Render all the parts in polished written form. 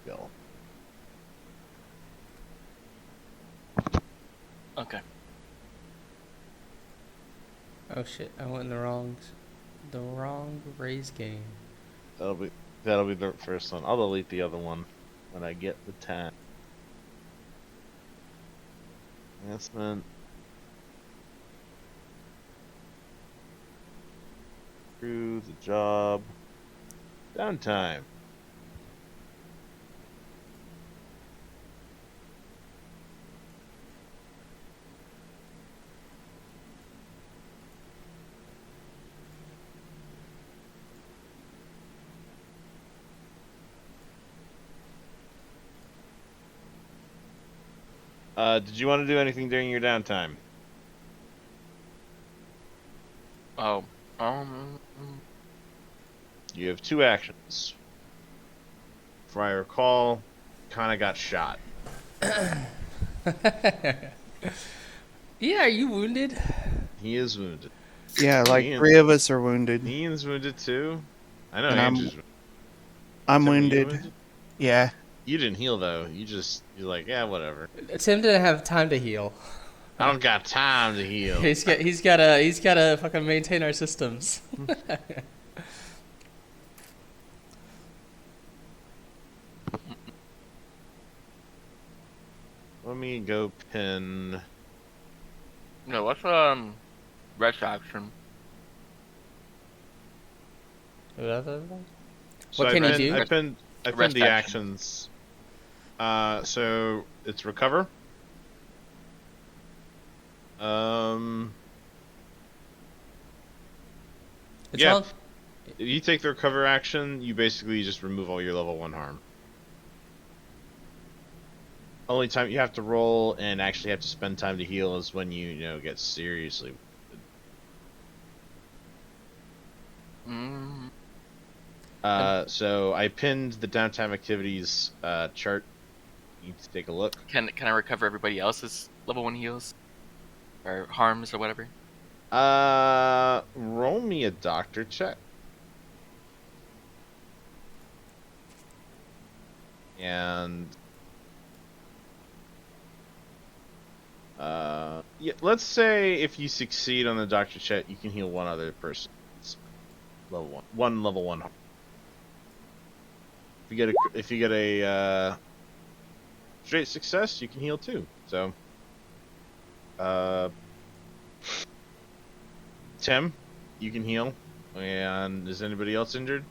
skill. Okay. Oh shit! I went in the wrong raise game. That'll be the first one. I'll delete the other one when I get the time. Enhancement. Crew, the job. Downtime. Did you want to do anything during your downtime? Oh. You have 2 actions. If I recall, kind of got shot. Yeah, are you wounded? He is wounded. Yeah, like Ian. 3 of us are wounded. Ian's wounded too. I know And Andrew's wounded. I'm Tim, are you wounded. wounded. Yeah. You didn't heal though. You're like, yeah, whatever. Tim didn't have time to heal. I don't got time to heal. He's gotta fucking maintain our systems. Let me go pin. No, what's rest action? What So can you do? I pinned Rest the action. actions. So it's recover. It's Yeah. all, If you take the recover action, you basically just remove all your level 1 harm. Only time you have to roll and actually have to spend time to heal is when you get seriously. Mm. So I pinned the downtime activities chart. You need to take a look. Can I recover everybody else's level 1 heals? Or harms or whatever? Roll me a doctor check. And yeah, let's say if you succeed on the doctor check, you can heal one other person. It's level 1. One level 1 harm. If you get a straight success, you can heal 2. So Tim, you can heal. And is anybody else injured?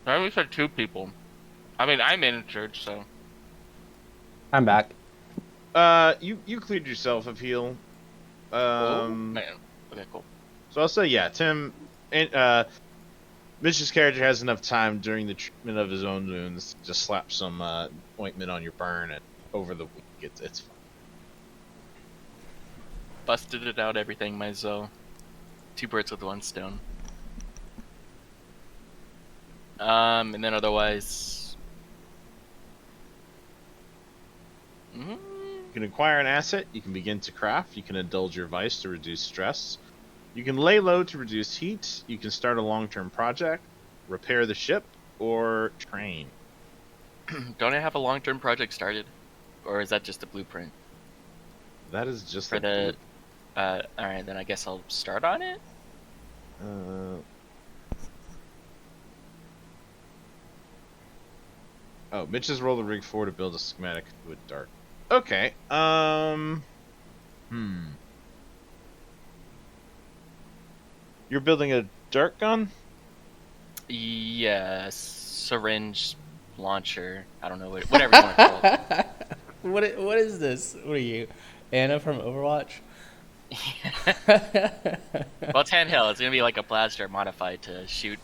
I only said 2 people. I mean, I'm injured, so. I'm back. You cleared yourself of heal. Oh, man. Okay, cool. So I'll say yeah, Tim and Mitch's character has enough time during the treatment of his own wounds to just slap some ointment on your burn and over the week it's fine. Busted it out, everything, might as well. 2 birds with 1 stone. And then otherwise... You can acquire an asset, you can begin to craft, you can indulge your vice to reduce stress, you can lay low to reduce heat, you can start a long-term project, repair the ship, or train. Don't I have a long-term project started? Or is that just a blueprint? That is just For a the... alright, then I guess I'll start on it? Oh, Mitch has rolled a rig 4 to build a schematic with dark. Okay. You're building a dart gun? Yes. Syringe launcher. I don't know, whatever you want to call it. what is this? What are you, Anna from Overwatch? Well, it's handheld. It's gonna be like a blaster modified to shoot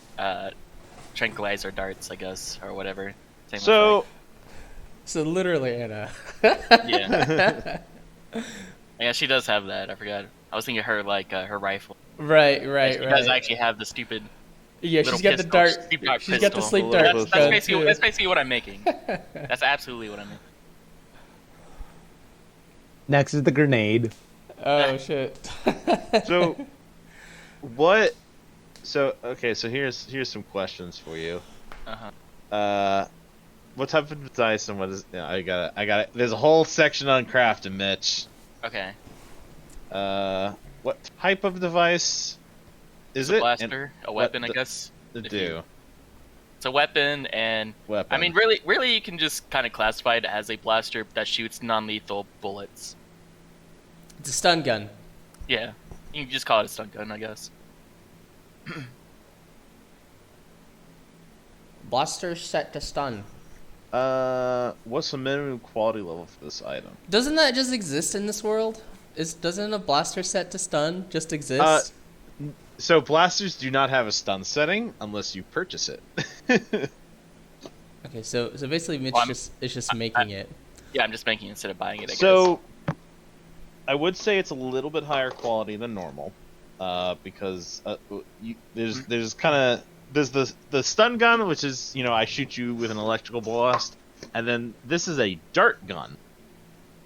tranquilizer darts, I guess, or whatever. Same So, So literally Anna. yeah, yeah, she does have that. I forgot. I was thinking her like her rifle. Right. She does actually have the stupid. Yeah, little she's got the pistol, dart. sleep dart She's got the pistol. sleep dart. That's basically what I'm making. That's absolutely what I'm making. Next is the grenade. Oh shit. so what? So okay. So here's some questions for you. What type of device and what is? Yeah, I got it. There's a whole section on crafting, Mitch. Okay. What type of device is It's a it? blaster, a weapon, I the- guess. The If do. you- It's a weapon, and Weapon. I mean, really, you can just kind of classify it as a blaster that shoots non-lethal bullets. It's a stun gun. Yeah, you can just call it a stun gun, I guess. Blaster set to stun. What's the minimum quality level for this item? Doesn't that just exist in this world? Doesn't a blaster set to stun just exist? So blasters do not have a stun setting unless you purchase it. Okay, so basically Mitch Well, is just making it. Yeah, I'm just making it instead of buying it. I guess. So, I would say it's a little bit higher quality than normal, because there's kind of the stun gun, which is I shoot you with an electrical blast, and then this is a dart gun.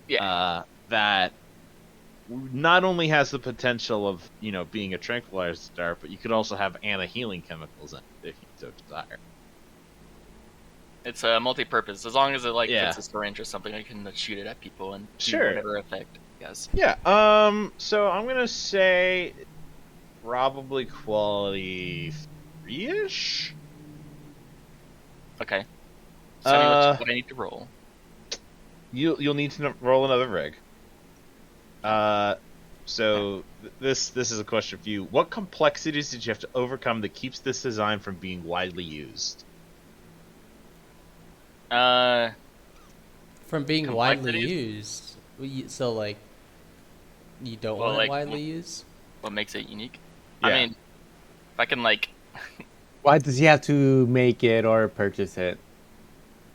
Yeah. That not only has the potential of being a tranquilizer dart, but you could also have anti-healing chemicals in it if you so desire. It's a multi-purpose. As long as it Yeah. puts a syringe or something, I can shoot it at people and do Sure. whatever effect. Yes. Yeah. So I'm gonna say probably quality 3-ish. Okay. So tell me what I need to roll. You'll need to roll another rig. So this is a question for you. What complexities did you have to overcome that keeps this design from being widely used? From being widely Complexities? used. So like, you don't Well, want like, it widely used? What makes it unique? Yeah. I mean, if I can Why does he have to make it or purchase it?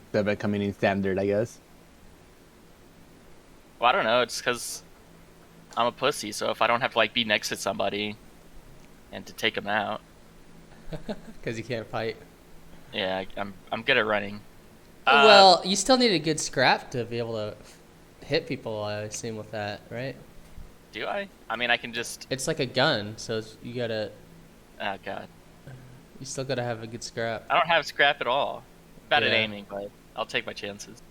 Instead of it coming in standard, I guess. well, I don't know. It's because I'm a pussy. So if I don't have to be next to somebody and to take them out, Because you can't fight. yeah, I'm good at running. Well, you still need a good scrap to be able to hit people, I assume, with that, right? Do I? I mean, I can just. It's like a gun, so you Oh god, still gotta have a good scrap. I don't have scrap at all. Bad at Yeah. aiming, but I'll take my chances.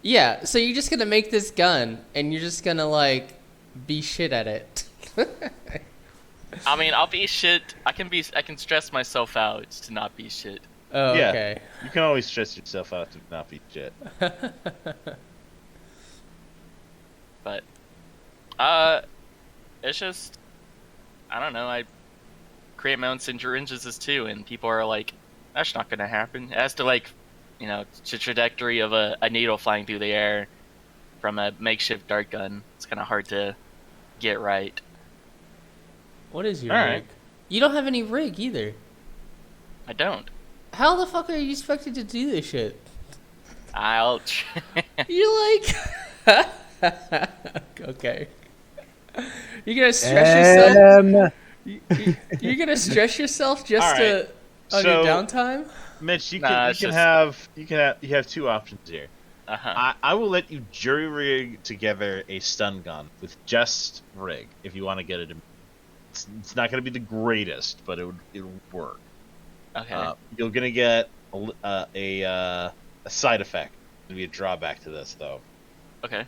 Yeah, so you're just gonna make this gun, and you're just gonna be shit at it. I mean, I'll be shit. I can stress myself out to not be shit. Oh, Yeah. okay. You can always stress yourself out to not be shit. But, it's just, I don't know. I create my own syringes too, and people are like, "That's not gonna happen." It has to the trajectory of a needle flying through the air from a makeshift dart gun. It's kind of hard to get right. What is your All rig? right. You don't have any rig either. I don't. How the fuck are you expected to do this shit? I'll. You're okay. You're gonna stress yourself. You're gonna stress yourself just All right. on So- your downtime. Mitch, you Nah, can it's have two options here. Uh-huh. I will let you jury rig together a stun gun with just rig if you want to get it. It's not going to be the greatest, but it'll work. Okay. You're going to get a side effect. It'll be a drawback to this though. Okay.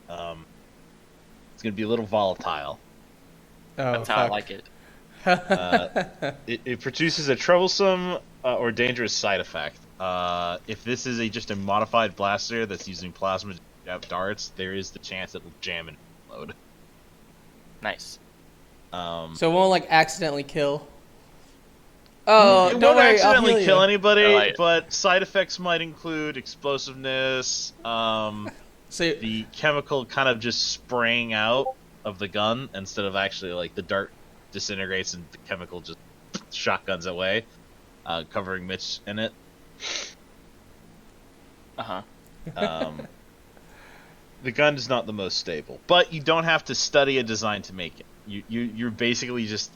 It's going to be a little volatile. Oh, That's how I like it. It produces a troublesome or dangerous side effect. If this is just a modified blaster that's using plasma darts, there is the chance it'll jam and load. Nice. So it won't accidentally kill. Oh, it don't won't worry, I'll accidentally heal kill you. anybody, Alright. but side effects might include explosiveness, So the chemical kind of just spraying out of the gun instead of actually the dart disintegrates and the chemical just shotguns away, covering Mitch in it. Uh-huh. The gun is not the most stable, but you don't have to study a design to make it. You're basically just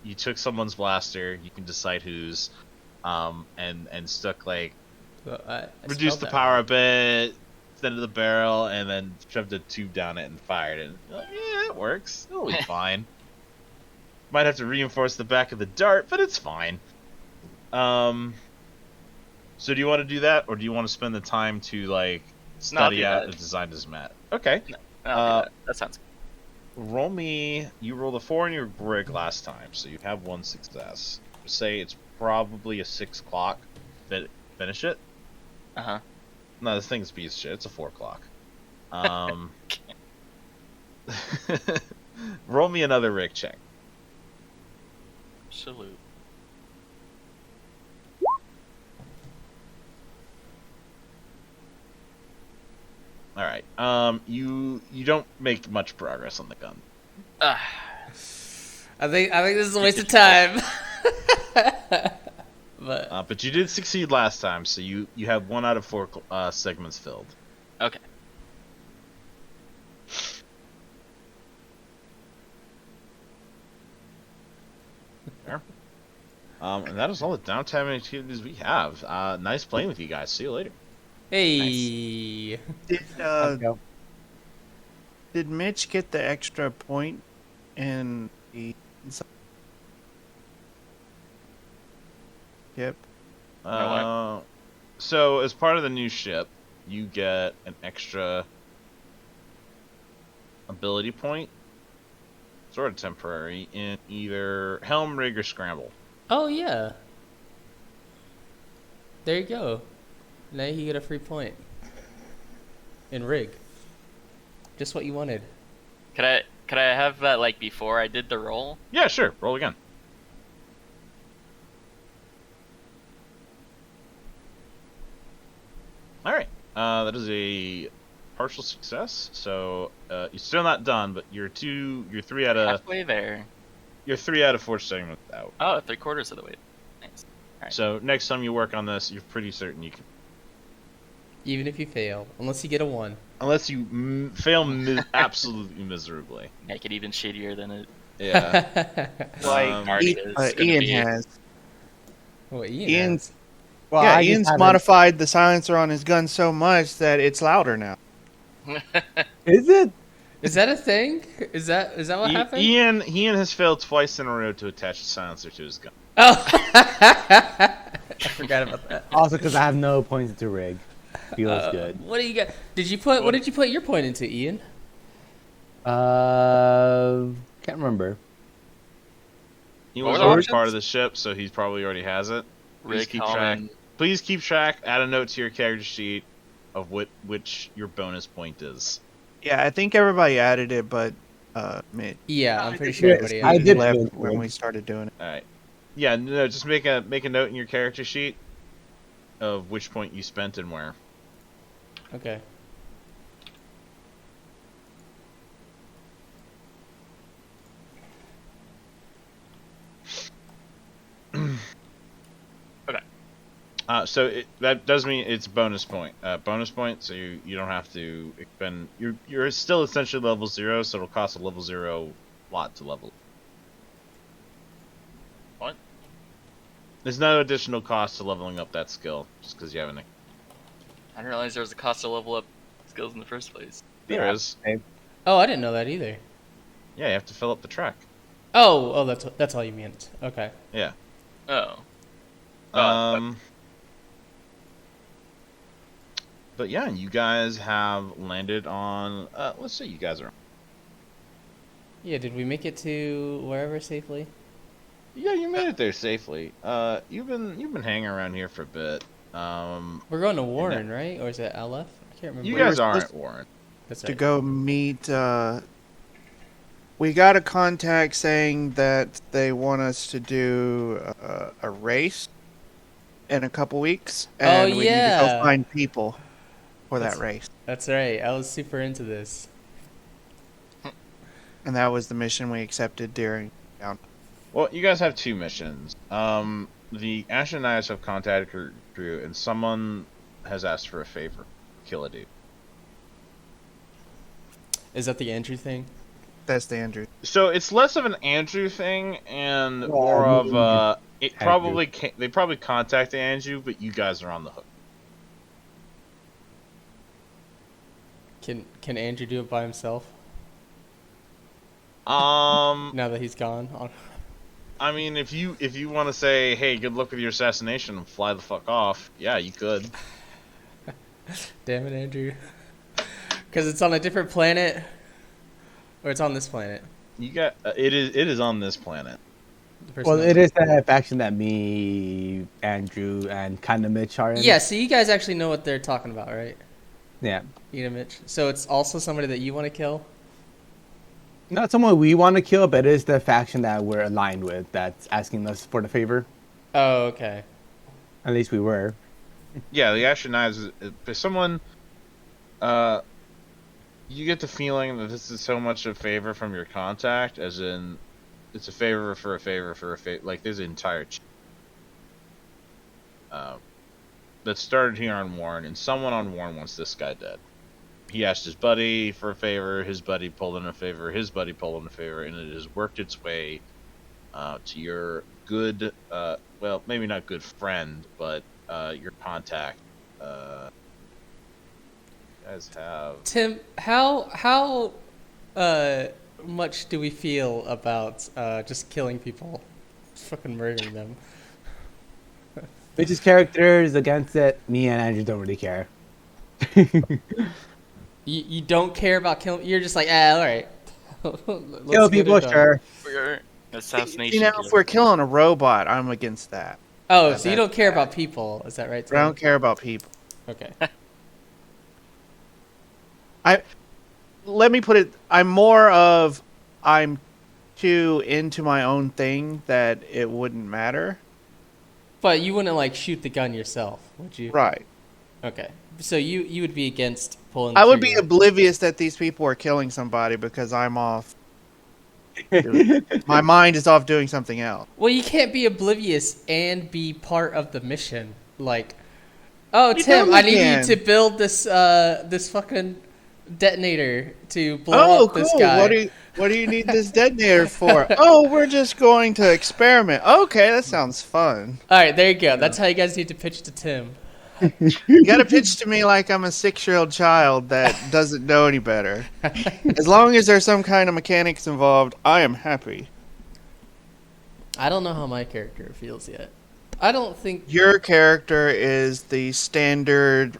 you took someone's blaster, you can decide whose, and stuck I reduced spelled the that power wrong. a bit, extended the barrel, and then shoved a tube down it and fired it. Yeah, it works. It'll be fine. Might have to reinforce the back of the dart, but it's fine. So do you want to do that, or do you want to spend the time to like study out the design as Matt? Okay. I'll do that. That sounds good. Roll me. You rolled a 4 in your brig last time, so you have 1 success. Say it's probably a 6 o'clock. Finish it. Uh-huh. No, this thing's a piece of shit. It's a 4 o'clock. Roll me another rig check. Salute. All right. You don't make much progress on the gun. I think this is a waste of time. But you did succeed last time, so you have 1 out of 4 segments filled. Okay. There. And that is all the downtime activities we have. Nice playing with you guys. See you later. Hey. Did Mitch get the extra point in the? Yep. So as part of the new ship, you get an extra ability point, sort of temporary, in either helm, rig, or scramble. Oh yeah. There you go. Now you get a free point. In rig. Just what you wanted. Could I have that like before I did the roll? Yeah, sure. Roll again. All right. That is a partial success. So you're still not done, but you're 3 out of Halfway there. you're 3 out of 4 segments out. Oh, 3/4 of the way. Nice. Alright. So next time you work on this, you're pretty certain you can. Even if you fail. Unless you get a 1. Unless you fail absolutely miserably. Make it even shittier than it Yeah. already is. gonna Ian be. has. Well, Ian's. Well, Yeah, I just Ian's haven't- modified the silencer on his gun so much that it's louder now. Is it? Is that a thing? Is that what happened? Ian has failed twice in a row to attach a silencer to his gun. Oh. I forgot about that. Also, because I have no points to rig. Feels good. What do you got? What did you put your point into, Ian? Can't remember. He What was were the already options? part of the ship, so he probably already has it. Please Rick keep track. Hallman. Please keep track. Add a note to your character sheet of which your bonus point is. Yeah, I think everybody added it, but Mitch Yeah, I'm pretty sure Yes, everybody. I added did. it. left when we started doing it. All right. Yeah, no, just make a note in your character sheet of which point you spent and where. Okay. So that does mean it's bonus point. Bonus point, so you don't have to expend. You're still essentially level 0, so it'll cost a level 0 lot to level. What? There's no additional cost to leveling up that skill, just because you haven't. I didn't realize there was a cost to level up skills in the first place. There is. Oh, I didn't know that either. Yeah, you have to fill up the track. Oh, that's all you meant. Okay. Yeah. Oh. But yeah, you guys have landed on. Let's say you guys are. Yeah, did we make it to wherever safely? Yeah, you made it there safely. You've been hanging around here for a bit. We're going to Warren, right? Or is it LF? I can't remember. You We guys were aren't supposed at Warren. That's To right. go meet. We got a contact saying that they want us to do a race in a couple weeks, and we need to yeah. go find people for that That's- race. That's right. I was super into this. And that was the mission we accepted during down. Well, you guys have 2 missions. The Ashen Knights have contacted your crew, and someone has asked for a favor: kill a dude. Is that the Andrew thing? That's the Andrew. So it's less of an Andrew thing and Well, more I mean, of it Andrew. probably they probably contacted Andrew, but you guys are on the hook. Can Andrew do it by himself Um, now that he's gone? I mean, if you want to say, hey, good luck with your assassination and fly the fuck off, yeah, you could. Damn it, Andrew. Because it's on a different planet, or it's on this planet. You got it is on this planet. Well, it is the faction that me, Andrew, and kind of Mitch are in. Yeah, so you guys actually know what they're talking about, right? Yeah. You know, Mitch. So it's also somebody that you want to kill? Not someone we want to kill, but it is the faction that we're aligned with that's asking us for the favor. Oh, okay. At least we were. Yeah, the Ashen Knives. If someone, you get the feeling that this is so much a favor from your contact, as in, it's a favor for a favor for a favor. Like, there's an entire that started here on Warren, and someone on Warren wants this guy dead. He asked his buddy for a favor, his buddy pulled in a favor, his buddy pulled in a favor, and it has worked its way to your good, well, maybe not good friend, but your contact. You guys have... Tim, how much do we feel about just killing people? Fucking murdering them. Mitch's character is against it. Me and Andrew don't really care. You don't care about killing. You're just like, all right. Kill people, sure. For assassination. You know, if we're killing a robot, I'm against that. Oh, so you don't care about people? Is that right, Tim? I don't care about people. Okay. Let me put it. I'm too into my own thing that it wouldn't matter. But you wouldn't like shoot the gun yourself, would you? Right. Okay. So you would be against pulling. I would be trigger. oblivious that these people are killing somebody because I'm off. My mind is off doing something else. Well, you can't be oblivious and be part of the mission. Like, oh, You Tim, totally I need can. you to build this fucking detonator to blow Oh, up this cool. guy. What do you need this detonator for? Oh, we're just going to experiment. Okay, that sounds fun. All right, there you go. That's how you guys need to pitch to Tim. You got to pitch to me like I'm a 6-year-old child that doesn't know any better. As long as there's some kind of mechanics involved, I am happy. I don't know how my character feels yet. I don't think Your character is the standard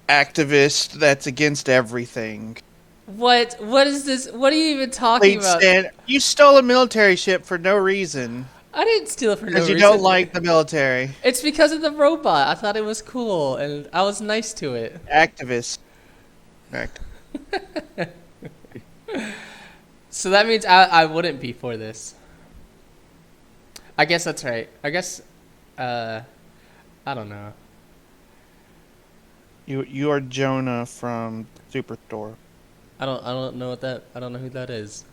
activist that's against everything. What is this? What are you even talking about? You stole a military ship for no reason. I didn't steal it for no Because reason. you don't like the military. It's because of the robot. I thought it was cool, and I was nice to it. Activist. Correct. So that means I wouldn't be for this. I guess that's right. I guess, I don't know. You are Jonah from Superstore. I don't know what that. I don't know who that is.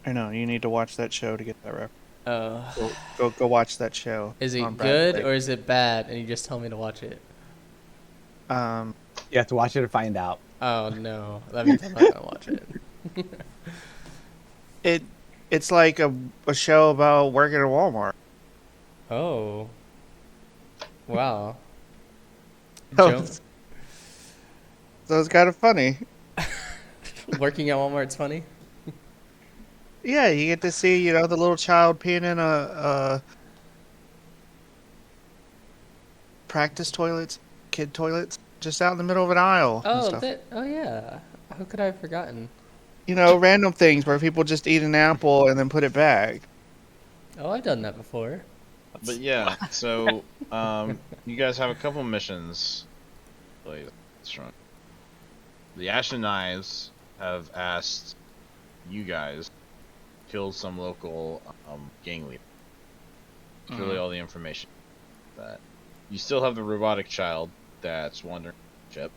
I know, you need to watch that show to get that reference. Oh, Go watch that show. is it on good Brad or is it bad? And you just tell me to watch it. Pitt. You have to watch it to find out. Oh no, that means I'm not gonna watch it. It's like a show about working at Walmart. Oh, wow. Oh. Jo- So it's kind of funny. Working at Walmart's funny. Yeah, you get to see, the little child peeing in a practice toilets, kid toilets, just out in the middle of an aisle. and Oh, stuff. oh yeah. How could I have forgotten? Random things where people just eat an apple and then put it back. Oh, I've done that before. But yeah, so you guys have a couple missions. Wait, that's wrong. The Ashen Knives have asked you guys to kill some local gang leader. That's really all the information. That you still have the robotic child that's wandering the ship.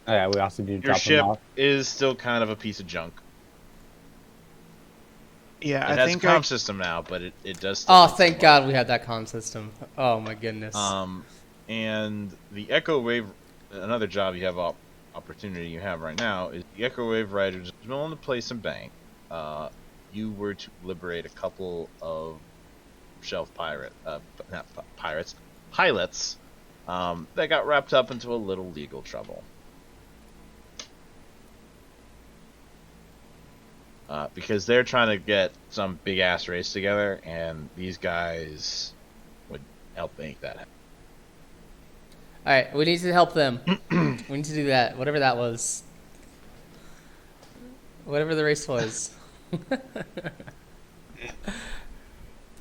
Oh, yeah, we also need to Your drop ship them off. is still kind of a piece of junk. Yeah, It I has think a comm system now, but it does. Still Oh, need thank some God we have that comm system. Oh my goodness. And the Echo Wave, another job you have opportunity you have right now is the Echo Wave Riders is willing to play some bank. You were to liberate a couple of shelf pilots that got wrapped up into a little legal trouble. because they're trying to get some big ass race together, and these guys would help make that happen. All right, we need to help them. We need to do that. Whatever that was. Whatever the race was.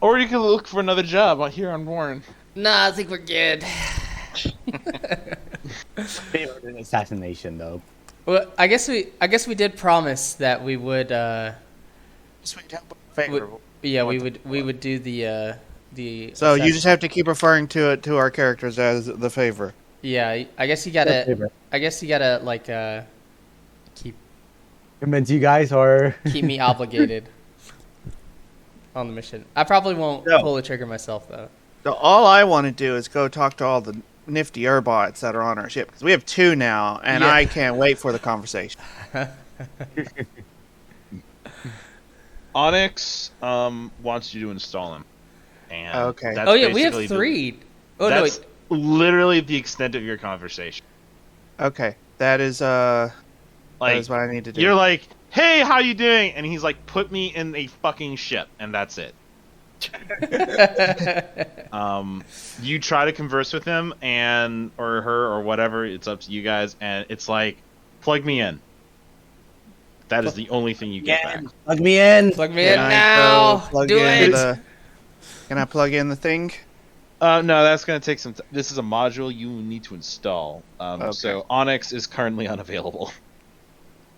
Or you could look for another job here on Warren. Nah, I think we're good. An assassination, though. Well, I guess we did promise that we would. Just wait, favorable. Yeah, we would do the. So you just have to keep referring to it to our characters as the favor. Yeah, I guess you gotta like keep Convince you guys, or keep me obligated on the mission. I probably won't No. pull the trigger myself though. So all I want to do is go talk to all the nifty Urbots that are on our ship, because we have 2 now, and Yeah. I can't wait for the conversation. Onyx wants you to install him. And Okay. that's Oh yeah, we have basically 3. Oh no, that's wait. literally the extent of your conversation. Okay, that is that Like, is what I need to do. you're like, hey, how you doing? And he's like, put me in a fucking ship, and that's it. You try to converse with him and or her or whatever, it's up to you guys, and it's like, plug me in. That is the only thing you get back. plug me in. Plug me Can in I now. go plug Do in it. Can I plug in the thing? No, that's gonna take some. This is a module you need to install. Okay. So Onyx is currently unavailable.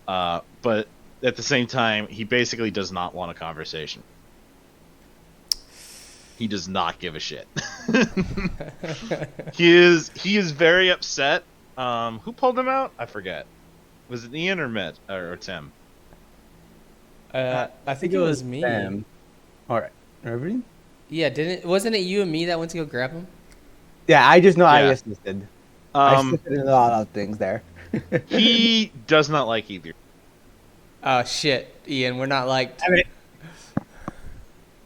But at the same time, he basically does not want a conversation. He does not give a shit. He is very upset. Who pulled him out? I forget. Was it Ian or Mitt or Tim? I think it was me. All right, everybody. Yeah, wasn't it you and me that went to go grab him? Yeah, I just know I Yeah. assisted. I assisted in a lot of things there. He does not like either. Oh shit, Ian, we're not like.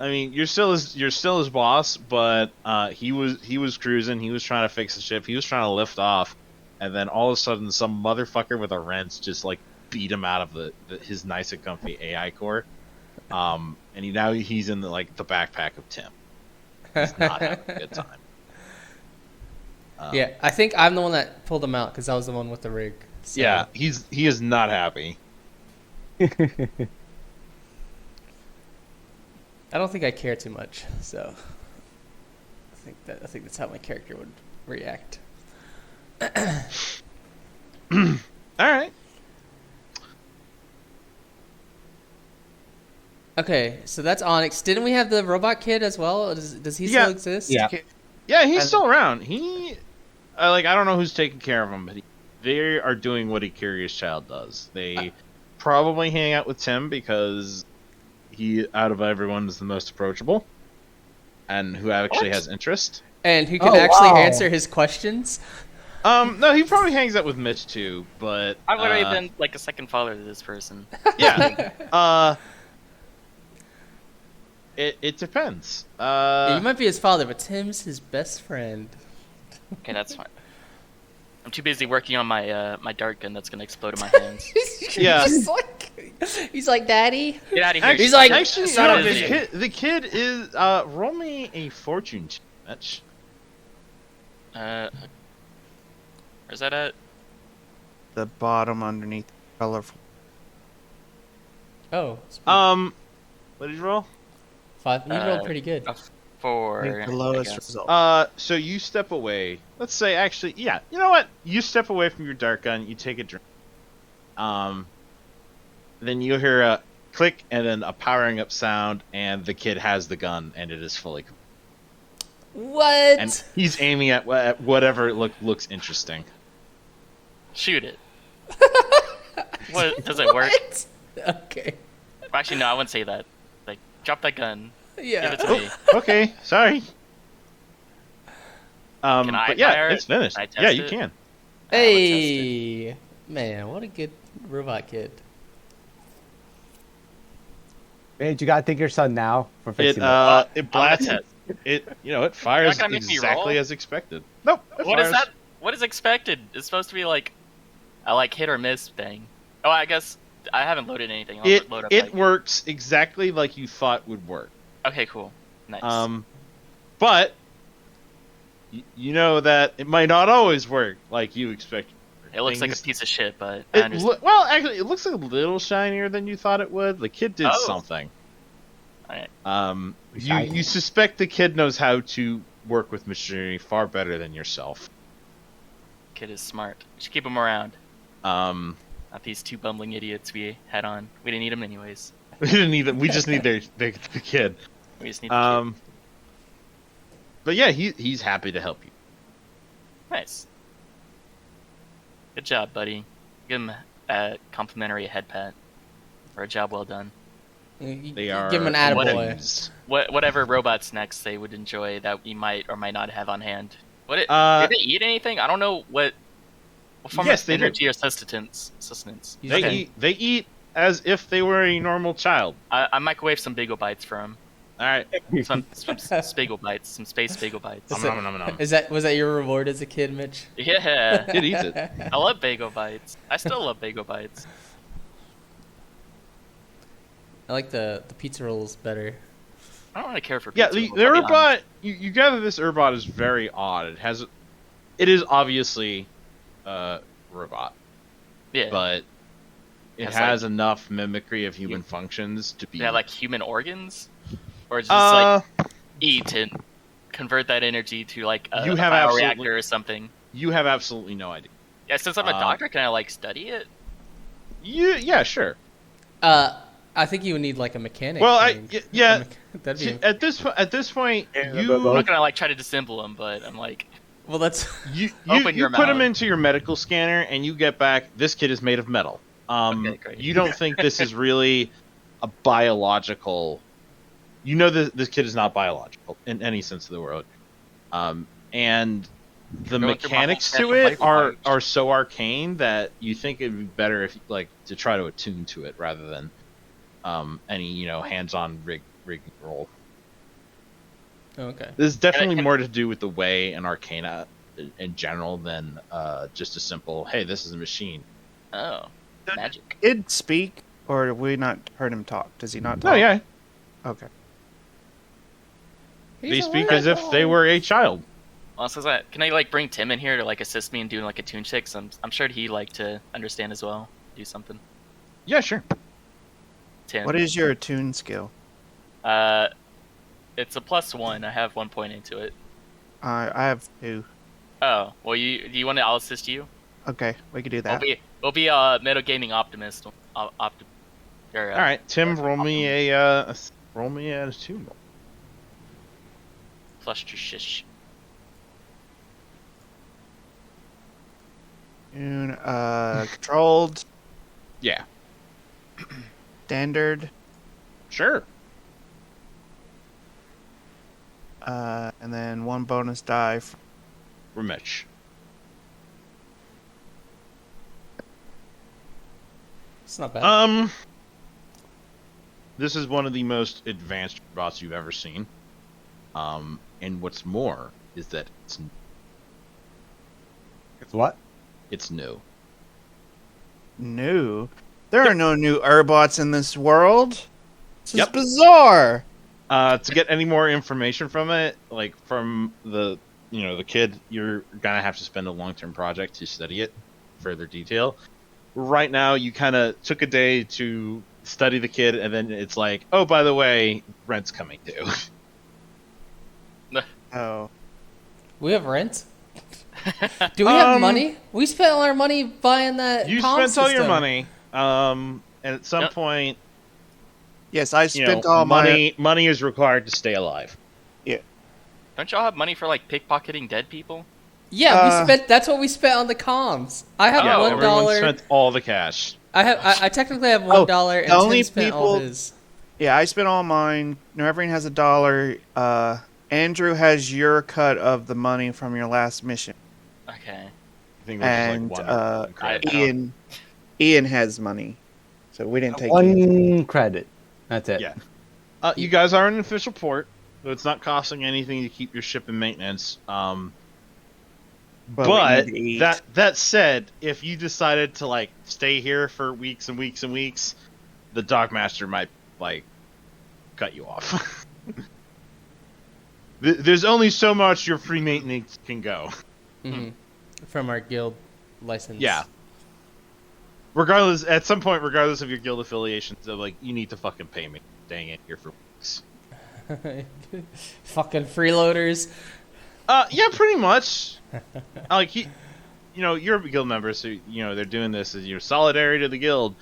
I mean, you're still his boss, but he was cruising. He was trying to fix the ship. He was trying to lift off, and then all of a sudden, some motherfucker with a wrench just like beat him out of his nice and comfy AI core. And he's in the backpack of Tim. He's not having a good time. Yeah, I think I'm the one that pulled him out because I was the one with the rig. So. Yeah, he is not happy. I don't think I care too much, so I think that's how my character would react. All right. Okay, so that's Onyx. Didn't we have the robot kid as well? Does he still exist? Yeah. Yeah, he's still around. I don't know who's taking care of him, but they are doing what a curious child does. They probably hang out with Tim because he, out of everyone, is the most approachable and who actually has interest. And who can Oh, actually wow. answer his questions? No, he probably hangs out with Mitch too, but I've already been like a second father to this person. yeah. It depends. Yeah, you might be his father, but Tim's his best friend. Okay, that's fine. I'm too busy working on my my dart gun that's gonna explode in my hands. Yeah. He's like, Daddy. Get out of here! Actually, He's like, actually, son no, of a- the kid is roll me a fortune check, Mitch. where's that at? The bottom underneath the colorful. Oh. What did you roll? 5. You rolled pretty good. A 4. The I lowest guess. result. So you step away. Let's say, actually, yeah. You know what? You step away from your dart gun. You take a drink. Then you hear a click and then a powering up sound, and the kid has the gun, and it is fully. What? And he's aiming at whatever looks interesting. Shoot it. What does it work? What? Okay. Actually, no, I wouldn't say that. Like, drop that gun. Yeah. Give it to me. Okay, sorry. Can I but yeah, fire it? it's finished. Can I test Yeah, you it? can. Hey, man, what a good robot kid. Man, you gotta thank your son now for It fixing it. it I'm gonna blasts test. it fires gonna make me exactly roll? as expected. Nope. It What is fires. that? What is expected? It's supposed to be like a hit or miss thing. Oh, I guess I haven't loaded anything. I'll It load up. it works exactly like you thought would work. Okay, cool. Nice. But you know that it might not always work like you expected. It looks like a Things- piece of shit, but I understand. well, actually, it looks like a little shinier than you thought it would. The kid did Oh. something. Alright. You suspect the kid knows how to work with machinery far better than yourself. Kid is smart. We should keep him around. Um, Not these two bumbling idiots we had on. We didn't need them anyways. we didn't need them. We just need the kid. We just need the kid. But yeah, he's happy to help you. Nice. Good job, buddy. Give him a complimentary head pat for a job well done. They are Give him an attaboy. weddings. Whatever robots next they would enjoy that you might or might not have on hand. Did they eat anything? I don't know what form Yes, of they do. energy or sustenance. They eat as if they were a normal child. I microwave some bagel bites for him. All right. Some spagel bites, some space bagel bites. Was that your reward as a kid, Mitch? Yeah, Kid eats it. I love bagel bites. I still love bagel bites. I like the pizza rolls better. I don't really care for Yeah, pizza. the rolls, I'll be honest. Urbot. You gather this Urbot is very odd. It is obviously a robot, Yeah, but it It's has enough mimicry of human functions to be. they have like human organs, or is it just like uh, eat and convert that energy to like a, You a have bioreactor absolutely- or something. you have absolutely no idea. Yeah, since I'm a doctor, can I like study it? Yeah, sure. I think you would need like a mechanic. Well, yeah, that'd be. At this point, Yeah, you I'm not gonna like try to disassemble them, but I'm like, Well, that's. you Open your put them mouth. into your medical scanner, and you get back this kid is made of metal. Okay, great. You don't think this is really a biological. You know that this kid is not biological in any sense of the word, and the Going through my mechanics whole to it special life. are so arcane that you think it'd be better if like to try to attune to it rather than any hands-on rig roll. Okay. There's definitely more to do with the way and arcana in general than just a simple hey, this is a machine. oh, magic. Did speak, or have we not heard him talk? Does he not talk? No, yeah, Okay. they speak as if they were a child. Also, can I like bring Tim in here to like assist me in doing like a tune check? I'm sure he'd like to understand as well. Do something. Yeah, sure. Tim. What is your attune skill? It's a +1. I have 1 point into it. I have 2. Oh, well, do you want to? I'll assist you. Okay, we could do that. We'll be Meta Gaming Optimist. All All right, Tim, roll me a attune roll. Plus your shish. Attune, controlled, Yeah, standard, sure. and then 1 bonus die. For Mitch. It's not bad. This is one of the most advanced robots you've ever seen. And what's more is that It's what? it's new. New? There are no new Urbots in this world. This is Yep. bizarre. To get any more information from it, like from the kid, you're gonna have to spend a long-term project to study it in further detail. Right now, you kind of took a day to study the kid, and then it's like, oh, by the way, rent's coming due. Oh. We have rent. Do we have money? We spent all our money buying that. You comm spent all your system. money, and at some Yep. point, Yes, I spent all money is required to stay alive. Don't y'all have money for like pickpocketing dead people? Yeah, we spent. That's what we spent on the comms. I have Yeah, $1. Everyone spent all the cash. I technically have $1, and the only Tim spent all people- his. Yeah, I spent all mine. Everyone has $1. Andrew has your cut of the money from your last mission. Okay. I think it was And just like one credit. Ian has money. So we didn't take it. 1 credit. That's it. Yeah. You guys are an official port, so it's not costing anything to keep your ship in maintenance. we But need to eat. that said, if you decided to like stay here for weeks and weeks and weeks, the Dockmaster might like cut you off. There's only so much your free maintenance can go. Mm-hmm. From our guild license. Yeah. Regardless, at some point, regardless of your guild affiliations, of like you need to fucking pay me. Dang it, here for weeks. Fucking freeloaders. Yeah, pretty much. Like you're a guild member, so they're doing this as your solidarity to the guild.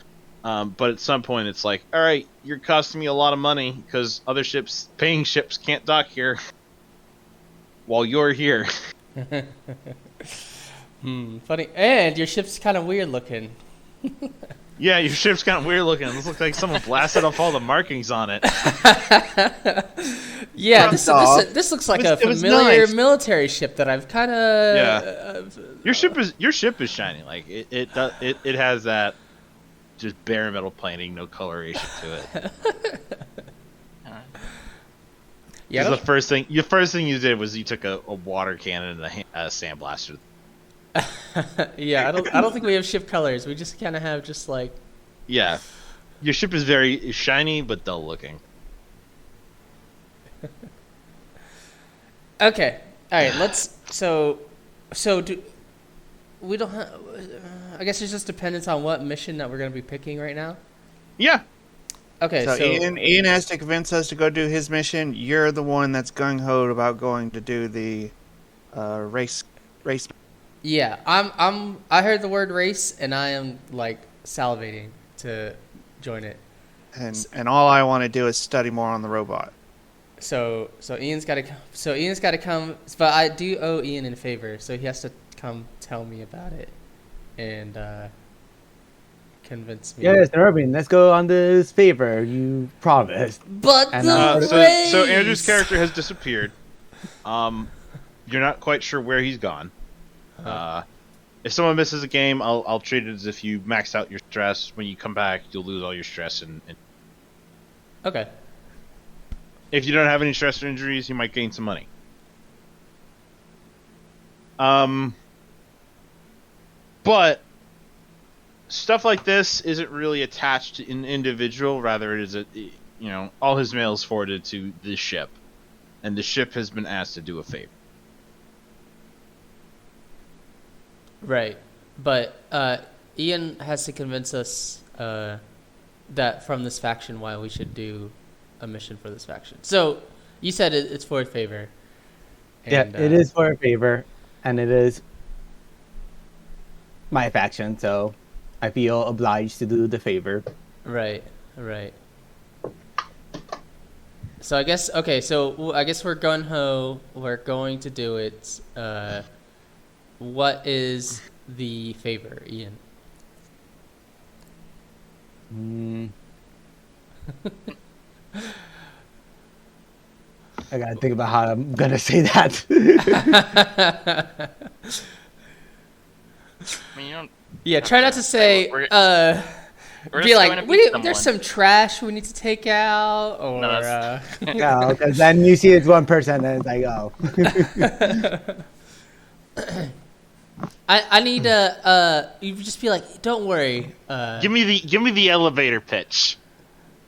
But at some point, it's like, all right, you're costing me a lot of money because other paying ships can't dock here while you're here. Funny. And your ship's kind of weird looking. Yeah, your ship's kind of weird looking. This looks like someone blasted off all the markings on it. Yeah, this looks like a It was familiar nice. military ship that I've kind of. Yeah. Your ship is shiny. Like it has that just bare metal plating, no coloration to it. Yeah. The first thing you did was you took a water cannon and a sandblaster. Yeah, I don't think we have ship colors. We just kind of have just like. Yeah, your ship is very shiny but dull looking. Okay. All right. Let's. So do. We don't have. I guess it's just dependent on what mission that we're gonna be picking right now. Yeah. Okay. So So, Ian has to convince us to go do his mission. You're the one that's gung ho about going to do the race. yeah, I heard the word race and I am like salivating to join it. And all I want to do is study more on the robot. So Ian's got to come. But I do owe Ian a favor, so he has to come tell me about it and convince me. Yes, Irving, let's go on this favor you promised. But And, the race. So Andrew's character has disappeared. You're not quite sure where he's gone. If someone misses a game, I'll treat it as if you maxed out your stress. When you come back, you'll lose all your stress. And Okay. if you don't have any stress or injuries, you might gain some money. But stuff like this isn't really attached to an individual. Rather, it is all his mail is forwarded to the ship, and the ship has been asked to do a favor. Right. But Ian has to convince us that from this faction why we should do a mission for this faction. So you said it's for a favor. And, Yeah, it is for a favor, and it is my faction, so I feel obliged to do the favor. Right. So I guess we're gun ho. We're going to do it. What is the favor, Ian? I gotta think about how I'm gonna say that. I mean, you don't. Yeah, try not to say. We're Be just like, going to beat there's someone. some trash we need to take out, or No, that's- No, because then you see it's one person, and it's like, oh. I need you just be like, don't worry. Give me the elevator pitch.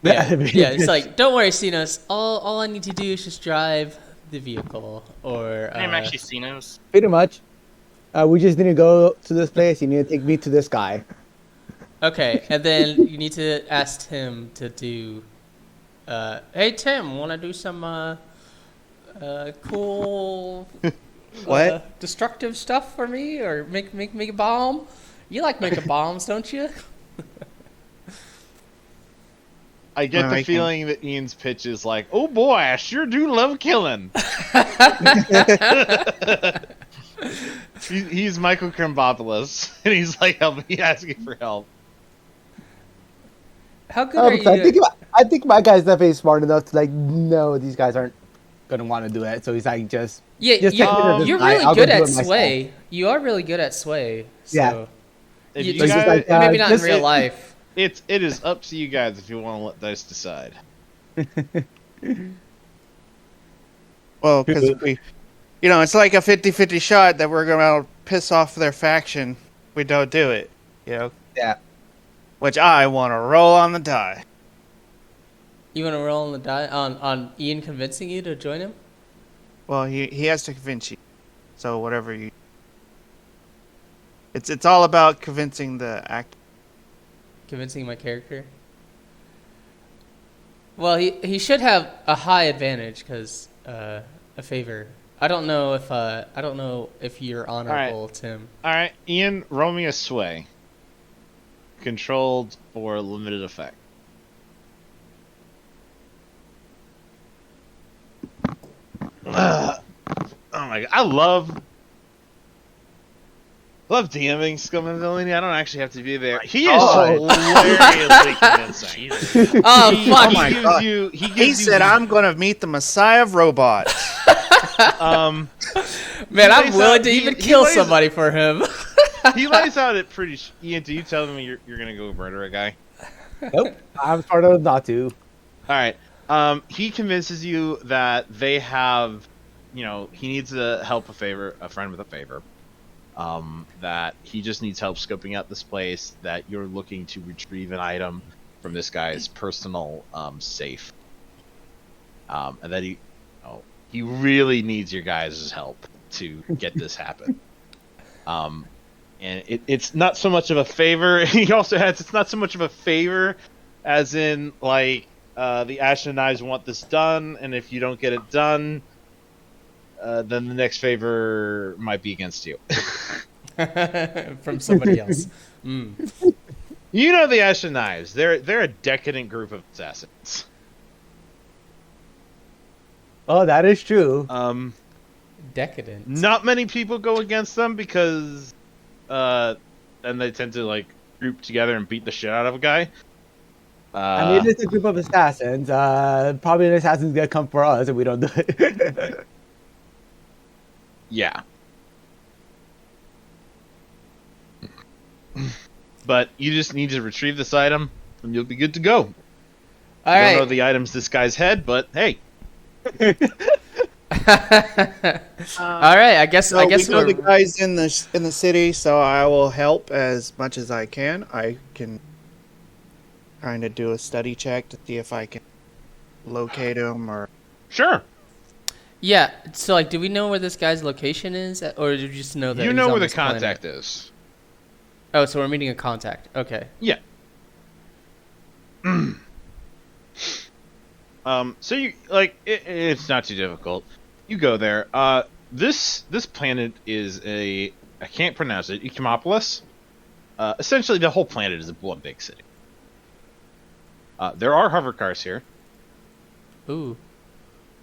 Yeah, it's like, don't worry, Sinos. All I need to do is just drive the vehicle, or My name actually Sinos. Pretty much. We just need to go to this place. You need to take me to this guy. okay, and then you need to ask Tim to do. Hey Tim, want to do some cool What? destructive stuff for me, or make a bomb? You like making bombs, don't you? I get the Alright, feeling that Ian's pitch is like, oh boy, I sure do love killing. He's Michael Krambopoulos, and he's like asking for help. How good are you? I think my guy's definitely smart enough to no, these guys aren't gonna want to do it. So he's like, just Yeah, Just take me to this you're guy, really I'll good go do at it myself. sway. You are really good at sway. So. Yeah. If You you just, just guys, like, maybe not in just- real life. it is up to you guys if you want to let dice decide. Well, because it's like a 50-50 shot that we're going to piss off their faction. If we don't do it, Yeah. Which I want to roll on the die. You want to roll on the die on Ian convincing you to join him? Well, he has to convince you. So whatever you. It's all about convincing the act. Convincing my character. Well, he should have a high advantage because a favor. I don't know if you're honorable, Tim. All right, Ian, roll me a sway. Controlled for limited effect. Oh my god, I love DMing Scum and Villainy. I don't actually have to be there. He is hilariously convincing. Oh fuck! my God. He said, "I'm going to meet the Messiah of robots." Man, I'm lays willing out- to he- even he kill lays- somebody for him. He lays out it pretty. Ian, do you tell them you're gonna go murder a guy? Nope. I'm sort of not to. All right. He convinces you that they have, he needs to help a friend with a favor. That he just needs help scoping out this place. That you're looking to retrieve an item from this guy's personal safe. And that he really needs your guys' help to get this happen. And it's not so much of a favor. He also adds it's not so much of a favor as in, like, the Ashen Knives want this done, and if you don't get it done, then the next favor might be against you. From somebody else. You know the Ashen Knives. They're a decadent group of assassins. Oh, that is true. Decadent. Not many people go against them because and they tend to, like, group together and beat the shit out of a guy. I mean, it's a group of assassins. Probably an assassin's gonna come for us if we don't do it. Yeah. But you just need to retrieve this item, and you'll be good to go. All Don't know right. the item's this guy's head, but hey. All right. I guess We know we're the guys in the city, so I will help as much as I can. I can kind of do a study check to see if I can locate him or. Sure. Yeah. So, like, do we know where this guy's location is, or do you just know that You he's know on where the this planet? contact is. Oh, so we're meeting a contact. Okay. Yeah. So you it's not too difficult. You go there. This planet is I can't pronounce it. Ecomopolis. Essentially, the whole planet is one big city. There are hover cars here. Ooh.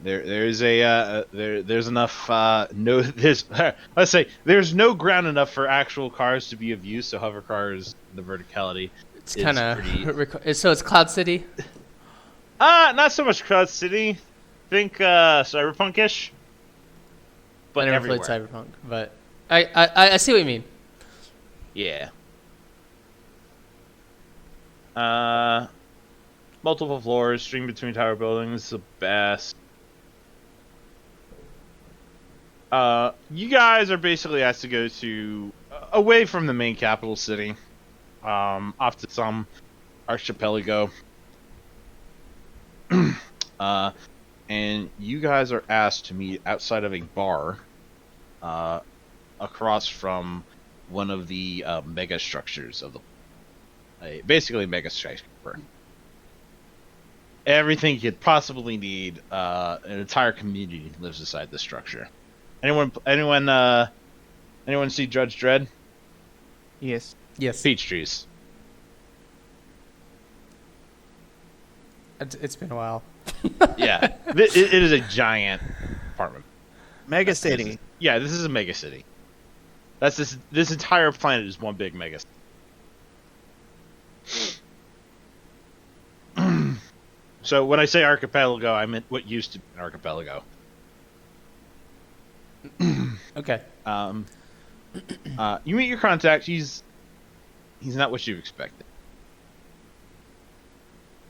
There's enough let's say there's no ground enough for actual cars to be of use, so hover cars, the verticality. It's is kind of so it's Cloud City. Not so much Cloud City. Think cyberpunk-ish. But I never everywhere. played Cyberpunk, but I see what you mean. Yeah. Multiple floors, string between tower buildings, the best. You guys are basically asked to go to away from the main capital city, off to some archipelago. And you guys are asked to meet outside of a bar, across from one of the mega structures of basically a mega skyscraper. Everything you could possibly need. An entire community lives inside this structure. Anyone see Judge Dredd? Yes. Yes. Peach trees. It's been a while. Yeah, it is a giant apartment. Mega City. Yeah, this is a mega city. That's this entire planet is one big mega city. So when I say archipelago, I meant what used to be an archipelago. Okay. You meet your contact. He's not what you expected.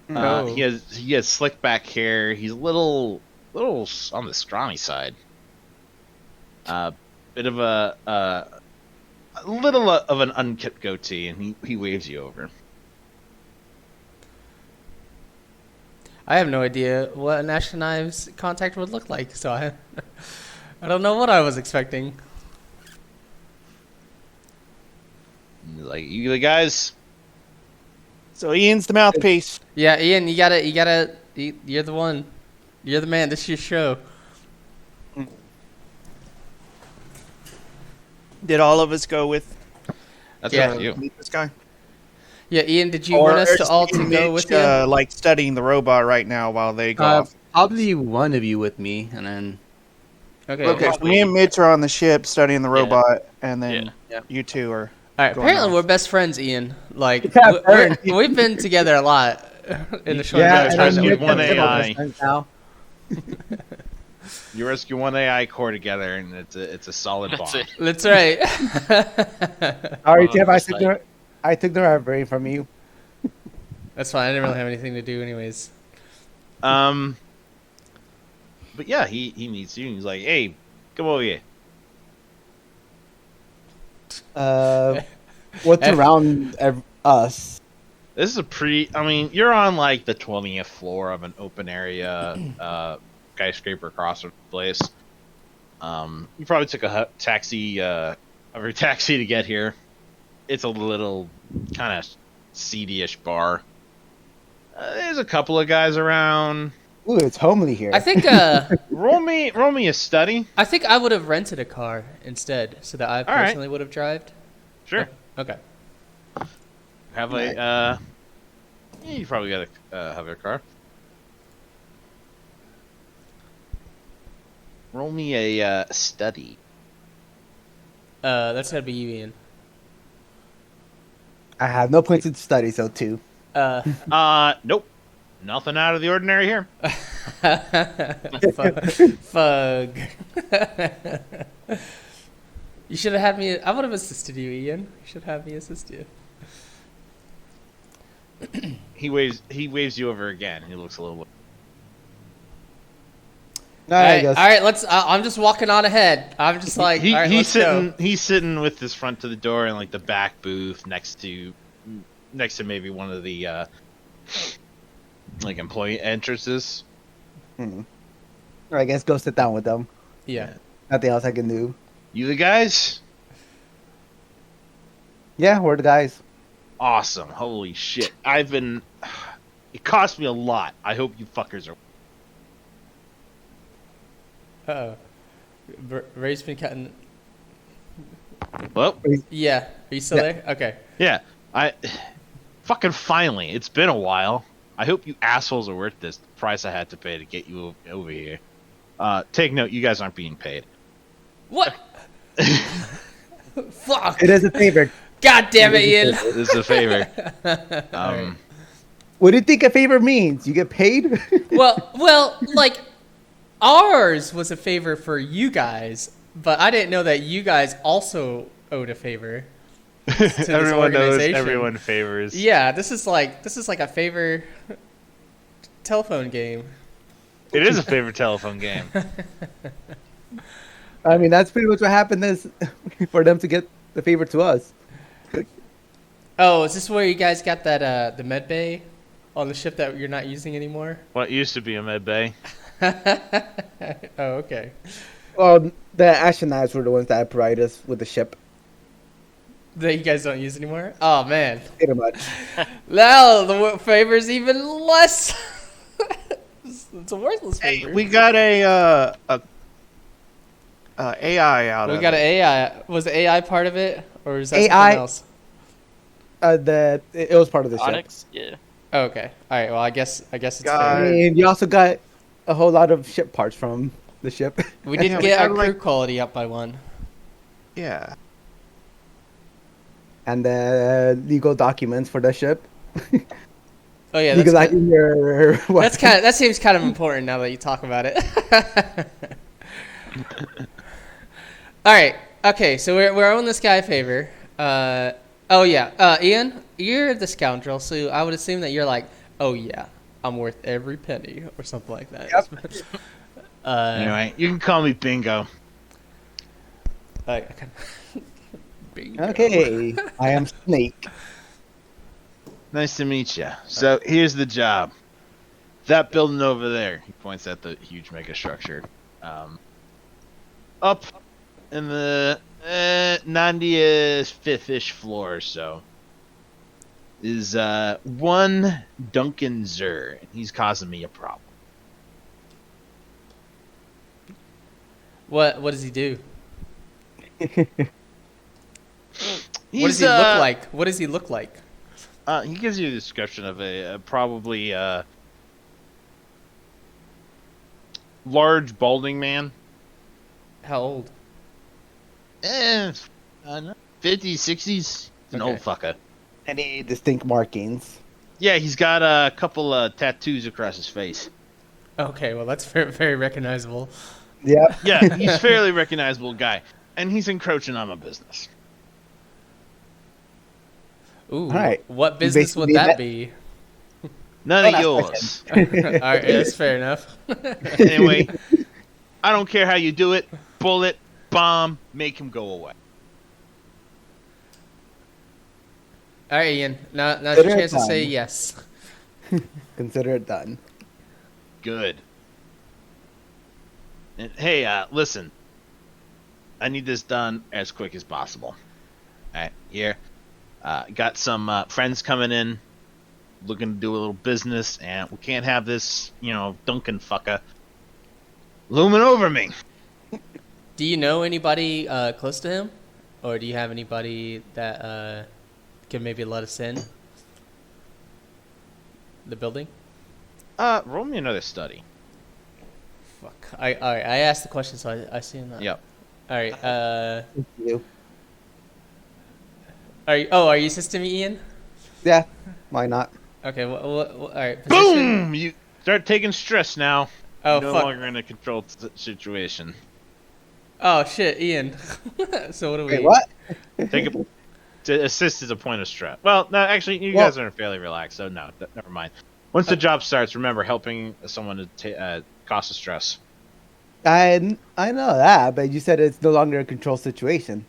No. He has slick back hair. He's a little on the scrawny side. Bit of a little of an unkept goatee, and he waves you over. I have no idea what an Ash and Knives contact would look like, so I don't know what I was expecting. He's like, you the guys? So Ian's the mouthpiece. Yeah, Ian, you're the one. You're the man. This is your show. Did all of us go with That's Yeah. up to you. meet this guy? Yeah, Ian, did you want us to all to go with you? Like studying the robot right now while they go off. Probably one of you with me, and then Okay. Okay, so me and Mitch are on the ship studying the Yeah. robot, and then Yeah. you two are. All right. going Apparently, off. we're best friends, Ian. Like, Yeah, we've been together a lot in the short Yeah, amount of and time then that you we've one been AI. together. Now. You rescue one AI core together, and it's a solid That's bond. it. That's right. Sorry, Well, Tim. just like- I took the library from you. That's fine. I didn't really have anything to do, anyways. But yeah, he meets you, and he's like, "Hey, come over here." What's F- around us? This is I mean, you're on like the 20th floor of an open area skyscraper crossroads place. You probably took a taxi, every taxi to get here. It's a little kind of seedy-ish bar. There's a couple of guys around. Ooh, it's homely here. I think Roll me a study. I think I would have rented a car instead, so that I right. personally would have drove. Sure. Okay. Have a you probably gotta have a car. Roll me a study. That's gotta be you, Ian. I have no points in study, so 2. Nope. Nothing out of the ordinary here. Fug. You should have had me. I would have assisted you, Ian. You should have me assist you. He waves you over again. He looks a little. No, All I right, guess. all right. Let's. I'm just walking on ahead. I'm just like, all right, he's let's sitting. go. He's sitting with his front to the door in like the back booth next to maybe one of the like employee entrances. I guess go sit down with them. Yeah. Nothing else I can do. You the guys? Yeah, we're the guys. Awesome. Holy shit. It cost me a lot. I hope you fuckers are. Uh oh. Ray's been cutting. Well, Yeah. Are you still Yeah. there? Okay. yeah. Fucking finally. It's been a while. I hope you assholes are worth this price I had to pay to get you over here. Take note, you guys aren't being paid. What? Fuck. It is a favor. God damn it, Ian. This is a favor. Alright. What do you think a favor means? You get paid? Well, like ours was a favor for you guys, but I didn't know that you guys also owed a favor. To this Everyone knows. organization. Everyone favors. Yeah, this is like a favor telephone game. It is a favorite telephone game. I mean, that's pretty much what happened is for them to get the favor to us. Oh, is this where you guys got that the med bay on the ship that you're not using anymore? What used to be a med bay. Oh, okay. Well, the astronauts were the ones that provided us with the ship, That you guys don't use anymore? Oh man. pretty much. Now the favor's even less. It's a worthless Hey, favor. we got a AI out We of got an it. AI. Was the AI part of it, or is that AI something else? It was part of the ship. Onyx? Yeah. Oh, okay. All right. Well, I guess it's God. fair. And you also got a whole lot of ship parts from the ship. We did Yeah, we get our got, crew like- quality up by 1. Yeah. And the legal documents for the ship. Oh yeah, Because that's that seems kind of important now that you talk about it. All right. Okay. So we're on this guy a favor. Oh yeah. Ian, you're the scoundrel, so I would assume that you're like, oh yeah, I'm worth every penny or something like that. Yep. Anyway, you can call me Bingo. I kind of... Bingo. Okay, I am Snake. Nice to meet you. So here's the job. That building over there. He points at the huge mega structure. Up in the 95th-ish floor or so is one Duncan Zur, and he's causing me a problem. What does he do? He's, What does he look like? What does he look like? He gives you a description of a probably large balding man. How old? I don't know, 50s, 60s. He's an Okay. old fucker. Any distinct markings? Yeah, he's got a couple tattoos across his face. Okay, well that's very, very recognizable. Yep. Yeah, he's a fairly recognizable guy, and he's encroaching on my business. Ooh, Alright. what business would Basically that be? None Oh, of that's yours. All right, that's fair enough. Anyway, I don't care how you do it. Bullet, bomb, make him go away. All right, Ian. Now's your Consider it chance to say done. yes. Consider it done. Good. And hey, listen. I need this done as quick as possible. Alright, here. Got some friends coming in, looking to do a little business, and we can't have this, Duncan fucker looming over me. Do you know anybody close to him, or do you have anybody that can maybe let us in the building? Roll me another study. Fuck. All right. I asked the question, so I assume that. Yep. All right. Thank you. Are you assisting me, Ian? Yeah, why not? Okay. All right. Position. Boom! You start taking stress now. Oh You're no fuck. longer in a controlled situation. Oh shit, Ian. So what do we? Wait, what? Take a to assist is a point of stress. Well, no, actually, you Well- guys are fairly relaxed, so no, never mind. Once the job starts, remember helping someone to costs a stress. I know that, but you said it's no longer a control situation.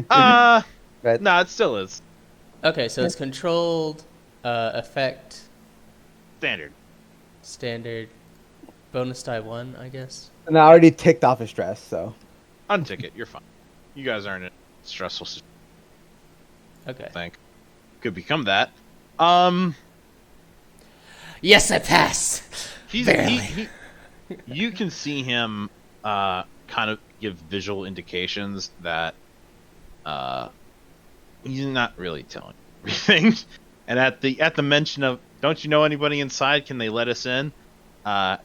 Right. No, it still is Okay, so it's controlled, effect, standard. standard, bonus die 1, I guess. And I already ticked off a stress, so. Untick it. You're fine. You guys aren't in a stressful situation. Okay. I think could become that. Yes, I pass. He's Barely. he you can see him kind of give visual indications that he's not really telling everything. And at the mention of don't you know anybody inside, can they let us in,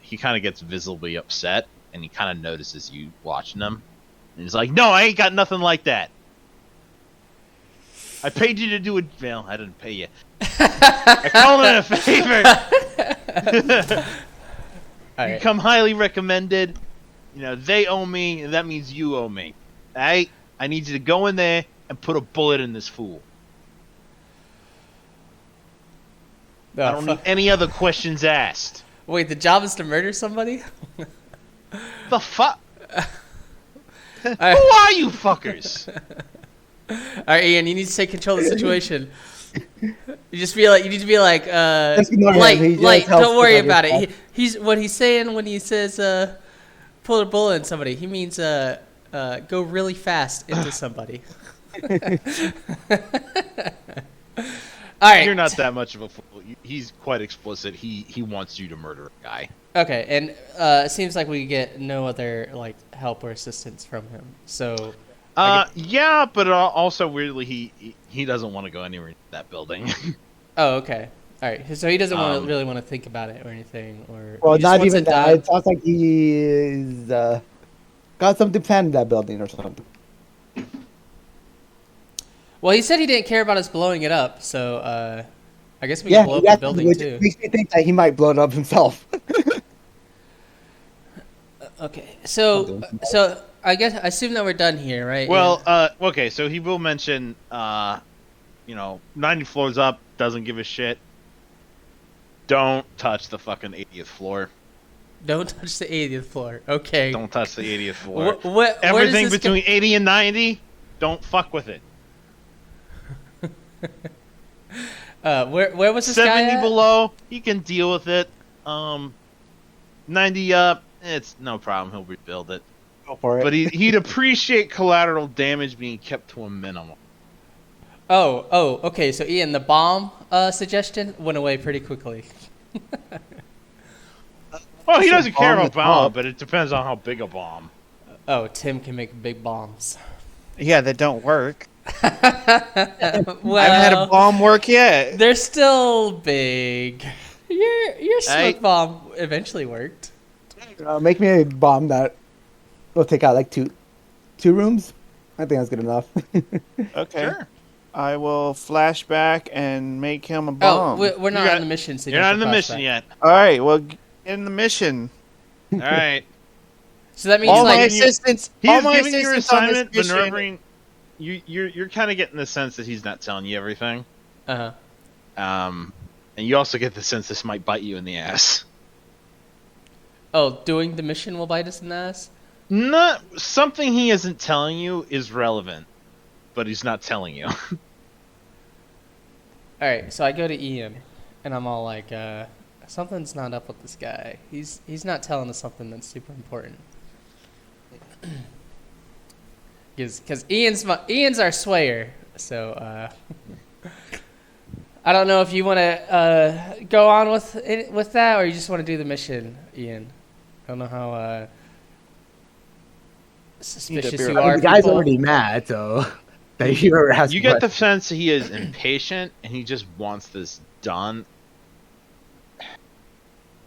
he kind of gets visibly upset, and he kind of notices you watching him, and he's like, no, I ain't got nothing like that. I paid you to do it. Well, I didn't pay you. I called it a favor. All You right. come highly recommended. They owe me, and that means you owe me. I need you to go in there and put a bullet in this fool. Oh, I don't need fuck. any other questions asked. Wait, the job is to murder somebody? The fuck? Who Alright. are you fuckers? All right, Ian, you need to take control of the situation. You just feel like you need to be like, Just ignore him. light, He just light. helps Don't worry with about it. other He's what he's saying when he says, pull a bullet in somebody. He means, go really fast into somebody. All right. You're not that much of a fool. He's quite explicit. He wants you to murder a guy. Okay, and it seems like we get no other like help or assistance from him. So Yeah, but also weirdly, he doesn't want to go anywhere in that building. oh, okay. All right. So he doesn't really want to think about it or anything, or Well, he just not wants even it that. done. It sounds like he is got something planned in that building or something. Well, he said he didn't care about us blowing it up, so I guess we can blow up the building which too. makes me think that he might blow it up himself. Okay, so I assume that we're done here, right? Well, okay, so he will mention, 90 floors up, doesn't give a shit. Don't touch the fucking 80th floor. Don't touch the 80th floor. Okay. Don't touch the 80th floor. Where does Everything this between 80 and 90, don't fuck with it. Where was this 70 guy at? below, he can deal with it. 90 up, it's no problem. He'll rebuild it. Go for it. But he'd appreciate collateral damage being kept to a minimum. Oh, okay. So Ian, the bomb suggestion went away pretty quickly. Well, he doesn't care bomb about the bomb, top. but it depends on how big a bomb. Oh, Tim can make big bombs. Yeah, that don't work. Well, I haven't had a bomb work yet. they're still big. Your Hey. smoke bomb eventually worked. Make me a bomb that will take out like two rooms. I think that's good enough. Okay. Sure. I will flash back and make him a Oh, bomb. we're not got- on the mission. So you You're don't not in have the to mission flashback. yet. All right, well, in the mission. All right. So that means All my like assistants. He all is my giving your assistants on this assignment, mission- maneuvering. You're kind of getting the sense that he's not telling you everything. uh-huh. And you also get the sense this might bite you in the ass. Oh, doing the mission will bite us in the ass? Not something he isn't telling you is relevant, but he's not telling you. Alright, so I go to Ian, and I'm all like, something's not up with this guy. He's not telling us something that's super important. Because Ian's our swayer, so, I don't know if you want to go on with that, or you just want to do the mission, Ian. I don't know how suspicious beer. you I mean, are. the guy's people. already mad, so that you ever asked. You get the sense that he is impatient and he just wants this done.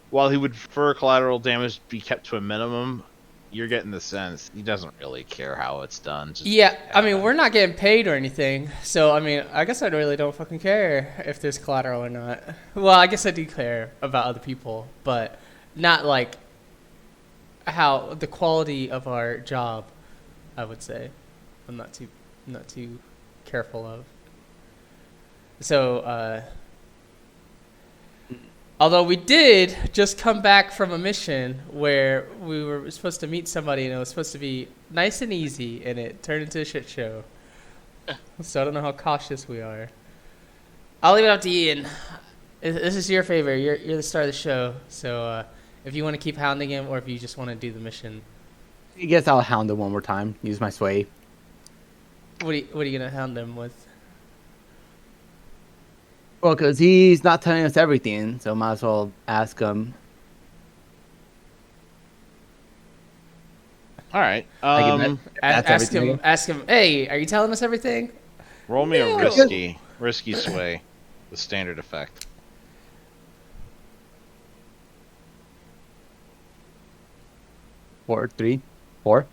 While he would prefer collateral damage be kept to a minimum, you're getting the sense he doesn't really care how it's done. Just Yeah, I mean, we're not getting paid or anything, so I mean, I guess I really don't fucking care if there's collateral or not. Well, I guess I do care about other people, but not like how the quality of our job, I would say. I'm not too careful of. So, although we did just come back from a mission where we were supposed to meet somebody and it was supposed to be nice and easy, and it turned into a shit show. So I don't know how cautious we are. I'll leave it up to Ian. This is your favor. You're the star of the show. So if you want to keep hounding him, or if you just want to do the mission, I guess I'll hound him one more time. Use my sway. what are you gonna hound him with? Well, because he's not telling us everything, so might as well ask him. all right. Ask him. Hey, are you telling us everything? Roll me Yeah. a risky sway, the standard effect. Four, 3, 4.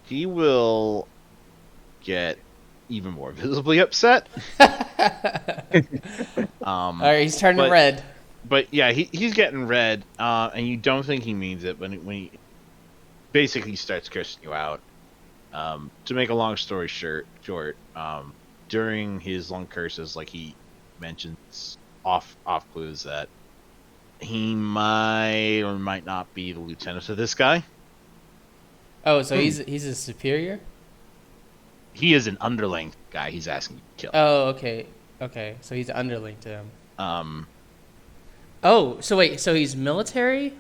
He will get even more visibly upset. All right, he's turning but- red. But yeah, he's getting red, and you don't think he means it when he basically starts cursing you out. To make a long story short, during his long curses, like he mentions off clues that he might or might not be the lieutenant of this guy. Oh, so he's a superior? He is an underling guy. He's asking you to kill. Oh, okay. Okay, so he's an underling to him. Oh, so wait, so he's military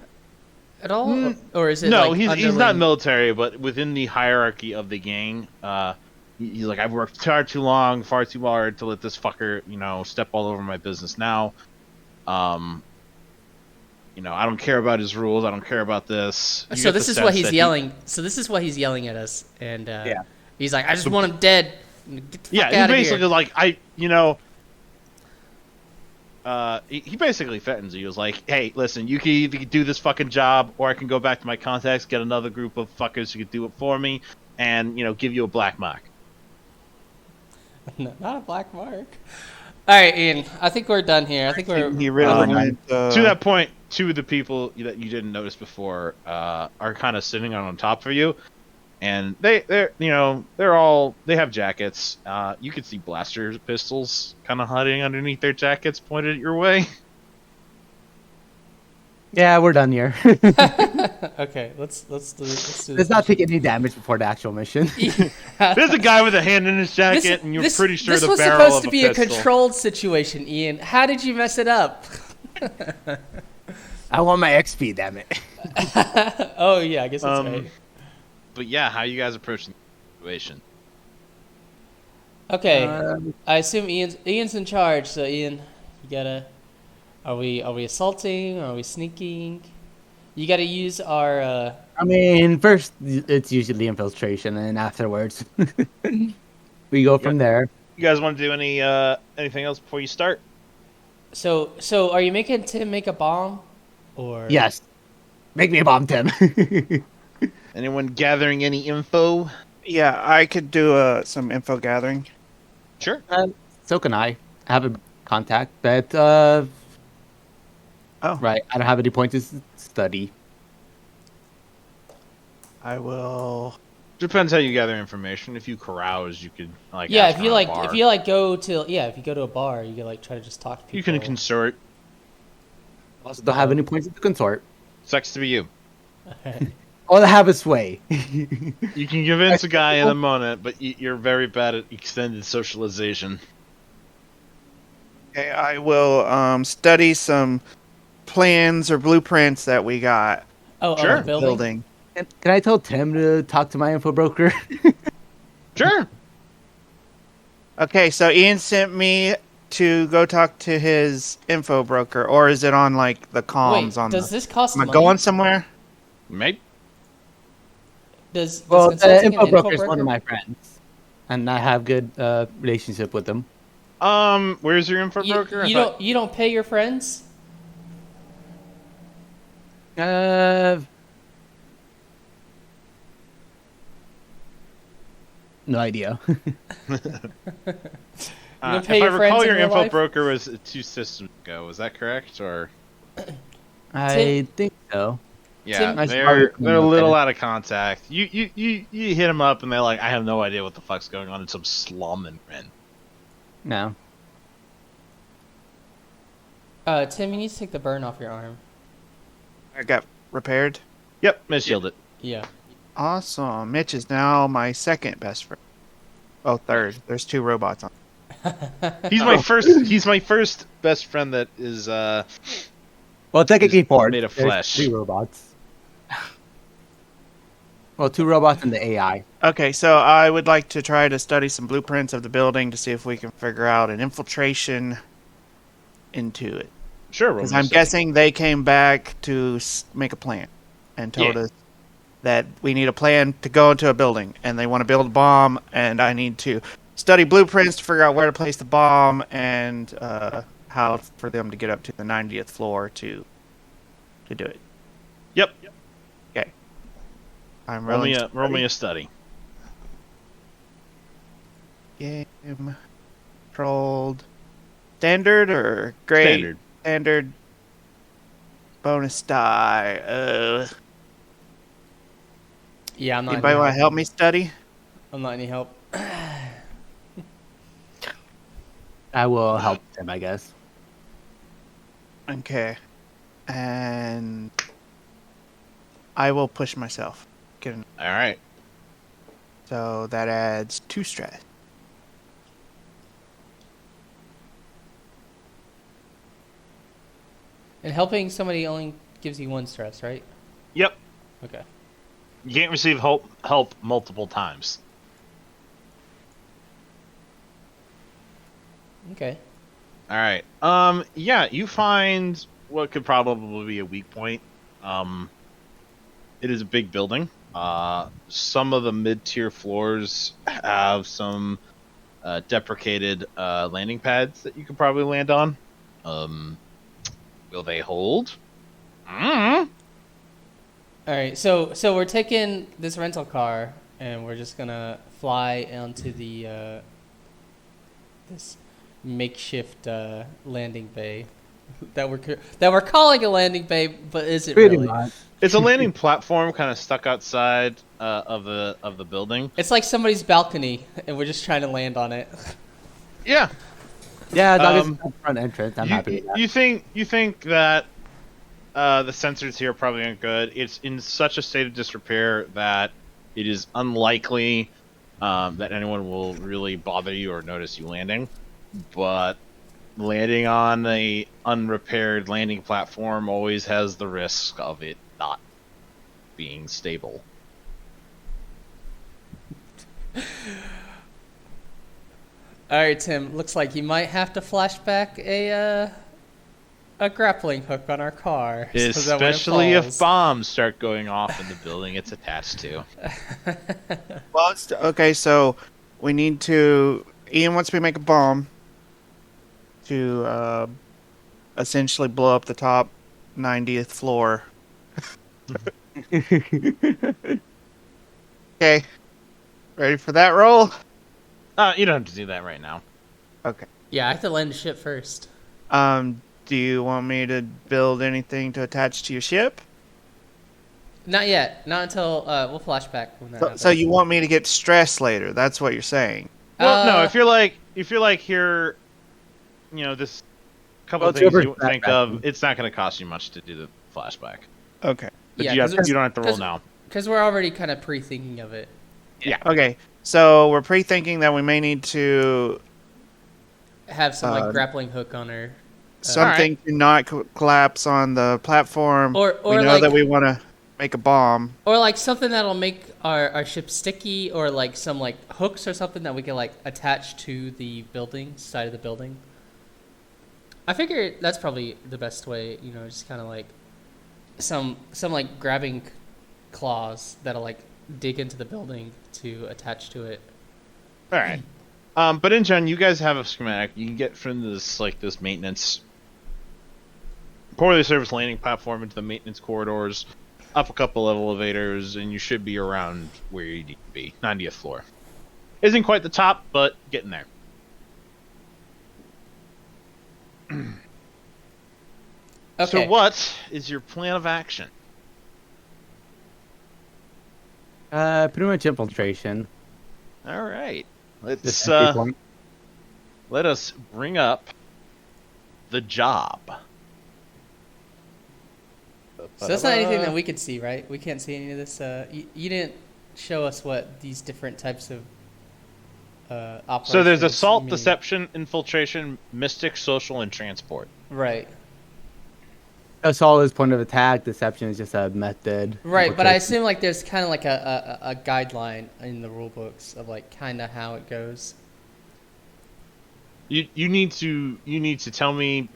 at all? Or is it No, like he's not underling? military, but within the hierarchy of the gang, he's like, I've worked far too long, far too hard to let this fucker, step all over my business now. I don't care about his rules. I don't care about this. You So get the this is sense what he's that yelling. So this is what he's yelling at us, and Yeah. he's like, "I just want him dead. Get the fuck Yeah, out he of basically here." like he basically threatens you. He was like, "Hey, listen, you can either do this fucking job, or I can go back to my contacts, get another group of fuckers who could do it for me, and give you a black mark." No, not a black mark. All right, Ian. I think we're done here. I think we're. He really went. To that point, two of the people that you didn't notice before are kind of sitting on top of you, and they have jackets. You could see blaster pistols kind of hiding underneath their jackets, pointed your way. Yeah, we're done here. Okay, let's do this. Let's not take any damage before the actual mission. There's a guy with a hand in his jacket, and you're pretty sure this the was barrel supposed of to a be a pistol. controlled situation, Ian. How did you mess it up? I want my XP, damn it. Oh yeah, I guess that's right. But yeah, how you guys approaching the situation? Okay, I assume Ian's in charge. So Ian, you gotta. Are we assaulting? Are we sneaking? You gotta use our. I mean, first it's usually infiltration, and afterwards we go from there. You guys want to do anything else before you start? So are you making Tim make a bomb, or Yes, make me a bomb, Tim. Anyone gathering any info? Yeah, I could do some info gathering. Sure. So can I. I have a contact, but right, I don't have any points to study. I will. Depends how you gather information. If you carouse, you could like. yeah, ask if you around a like bar. if you go to a bar, you can like try to just talk to people. You can consort. Also, don't have any points to consort. Sucks to be you. All I have is sway. You can convince a guy in a moment, but you're very bad at extended socialization. Okay, I will study some plans or blueprints that we got. Sure. The building. Building. Can I tell Tim to talk to my info broker? Sure. Okay, so Ian sent me to go talk to his info broker, or is it on like the comms? Wait, on does the... this cost Am I money? going somewhere? Maybe. Does Well, the consulting info an broker is one of my friends, and I have good relationship with them. Where's your info broker? You don't pay your friends? No idea. If pay I your friends recall, in your real info life? broker was 2 systems ago. Was that correct? Or I think so. yeah, I they're started a little okay. out of contact. You hit them up, and they're like, I have no idea what the fuck's going on in some slum in Ren. No. Tim, you need to take the burn off your arm. I got repaired. Yep, mishealed it. Yeah. Awesome. Mitch is now my second best friend. Oh, third. There's 2 robots on. He's my first. He's my first best friend that is Well, technically It's 4. made of There's flesh. 3 robots. Well, 2 robots and the AI. Okay, so I would like to try to study some blueprints of the building to see if we can figure out an infiltration into it. sure. Because I'm guessing they came back to make a plan and told Yeah. us that we need a plan to go into a building, and they want to build a bomb, and I need to study blueprints to figure out where to place the bomb and how for them to get up to the 90th floor to do it. Yep. Okay. I'm Roll rolling. me a study. Game controlled standard or great? Standard. Standard bonus die. Yeah, I'm not. Anybody want to help me study? I'm not any help. I will help Tim, I guess. Okay. And I will push myself. Get an... All right. So that adds 2 stress. And helping somebody only gives you 1 stress, right? Yep. Okay. You can't receive help multiple times. Okay. All right. Yeah, you find what could probably be a weak point. It is a big building. Some of the mid-tier floors have some deprecated landing pads that you could probably land on. Will they hold? All right. So we're taking this rental car and we're just gonna fly onto the this makeshift landing bay. that we're calling a landing bay, but isn't Pretty really. much. It's a landing platform kind of stuck outside of the building. It's like somebody's balcony, and we're just trying to land on it. Yeah. Yeah, as long as it's not front entrance, I'm happy with that. You think that the sensors here probably aren't good. It's in such a state of disrepair that it is unlikely that anyone will really bother you or notice you landing. But landing on a unrepaired landing platform always has the risk of it not being stable. All right, Tim. Looks like you might have to flash back a grappling hook on our car. so that when it Especially if falls- bombs start going off in the building it's attached to. Well, okay, so we need to. Ian wants me to make a bomb to essentially blow up the top 90th floor. Okay, ready for that roll? You don't have to do that right now. Okay. Yeah, I have to land the ship first. Do you want me to build anything to attach to your ship? Not yet. Not until we'll flash back when that happens. So you want me to get stressed later? That's what you're saying. Well, no, Uh, if you're like here, this couple Well, of it's things over you think of, flashback. it's not going to cost you much to do the flashback. Okay. But Yeah, you 'cause don't have to roll 'cause- now. Because we're already kind of pre-thinking of it. Okay. So we're pre-thinking that we may need to Have some like grappling hook on her. something to not collapse on the platform. Or we know like, that we want to make a bomb. or like something that'll make our ship sticky, or like some like hooks or something that we can like attach to the building, side of the building. I figure that's probably the best way, just kind of like some like grabbing claws that'll like dig into the building to attach to it. All right. But in general, you guys have a schematic. You can get from this maintenance, poorly serviced landing platform into the maintenance corridors, up a couple of elevators, and you should be around where you need to be, 90th floor. Isn't quite the top, but getting there. Okay. So what is your plan of action? Pretty much infiltration. All right. Just Let's entry point. let us bring up the job. So that's not anything that we could see, right? We can't see any of this. You didn't show us what these different types of operations. So there's assault, mean. deception, infiltration, mystic, social, and transport. Right. Assault is point of attack. Deception is just a method. Right, but I Infiltration- assume like there's kind of like a guideline in the rule books of like kind of how it goes. You need to tell me,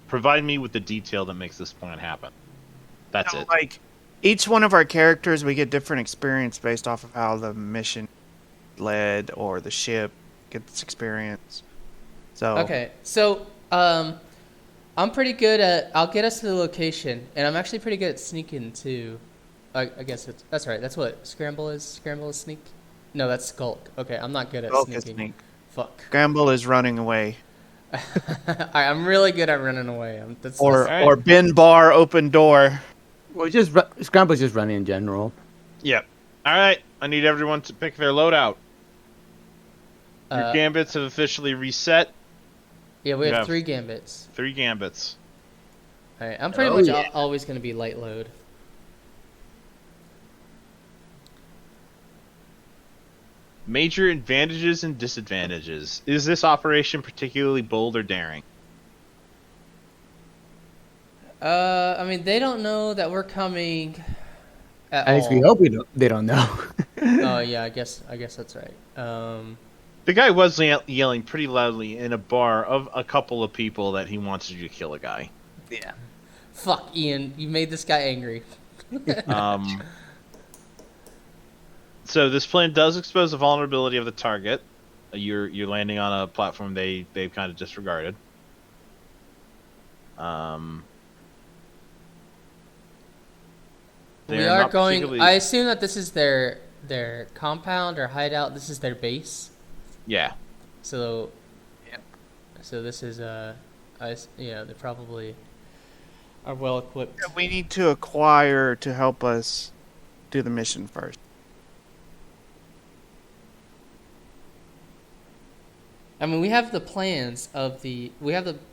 provide me with the detail that makes this plan happen. That's it. Like each one of our characters, we get different experience based off of how the mission led or the ship gets experience. So Okay, so I'm pretty good at. I'll get us to the location, and I'm actually pretty good at sneaking too. I guess that's right. That's what scramble is. Scramble is sneak. No, that's skulk. Okay, I'm not good at Skulk is sneaking. sneak. Fuck. Scramble is running away, I'm really good at running away. or Alright. or bin bar open door. Well, scramble is just running in general. Yep. All right. I need everyone to pick their loadout. Your gambits have officially reset. Yeah, we you have have- 3 gambits. 3 gambits. All right, I'm pretty Oh, much yeah. always going to be light load. Major advantages and disadvantages. Is this operation particularly bold or daring? I mean, they don't know that we're coming at At least we all. hope they don't know. Oh yeah, I guess that's right. The guy was yelling pretty loudly in a bar of a couple of people that he wants you to kill a guy. Yeah. Fuck, Ian, you made this guy angry. So this plan does expose the vulnerability of the target. You're landing on a platform they've kind of disregarded. We They're are not going. particularly- I assume that this is their compound or hideout. This is their base. Yeah. So, so this is They probably are well equipped. We need to acquire to help us do the mission first. I mean, we have the plans of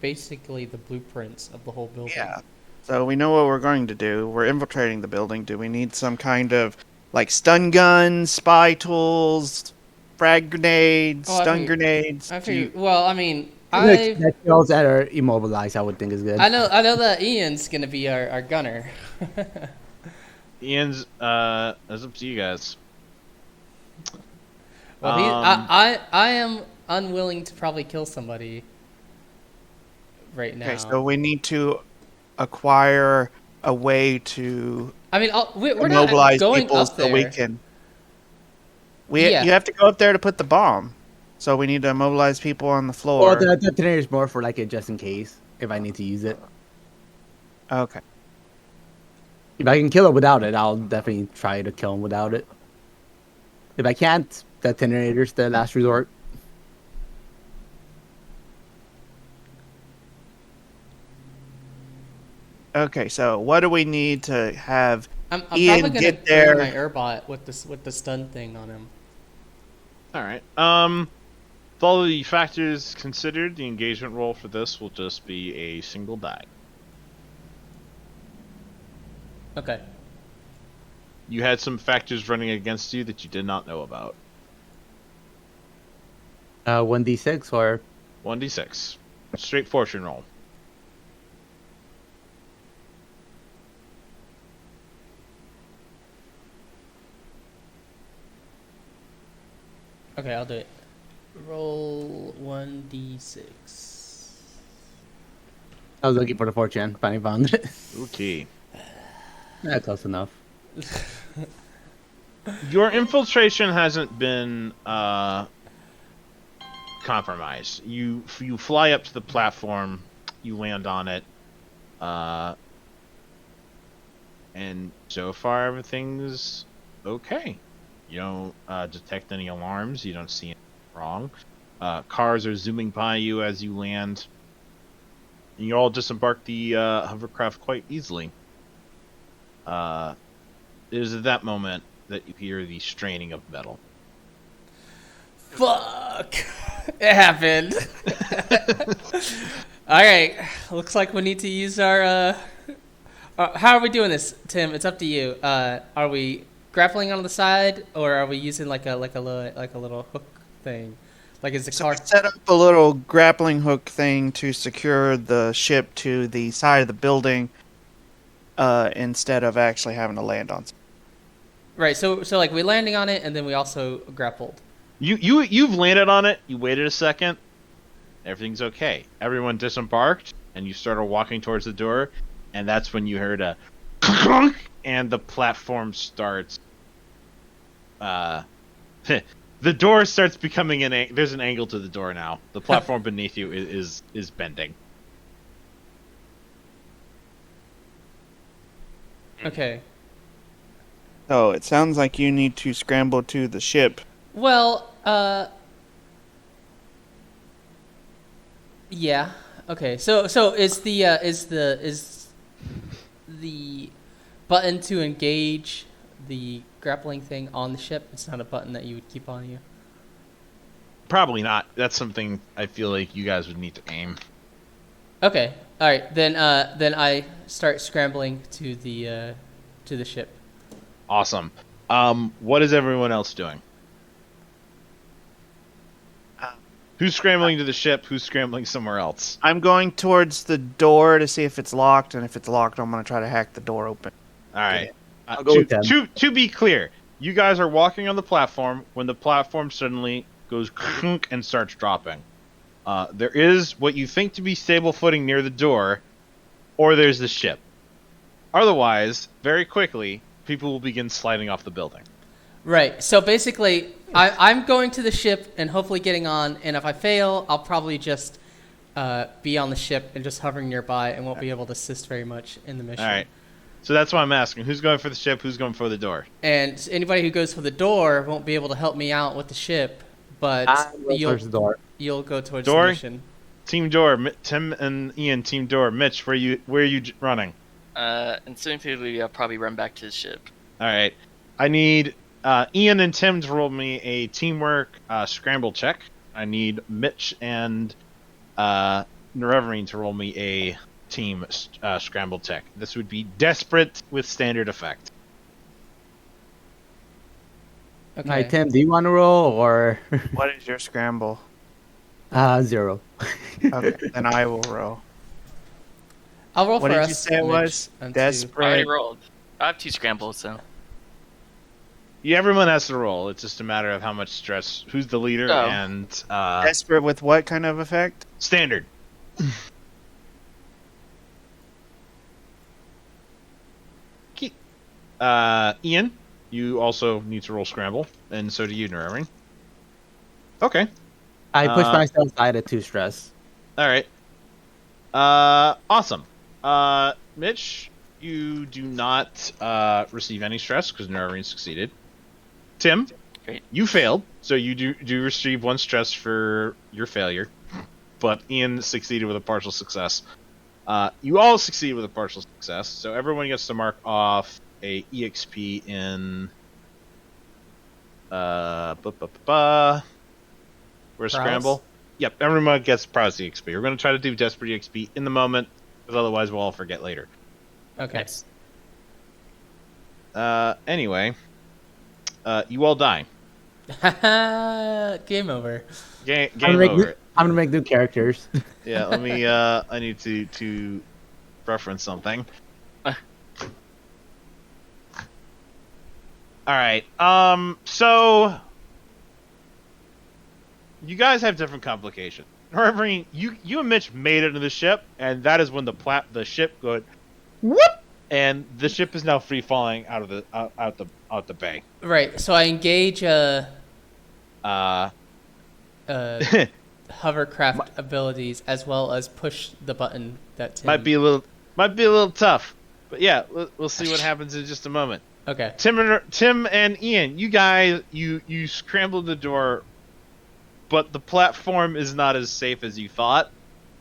basically the blueprints of the whole building. Yeah. So we know what we're going to do. We're infiltrating the building. Do we need some kind of like stun guns, spy tools, frag grenades, stun grenades? Well, I mean, Projectiles that are immobilized, I would think is good. I know that Ian's gonna be our gunner. Ian's that's up to you guys. Well, I am unwilling to probably kill somebody right now. Okay, so we need to acquire a way to I mean, we're mobilize not going people up there. so we can. You have to go up there to put the bomb. So we need to mobilize people on the floor. Well, the detonator is more for like a just in case if I need to use it. Okay. If I can kill it without it, I'll definitely try to kill him without it. If I can't, detonator's the last resort. Okay, so what do we need to have I'm Ian probably gonna get there? bring my airbot with the stun thing on him. All right. With all the factors considered, the engagement roll for this will just be a single die. Okay. You had some factors running against you that you did not know about. 1d6 or 1d6. Straight fortune roll. Okay, I'll do it. Roll 1d6. I was looking for the fortune. Finally found it. Okay. Yeah, close enough. Your infiltration hasn't been compromised. You fly up to the platform, you land on it, and so far everything's okay. You don't detect any alarms. You don't see anything wrong. Cars are zooming by you as you land. And you all disembark the hovercraft quite easily. It is at that moment that you hear the straining of metal. Fuck! It happened. All right, looks like we need to use our. How are we doing this, Tim? It's up to you. Are we grappling on the side, or are we using like a little hook thing? Like, is the car? We set up a little grappling hook thing to secure the ship to the side of the building, instead of actually having to land on. Right. So like we're landing on it, and then we also grappled. You've landed on it. You waited a second. Everything's okay. Everyone disembarked, and you started walking towards the door, and that's when you heard a clunk, and the platform starts. The door starts becoming there's an angle to the door now. The platform beneath you is bending. Okay. Oh, it sounds like you need to scramble to the ship. Well, yeah. Okay. So is the button to engage the grappling thing on the ship? It's not a button that you would keep on you. Probably not. That's something I feel like you guys would need to aim. Okay. All right. Then I start scrambling to the ship. Awesome. What is everyone else doing? Who's scrambling to the ship? Who's scrambling somewhere else? I'm going towards the door to see if it's locked, and if it's locked, I'm going to try to hack the door open. All right. I'll go with them. To be clear, you guys are walking on the platform when the platform suddenly goes clunk and starts dropping. There is what you think to be stable footing near the door, or there's the ship. Otherwise, very quickly, people will begin sliding off the building. Right. So basically, I'm going to the ship and hopefully getting on. And if I fail, I'll probably just be on the ship and just hovering nearby and won't be able to assist very much in the mission. All right. So that's why I'm asking. Who's going for the ship? Who's going for the door? And anybody who goes for the door won't be able to help me out with the ship. But towards the door. You'll go towards Door? the mission. Team Door, Tim and Ian. Team Door, Mitch, where are you running? Instinctively, I'll probably run back to the ship. All right. I need Ian and Tim to roll me a teamwork scramble check. I need Mitch and Nerevarine to roll me a team scramble check. This would be desperate with standard effect. Okay. Hi, Tim. Do you want to roll or What is your scramble? 0? Okay, then I will roll. I'll roll What for did us. you say it Mitch, was? and I already Desperate. rolled. I have 2 scrambles, so. Yeah, everyone has to roll. It's just a matter of how much stress, who's the leader, Oh. and Desperate with what kind of effect? standard. Ian, you also need to roll scramble, and so do you, Nerevarine. Okay. I pushed Uh, myself aside at 2 stress. All right. Awesome. Mitch, you do not receive any stress because Nerevarine succeeded. Tim, Great. you failed, so you do receive 1 stress for your failure. But Ian succeeded with a partial success. You all succeed with a partial success, so everyone gets to mark off a EXP in where's scramble? Yep, everyone gets prize EXP. We're going to try to do desperate EXP in the moment, because otherwise we'll all forget later. Okay. Anyway, you all die. Game over. Game I'm gonna make over. I'm gonna make new characters. Yeah, let me. I need to reference something. All right. So you guys have different complications. However, you and Mitch made it into the ship, and that is when the ship goes whoop, and the ship is now free falling out of the bay. Right. So I engage hovercraft abilities as well as push the button that Tim... Might be a little tough, but yeah, we'll see what happens in just a moment. Okay. Tim and Ian, you guys, you scrambled the door, but the platform is not as safe as you thought.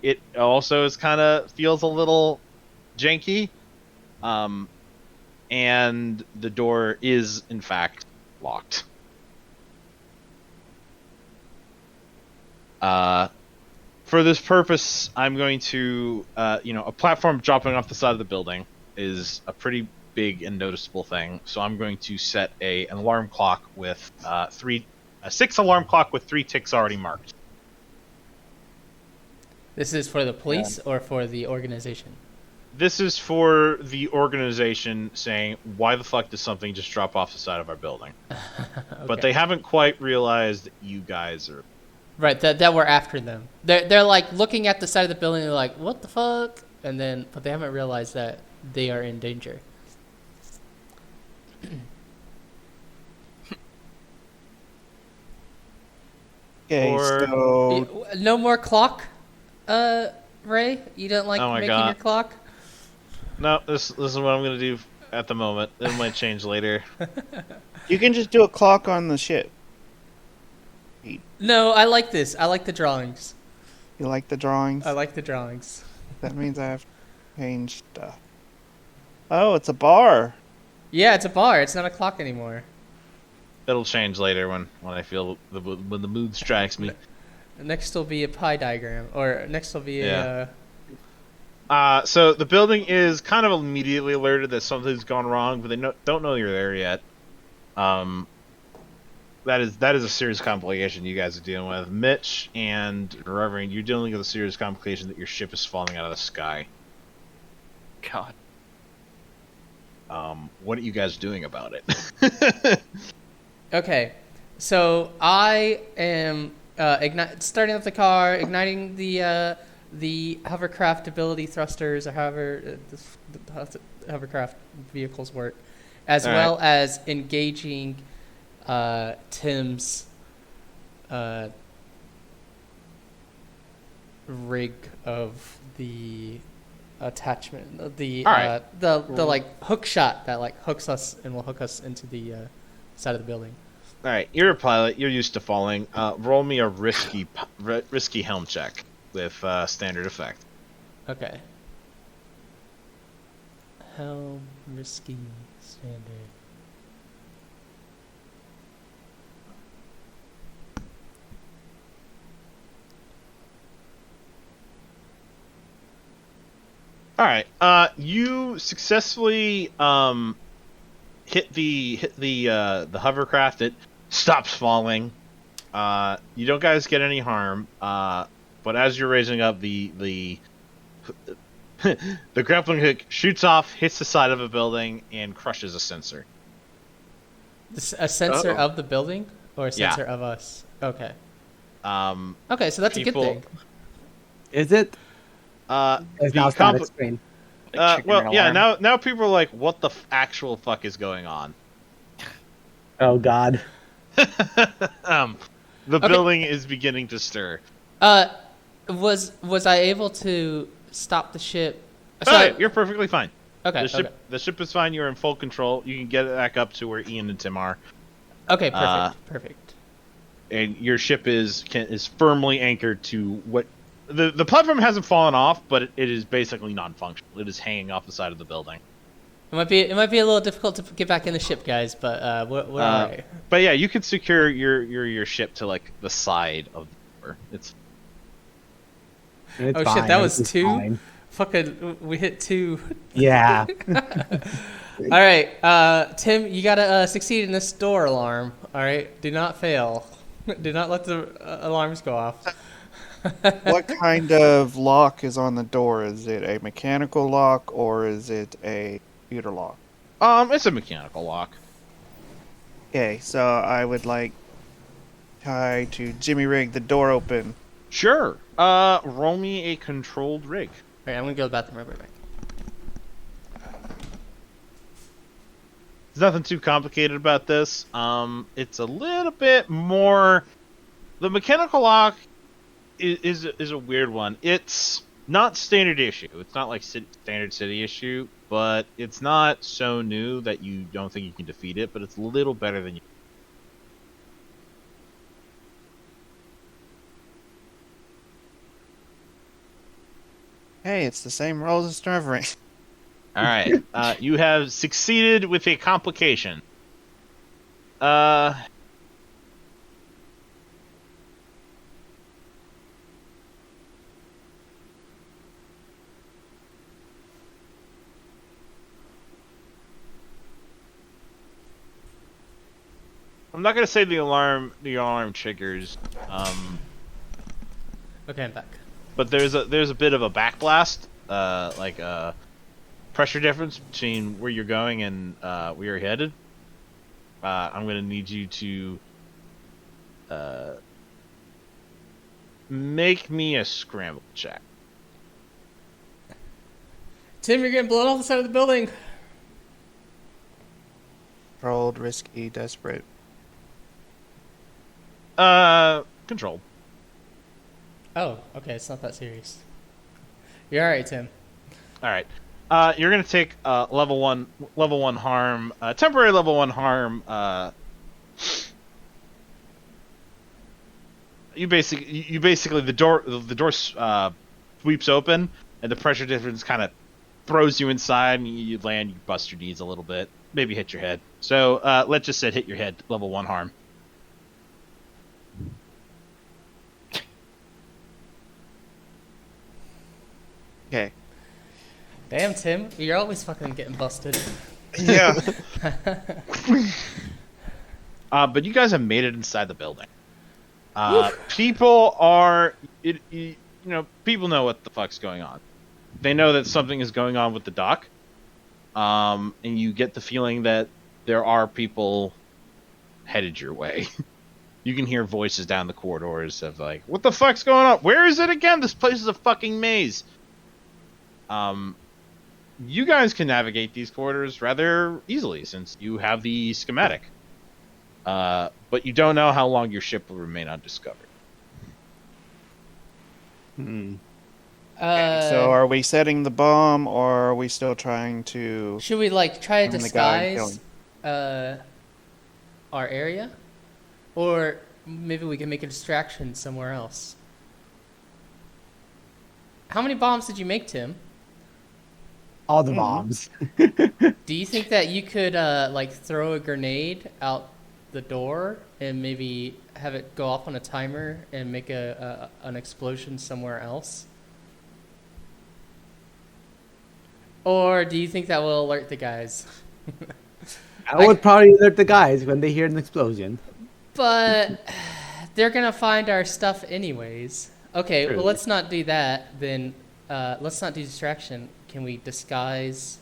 It also feels a little janky, and the door is in fact locked. For this purpose, I'm going to, a platform dropping off the side of the building is a pretty big and noticeable thing. So I'm going to set an alarm clock with 6 alarm clock with 3 ticks already marked. This is for the police or for the organization? This is for the organization saying, why the fuck does something just drop off the side of our building? But Okay. they haven't quite realized that you guys are... Right, that we're after them. They're like looking at the side of the building. They're like, "What the fuck?" But they haven't realized that they are in danger. Okay, Or- so No more clock, Ray. You don't like Oh my making God. your clock? No, this is what I'm going to do at the moment. It might change later. you can just do a clock on the ship. No, I like this. I like the drawings. You like the drawings? I like the drawings. That means I have to change stuff. Oh, it's a bar. Yeah, it's a bar. It's not a clock anymore. It'll change later when I feel when the mood strikes me. Next will be a pie diagram, or next will be Yeah. a. So the building is kind of immediately alerted that something's gone wrong, but they don't know you're there yet. That is a serious complication you guys are dealing with. Mitch and Reverend, you're dealing with a serious complication that your ship is falling out of the sky. God. What are you guys doing about it? Okay, so I am starting up the car, igniting the hovercraft ability thrusters, or however the hovercraft vehicles work, as All well right. as engaging Tim's rig of the attachment, the All right. the like hook shot that like hooks us and will hook us into the side of the building. All right, you're a pilot. You're used to falling. Roll me a risky helm check. with standard effect. Okay. Helm, risky, standard. All right. You successfully hit the hovercraft. It stops falling. You don't guys get any harm. But as you're raising up, the the grappling hook shoots off, hits the side of a building, and crushes a sensor. A sensor Uh-oh. of the building or a Yeah. sensor of us? Okay. Um, Okay, so that's People- a good thing. Is it? It's the now static compli- screen. Like triggering an well, yeah. alarm. Now people are like, "What the actual fuck is going on?" Oh God. The building is beginning to stir. Was I able to stop the ship? Alright, you're perfectly fine. okay. The ship is fine. You're in full control. You can get it back up to where Ian and Tim are, Okay. Perfect. and your ship is firmly anchored to what the platform hasn't fallen off, but it is basically non-functional. It is hanging off the side of the building. It might be a little difficult to get back in the ship, guys, but we're all right. But yeah, you can secure your ship to like the side of the door. It's It's Oh, shit, fine, that was it's 2? fine. Fucking, we hit 2. Yeah. All right, Tim, you gotta succeed in this door alarm. All right, do not fail. Do not let the alarms go off. What kind of lock is on the door? Is it a mechanical lock or is it a computer lock? it's a mechanical lock. Okay, so I would like try to jimmy rig the door open. Sure. Roll me a controlled rig. All right, I'm gonna go to the bathroom. Right back. There's nothing too complicated about this. It's a little bit more. The mechanical lock is a weird one. It's not standard issue. It's not like standard city issue, but it's not so new that you don't think you can defeat it. But it's a little better than you. Hey, it's the same rolls as Trevor. All right. You have succeeded with a complication. I'm not gonna say the alarm triggers, Okay, I'm back. but there's a bit of a backblast, like a pressure difference between where you're going and where you're headed. I'm gonna need you to make me a scramble check. Tim, you're getting blown off the side of the building. Controlled, risky, desperate. Control. Oh, okay, it's not that serious. You're all right, Tim. All right. You're gonna take level one harm, temporary level 1 harm. You basically the door sweeps open, and the pressure difference kind of throws you inside, and you land. You bust your knees a little bit, maybe hit your head. So let's just say hit your head, level 1 harm. Okay. Damn, Tim, you're always fucking getting busted. Yeah. But you guys have made it inside the building. People are, people know what the fuck's going on. They know that something is going on with the dock. And you get the feeling that there are people headed your way. You can hear voices down the corridors of like, what the fuck's going on? Where is it again? This place is a fucking maze. You guys can navigate these corridors rather easily since you have the schematic. But you don't know how long your ship will remain undiscovered. So are we setting the bomb or are we still trying to... Should we like try to find the guy disguise our area, or maybe we can make a distraction somewhere else? How many bombs did you make, Tim? All the bombs. Do you think that you could like throw a grenade out the door and maybe have it go off on a timer and make an explosion somewhere else? Or do you think that will alert the guys? I would probably alert the guys when they hear an explosion. But they're gonna find our stuff anyways. Okay, True. well let's not do that then. Let's not do distraction. Can we disguise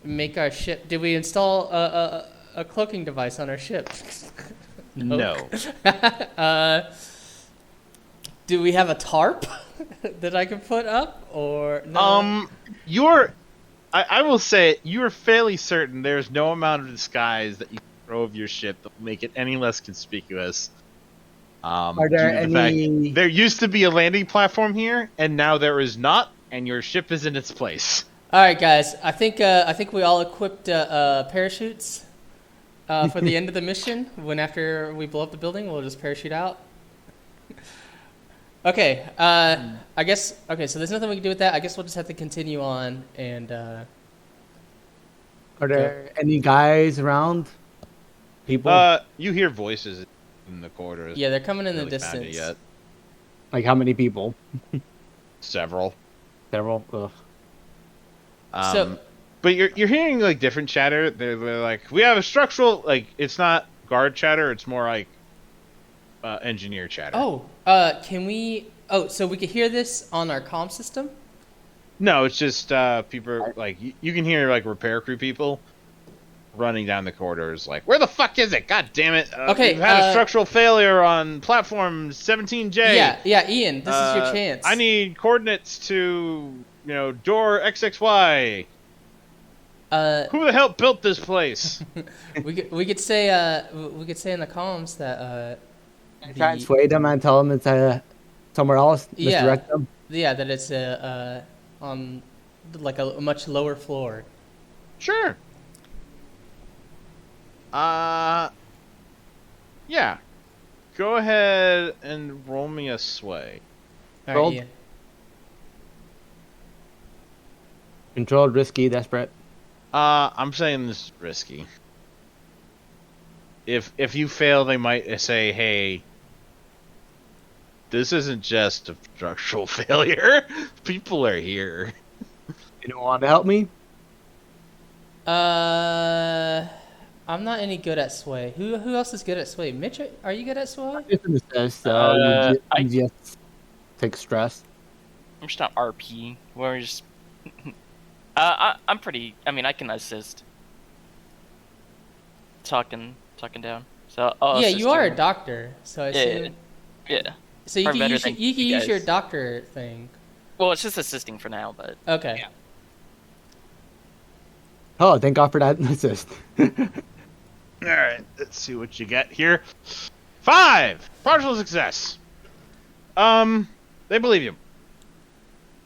make our ship? Did we install a cloaking device on our ship? No. Do we have a tarp that I can put up or no? I will say you are fairly certain there's no amount of disguise that you can throw of your ship that will make it any less conspicuous. Are there due to the any? fact there used to be a landing platform here, and now there is not, and your ship is in its place. All right, guys. I think we all equipped parachutes for the end of the mission. When after we blow up the building, we'll just parachute out. Okay. I guess. Okay. So there's nothing we can do with that. I guess we'll just have to continue on and. Are there any guys around? People? You hear voices in the corridors. Yeah, they're coming in the Really found it distance. yet. Like how many people? Several. Several. Ugh. So- but you're hearing like different chatter. They're like, we have a structural, like, it's not guard chatter. It's more like engineer chatter. Oh, can we? Oh, so we could hear this on our comm system? No, it's just people like you can hear like repair crew people running down the corridors. Like, where the fuck is it? God damn it! Okay, we've had a structural failure on platform 17J. Yeah, Ian, this is your chance. I need coordinates to door XXY. Who the hell built this place? we could say in the comms that Try and sway them and tell them it's somewhere else. Yeah. Misdirect them. yeah, that it's on like a much lower floor. Sure. Yeah. Go ahead and roll me a sway. All Roll. right, Ian. Controlled, risky, desperate. I'm saying this is risky. If you fail, they might say, "Hey, this isn't just a structural failure. People are here." You don't want to help me? I'm not any good at sway. Who else is good at sway? Mitch, are you good at sway? Just in the sense, so you just take stress. I'm just not RP. We're just. I'm pretty. I mean, I can assist. Talking down. So. Yeah, you are a doctor, so I Yeah. assume. Yeah. So you Far can better use than you can you use your guys. doctor thing. Well, it's just assisting for now, but. Okay. Yeah. Oh, thank God for that assist. All right, let's see what you get here. 5 partial success. They believe you.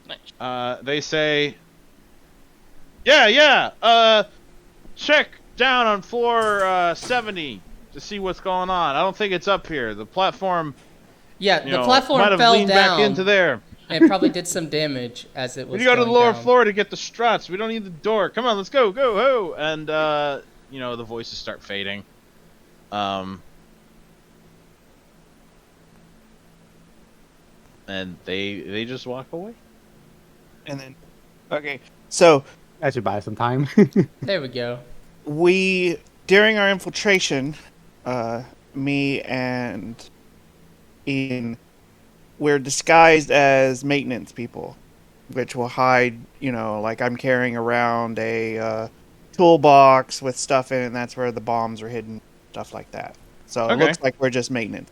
Nice. They say, yeah. Check down on floor 70 to see what's going on. I don't think it's up here. The platform, Yeah, the platform might have fell leaned down back into there. and probably did some damage as it was. We go to the going lower down. floor to get the struts. We don't need the door. Come on, let's go, ho! And the voices start fading. And they just walk away. And then, okay, so I should buy some time. There we go. we during our infiltration, me and Ian, we're disguised as maintenance people, which will hide, like I'm carrying around a toolbox with stuff in it, and that's where the bombs are hidden, stuff like that. So it Okay. looks like we're just maintenance.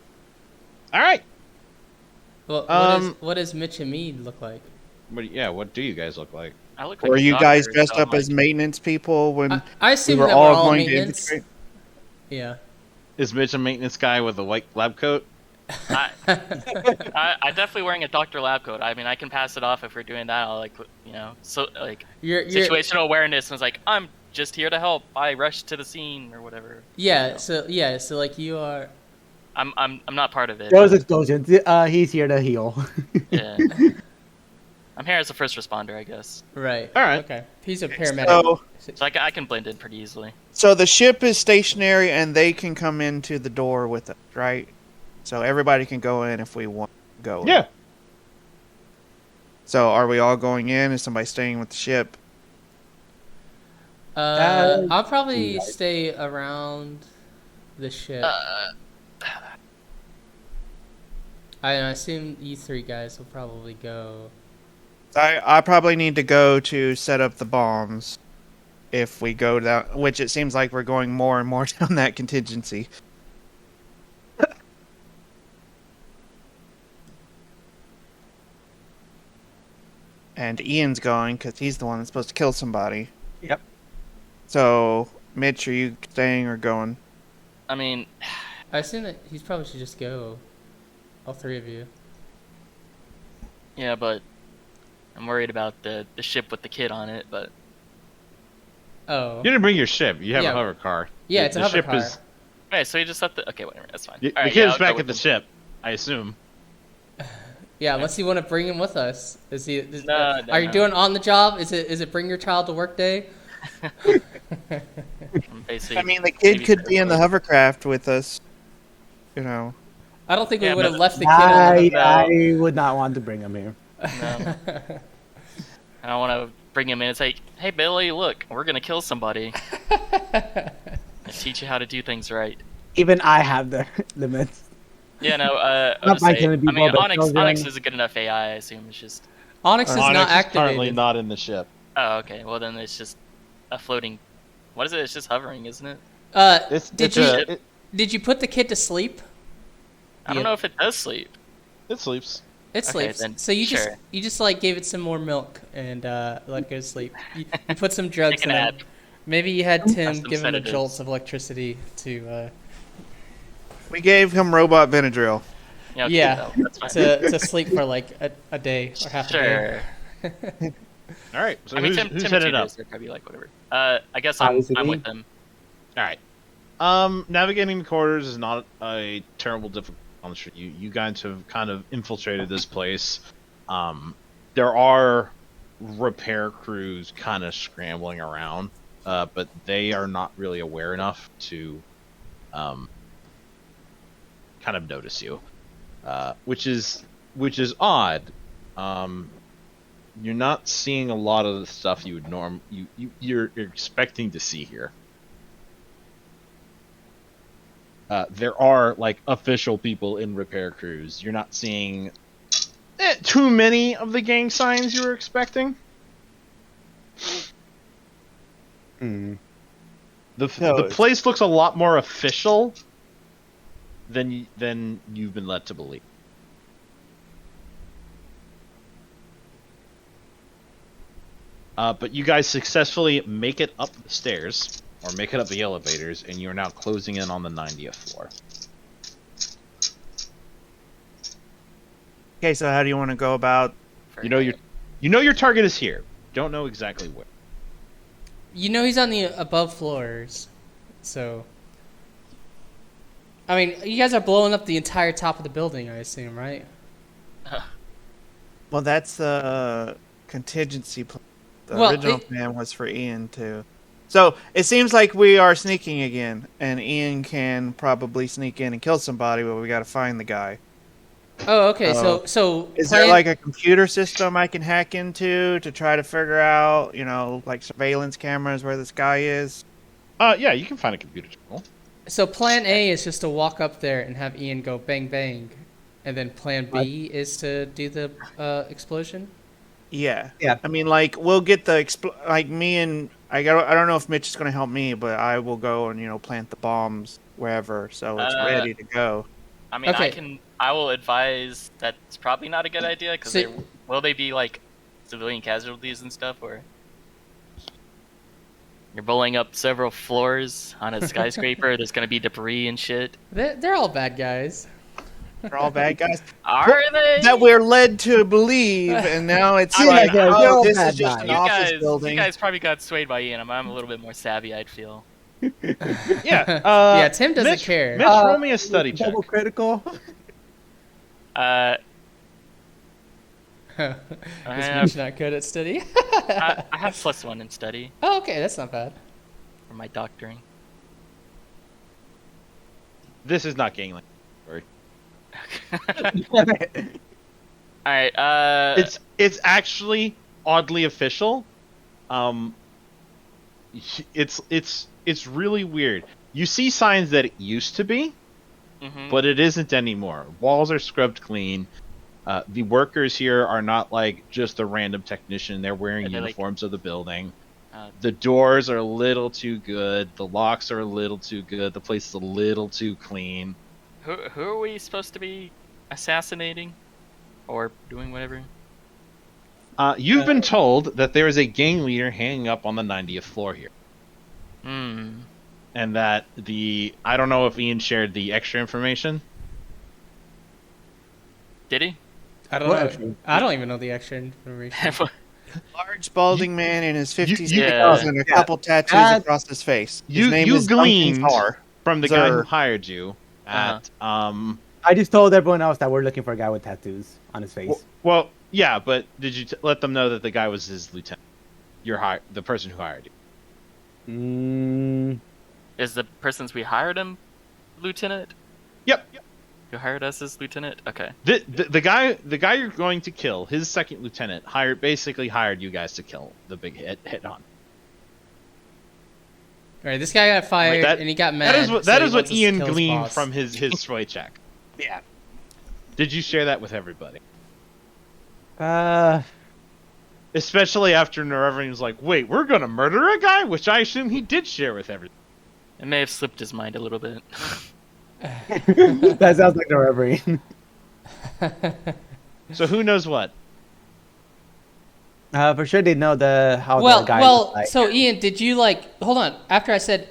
All right. Well, what does Mitch and me look like? What do you guys look like? I look like Were a you doctor, guys dressed so up I'm as like- maintenance people when I we assume were that we're all all going to maintenance. infiltrate? Yeah. Is Mitch a maintenance guy with a white lab coat? I definitely wearing a doctor lab coat. I mean, I can pass it off if we're doing that. I'll You're situational awareness, and it's like I'm just here to help. I rushed to the scene or whatever. yeah. So like you are. I'm not part of it. There was explosions. He's here to heal. Yeah. I'm here as a first responder, I guess. Right. All right. Okay. He's a paramedic. So I can blend in pretty easily. So the ship is stationary, and they can come into the door with us, right? So everybody can go in if we want to go. Yeah. So are we all going in? Is somebody staying with the ship? I'll probably stay around the ship. I assume you three guys will probably go. I probably need to go to set up the bombs if we go down, which it seems like we're going more and more down that contingency. And Ian's going because he's the one that's supposed to kill somebody. Yep. So, Mitch, are you staying or going? I mean, I assume that he probably should just go. All three of you. yeah, but I'm worried about the ship with the kid on it. But Oh. You didn't bring your ship. You have Yeah. a hover car. Yeah, it's a The hover ship car. is- okay, so you just have to. Okay, whatever. That's fine. The All right, kid's I'll go back with at the him. ship, I assume. Yeah, unless you want to bring him with us. Is he? No, are you no. doing on the job? Is it bring your child to work day? Basically, I mean, the kid maybe could be in the for- hovercraft with us. You know. I don't think Yeah, we would have but- left the kid on the No. I would not want to bring him here. No. I don't want to bring him in and say, "Hey, Billy, look, we're gonna kill somebody." And teach you how to do things right. Even I have the limits. Yeah, no. I'll Not just by say, killing I people, mean, but Onyx children. is a good enough AI. I assume it's just. Onyx is Onyx not is currently activated. not in the ship. Oh, okay. Well, then it's just a floating. What is it? It's just hovering, isn't it? Did you put the kid to sleep? I don't know if it does sleep. It sleeps. It Okay, sleeps. then So you sure. just like gave it some more milk and let it go to sleep. You put some drugs Take in a it. nap. Maybe you had Tim some give him the sedatives. jolts of electricity to We gave him robot Benadryl. Yeah. Okay, yeah no, that's fine. to sleep for like a day or half a day. Sure. All right. So I mean, who's Tim headed up? They're probably like whatever. I guess I'm Obviously. with them. All right. Navigating the corridors is not a terrible difficult challenge for you. You guys have kind of infiltrated this place. There are repair crews kind of scrambling around, but they are not really aware enough to kind of notice you, which is odd. You're not seeing a lot of the stuff you would you're expecting to see here. There are like official people in repair crews. You're not seeing too many of the gang signs you were expecting. Hmm. The No, place looks a lot more official than you've been led to believe. But you guys successfully make it up the stairs, or make it up the elevators, and you're now closing in on the 90th floor. Okay, so how do you want to go about? You know your target is here. Don't know exactly where. You know he's on the above floors, so. I mean, you guys are blowing up the entire top of the building, I assume, right? Well, that's the contingency plan. The Well, original it- plan was for Ian to. So it seems like we are sneaking again, and Ian can probably sneak in and kill somebody, but we got to find the guy. Oh, okay. Oh. So Is there like a computer system I can hack into to try to figure out, like surveillance cameras where this guy is? Yeah, you can find a computer terminal. So plan A is just to walk up there and have Ian go bang bang, and then plan B is to do the explosion. Yeah. Yeah. I mean, like we'll get the me and I don't know if Mitch is going to help me, but I will go and plant the bombs wherever, so it's ready to go. I mean, Okay. I will advise that's probably not a good idea because So- will they be like civilian casualties and stuff, or you're blowing up several floors on a skyscraper? There's gonna be debris and shit. They're all bad guys. They're all bad guys Are they? that we're led to believe, and now it's Yeah, like, they're oh, all this bad is just guys. an you office guys, building. you guys probably got swayed by Ian. I'm a little bit more savvy, I'd feel. Yeah. Yeah, Tim doesn't Mitch, care. Mitch, roll me a study check. Double critical. I Is have, Mitch not good at study? I have +1 in study Oh, okay, that's not bad. for my doctoring. This is not gangling. All right. It's actually oddly official. It's really weird. You see signs that it used to be, but it isn't anymore. Walls are scrubbed clean. The workers here are not like just a random technician. They're wearing uniforms of the building. The doors are a little too good. The locks are a little too good. The place is a little too clean. Who are we supposed to be assassinating, or doing whatever? You've been told that there is a gang leader hanging up on the 90th floor here. Hmm. And that I don't know if Ian shared the extra information. Did he? I don't What know. extra? I don't even know the extra information. Large balding man in his 50s Yeah. and a couple tattoos That- across his face. His You name is gleaned Duncan Tar. from the guy who Zer. hired you at I just told everyone else that we're looking for a guy with tattoos on his face. well, yeah, but did you let them know that the guy was his lieutenant? The person who hired you. Is the persons we hired him lieutenant? Yep. Who hired us as lieutenant? Okay. The guy you're going to kill, his second lieutenant, basically hired you guys to kill the big hit on. All right, this guy got fired That- and he got mad. That so is he what wants us to Ian kill his gleaned boss. from his sway check. Yeah. Did you share that with everybody? Uh, Especially after everyone was like, "Wait, we're gonna murder a guy," which I assume he did share with everyone. It may have slipped his mind a little bit. that sounds like the reverie. So who knows what? For sure they know how Well, the guy looks like. so Ian, did you hold on? After I said,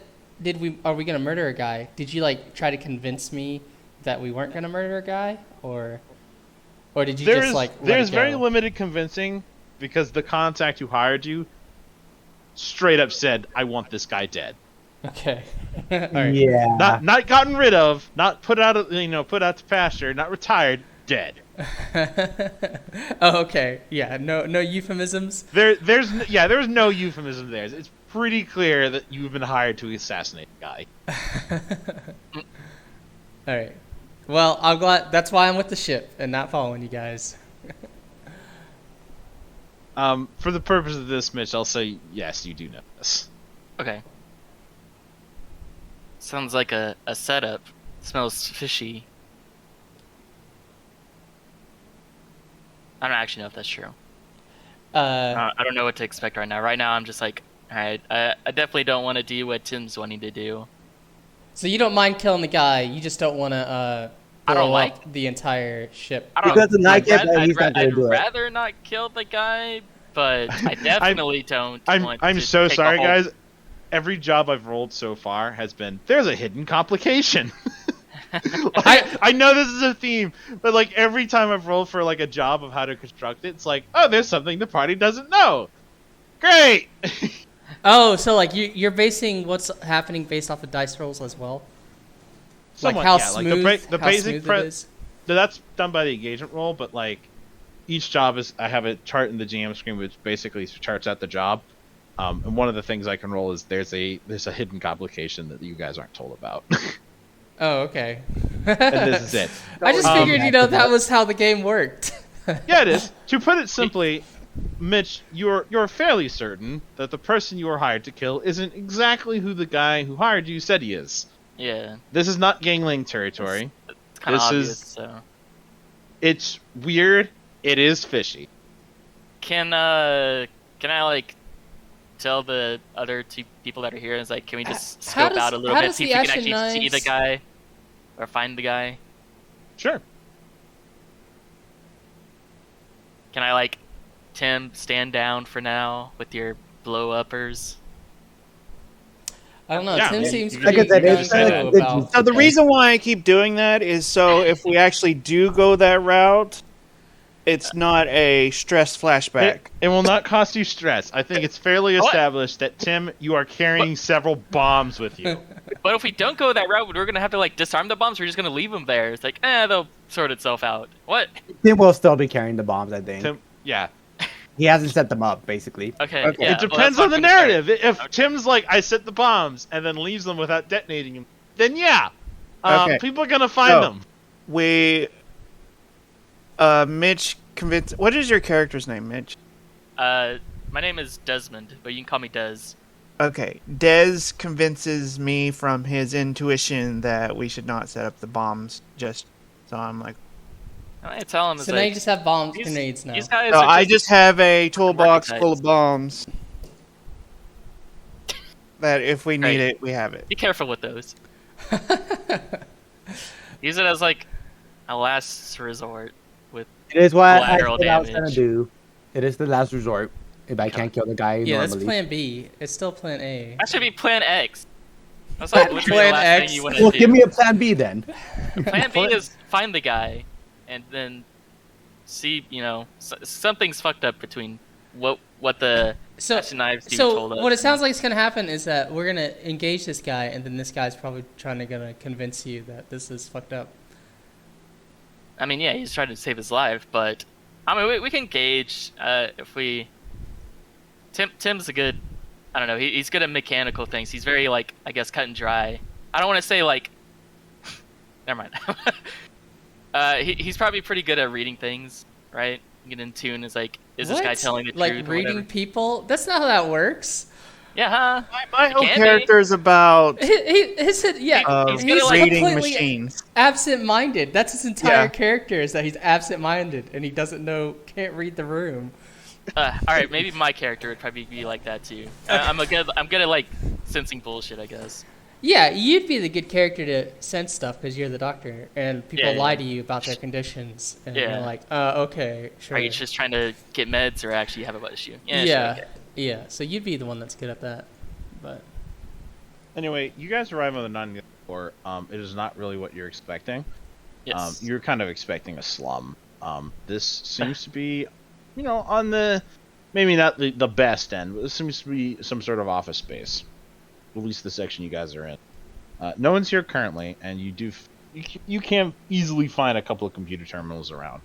are we gonna murder a guy? Did you try to convince me that we weren't gonna murder a guy, or did you just let There's it very go? limited convincing because the contact who hired you straight up said, "I want this guy dead." Okay. All right. Yeah. Not gotten rid of, not put out to pasture, not retired, dead. Oh, okay. Yeah. No euphemisms. There's no euphemism there. It's pretty clear that you've been hired to assassinate a guy. All right. Well, I'm glad. That's why I'm with the ship and not following you guys. For the purpose of this, Mitch, I'll say yes, you do know this. Okay. Sounds like a setup. Smells fishy. I don't actually know if that's true. I don't know what to expect right now. Right now, I'm just like, alright, I definitely don't want to do what Tim's wanting to do. So you don't mind killing the guy, you just don't want to I don't blow like- up the entire ship. I don't He doesn't like it, but I'd he's not gonna do it. rather not kill the guy, but I definitely don't want I'm to so take a sorry, whole- guys. Every job I've rolled so far has been there's a hidden complication. I know this is a theme, but every time I've rolled for a job of how to construct it, it's like, oh, there's something the party doesn't know. Great. Oh, so you're basing what's happening based off of dice rolls as well? Somewhat, how yeah. smooth, The how basic smooth it is? that's done by the engagement roll, but each job is I have a chart in the GM screen which basically charts out the job. And one of the things I can roll is there's a hidden complication that you guys aren't told about. Oh, okay. And this is it. I just figured, that was how the game worked. Yeah, it is. To put it simply, Mitch, you're fairly certain that the person you were hired to kill isn't exactly who the guy who hired you said he is. Yeah, This is not gangling territory. it's kind of This obvious. is- So It's weird. It is fishy. can I tell the other two people that are here? It's like, can we just How scope does- out a little how bit, does see if the we can Ashen actually see the Knives- guy or find the guy? Sure. Can I Tim, stand down for now with your blow uppers? I don't know. Yeah, Tim man, seems you pretty can- gung you can say ho that. about. So the reason why I keep doing that is so if we actually do go that route, It's not a stress flashback. It will not cost you stress. I think it's fairly established that, Tim, you are carrying several bombs with you. But if we don't go that route, we're gonna have to like disarm the bombs. We're just gonna leave them there. It's like, they'll sort itself out. What? Tim will still be carrying the bombs, I think. Tim, yeah. He hasn't set them up, basically. Okay. Okay. Yeah, It depends well, on the that's not gonna narrative. If Okay. Tim's like, I set the bombs, and then leaves them without detonating them, then yeah. Okay. People are going to find So- them. We, Mitch convinced. What is your character's name, Mitch? start. My name is Desmond, but you can call me Des. Okay, Dez convinces me from his intuition that we should not set up the bombs. Just so I'm like, I tell him. It's So now like, you just have bombs, these- grenades now. These guys no, are I just have a toolbox archetypes. full of bombs. That if we need Great. it, we have it. Be careful with those. Use it as like a last resort. With It is what I Collateral said I was damage. gonna do. It is the last resort. If I can't kill the guy Yeah, that's normally. plan B. It's still plan A. that should be Plan X. That's like literally Plan the last X. thing you want to Well, do. give me a plan B then. Plan B is find the guy, and then see. Something's fucked up between what the So, Ash and Knives dude told so us. what it sounds like is gonna happen is that we're gonna engage this guy, and then this guy's probably gonna convince you that this is fucked up. I mean, yeah, he's trying to save his life, but I mean, we can gauge if we. Tim's a good. I don't know. He's good at mechanical things. He's very like, I guess, cut and dry. I don't want to say like. Never mind. He's probably pretty good at reading things, right? Get in tune. Is like, is this guy What? telling the like truth? Or reading whatever? people? That's not how that works. Yeah, huh? My whole can be. character is about He's He's gonna, like, reading completely machines. absent-minded. That's his entire Yeah. character is that he's absent-minded and he doesn't know, can't read the room. All right, maybe my character would probably be like that too. I'm good at like sensing bullshit, I guess. Yeah, you'd be the good character to sense stuff because you're the doctor, and people Yeah, lie yeah. to you about their conditions, and Yeah. you're like, okay, sure. Are you just trying to get meds or actually have a issue? yeah, Sure, okay. yeah. So you'd be the one that's good at that, but Anyway, you guys arrive on the 90th floor. It is not really what you're expecting. Yes. You're kind of expecting a slum. This seems to be, on the maybe not the best end, but this seems to be some sort of office space. At least the section you guys are in. No one's here currently, and you can easily find a couple of computer terminals around.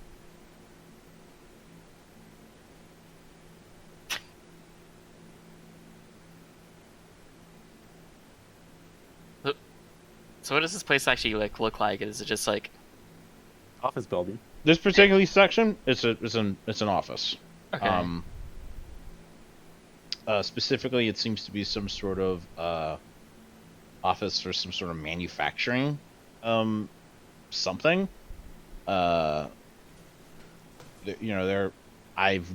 So what does this place actually like look like? Is it just like Office building. This particular section, it's an office. okay? Specifically, it seems to be some sort of office for some sort of manufacturing, something. I've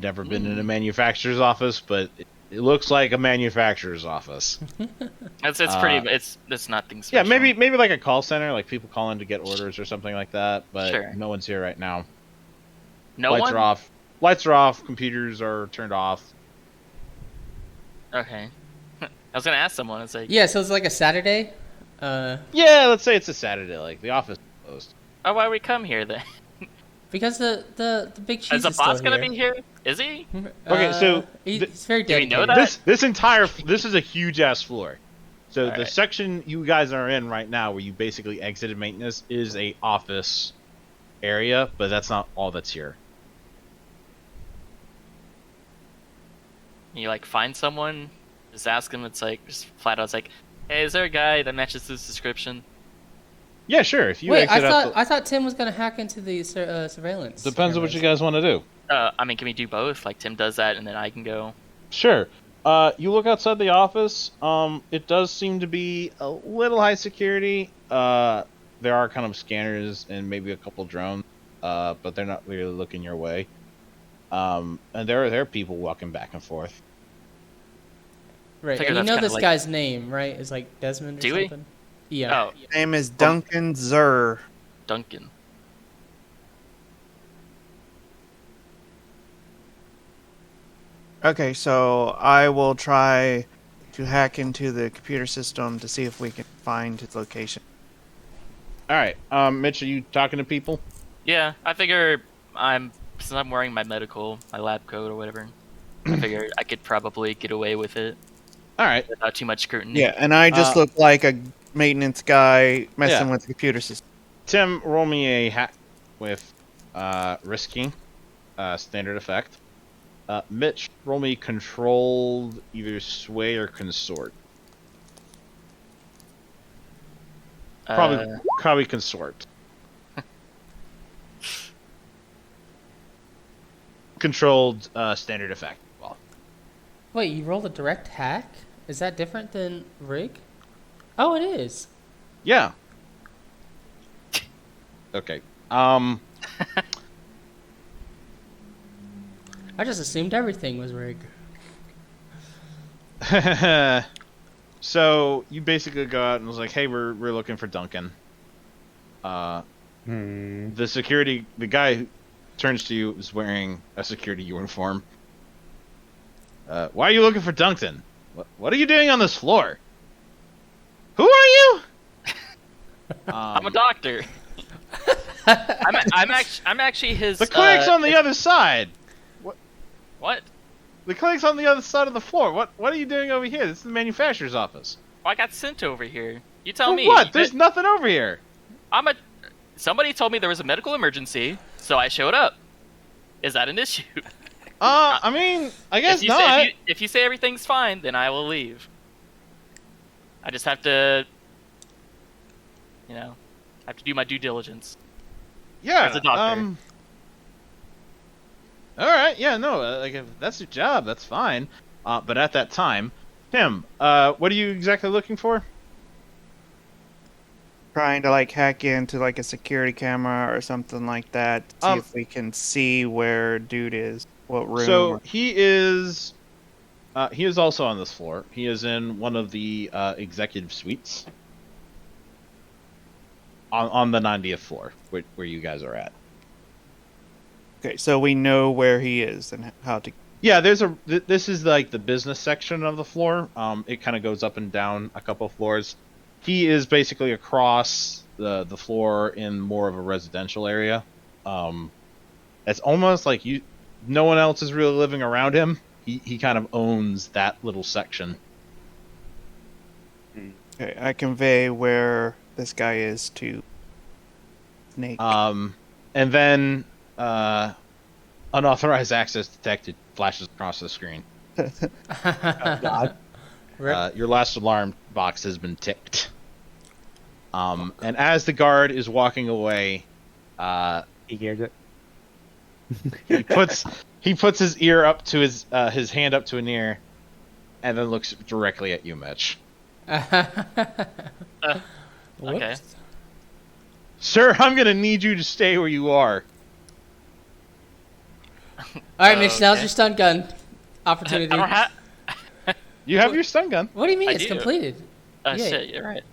never been in a manufacturer's office, but it looks like a manufacturer's office. It's pretty. It's nothing Yeah, special. maybe like a call center, like people call in to get orders or something like that. But Sure. no one's here right now. No Lights one. are off. Lights are off. Computers are turned off. Okay. I was gonna ask someone. It's like, yeah. So it's like a Saturday. Yeah, let's say it's a Saturday. Like the office is closed. oh, why we come here then? Because the big cheese Is the is boss still gonna here. be here? Is he? Okay, so he's very do we know dedicated. that? This is a huge ass floor. So the Alright. section you guys are in right now, where you basically exited maintenance, is a office area, but that's not all that's here. You like find someone, just ask him. It's like just flat out. It's like, hey, is there a guy that matches this description? Yeah, sure. If you Wait, exit out I thought Tim was gonna hack into the surveillance. depends on what you cameras. guys want to do. I mean, can we do both? Like Tim does that, and then I can go. Sure. You look outside the office. It does seem to be a little high security. There are kind of scanners and maybe a couple drones, but they're not really looking your way. And there are people walking back and forth. Right, Figure and you that's know kinda this like- guy's name, right? Is like Desmond or Do we? something. Yeah. Oh, Name is Duncan Zur. Duncan. Okay, so I will try to hack into the computer system to see if we can find his location. All right, Mitch, are you talking to people? Yeah, I figure I'm since I'm wearing my lab coat or whatever, I figured I could probably get away with it All right. without too much scrutiny. Yeah, and I just look like a maintenance guy messing with the computer system. Tim, roll me a hack with risking, standard effect. Mitch, roll me controlled, either sway or consort. Probably consort. Controlled, standard effect. Well, Wait, you rolled a direct hack? Is that different than rig? Oh, it is. yeah. Okay. I just assumed everything was rig. So you basically go out and was like, "Hey, we're looking for Duncan." The guy who turns to you is wearing a security uniform. Why are you looking for Duncan? What are you doing on this floor? Who are you? I'm a doctor. I'm actually his. The clinic's on the other side. What? The clinic's on the other side of the floor. What are you doing over here? This is the manufacturer's office. Oh, I got sent over here. You tell For me. what? There's nothing over here. Somebody told me there was a medical emergency, so I showed up. Is that an issue? I mean, I guess not. If you say everything's fine, then I will leave. I just have to, do my due diligence. Yeah. As a doctor. All right. Yeah. No. Like, if that's your job, that's fine. But at that time, Tim, what are you exactly looking for? Trying to like hack into like a security camera or something like that. See if we can see where dude is. What room? So he is also on this floor. He is in one of the executive suites on the 90th floor, where you guys are at. Okay, so we know where he is and how to. Yeah, this is like the business section of the floor. It kind of goes up and down a couple of floors. He is basically across the floor in more of a residential area. It's almost like no one else is really living around him. He kind of owns that little section. Okay, I convey where this guy is to Snake. And then unauthorized access detected flashes across the screen. Oh, God. Your last alarm box has been ticked. And as the guard is walking away, He hears it. he puts his ear up to his hand up to an ear, and then looks directly at you, Mitch. Okay. Sir, I'm gonna need you to stay where you are. All right, Mitch. Now's Okay. your stun gun opportunity. I don't have. You have your stun gun. What do you mean? I It's do. completed. Yeah. Shit, you're right.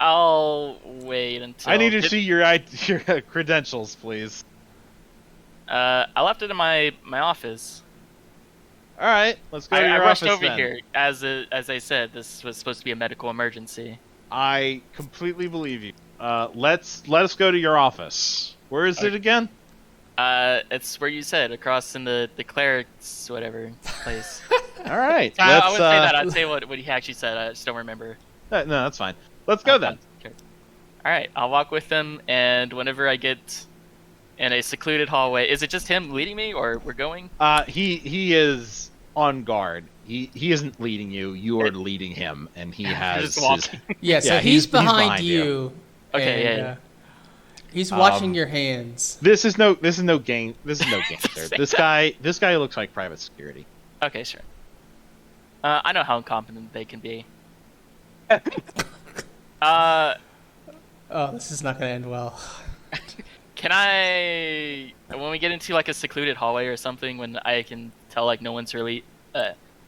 I'll wait until. I need to see your credentials, please. I left it in my office. All right, let's go to I your rushed office over then. here as I said. This was supposed to be a medical emergency. I completely believe you. Let us go to your office. Where is it again? It's where you said, across in the cleric's whatever place. All right. I let's, wouldn't say that. I'd say what he actually said. I just don't remember. No, that's fine. Let's go then. Okay. All right, I'll walk with him, and whenever I get in a secluded hallway, is it just him leading me, or we're going? He is on guard. He isn't leading you. You are leading him, and he has Just walking. Yeah. So Yeah, he's he's behind behind you. Okay, and, yeah. He's watching your hands. This is no game. This is no gangster. This guy looks like private security. Okay, sure. I know how incompetent they can be. Oh, this is not gonna end well. Can I, when we get into like a secluded hallway or something, when I can tell like no one's really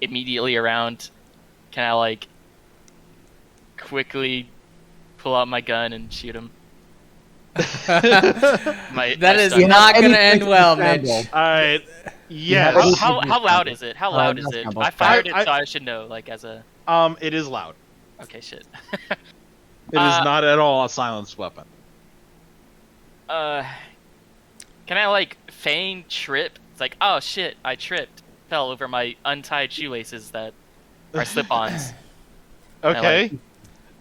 immediately around, can I like quickly pull out my gun and shoot him? That is stun- not Any gonna end place well, to Mitch. scramble. All right. Yes. How loud is it? How loud is it? I fired it, I- so I should know. Like as a. It is loud. Okay, shit. It is not at all a silenced weapon. Can I like feign trip? It's like, oh shit, I tripped, fell over my untied shoelaces that are slip-ons. Okay.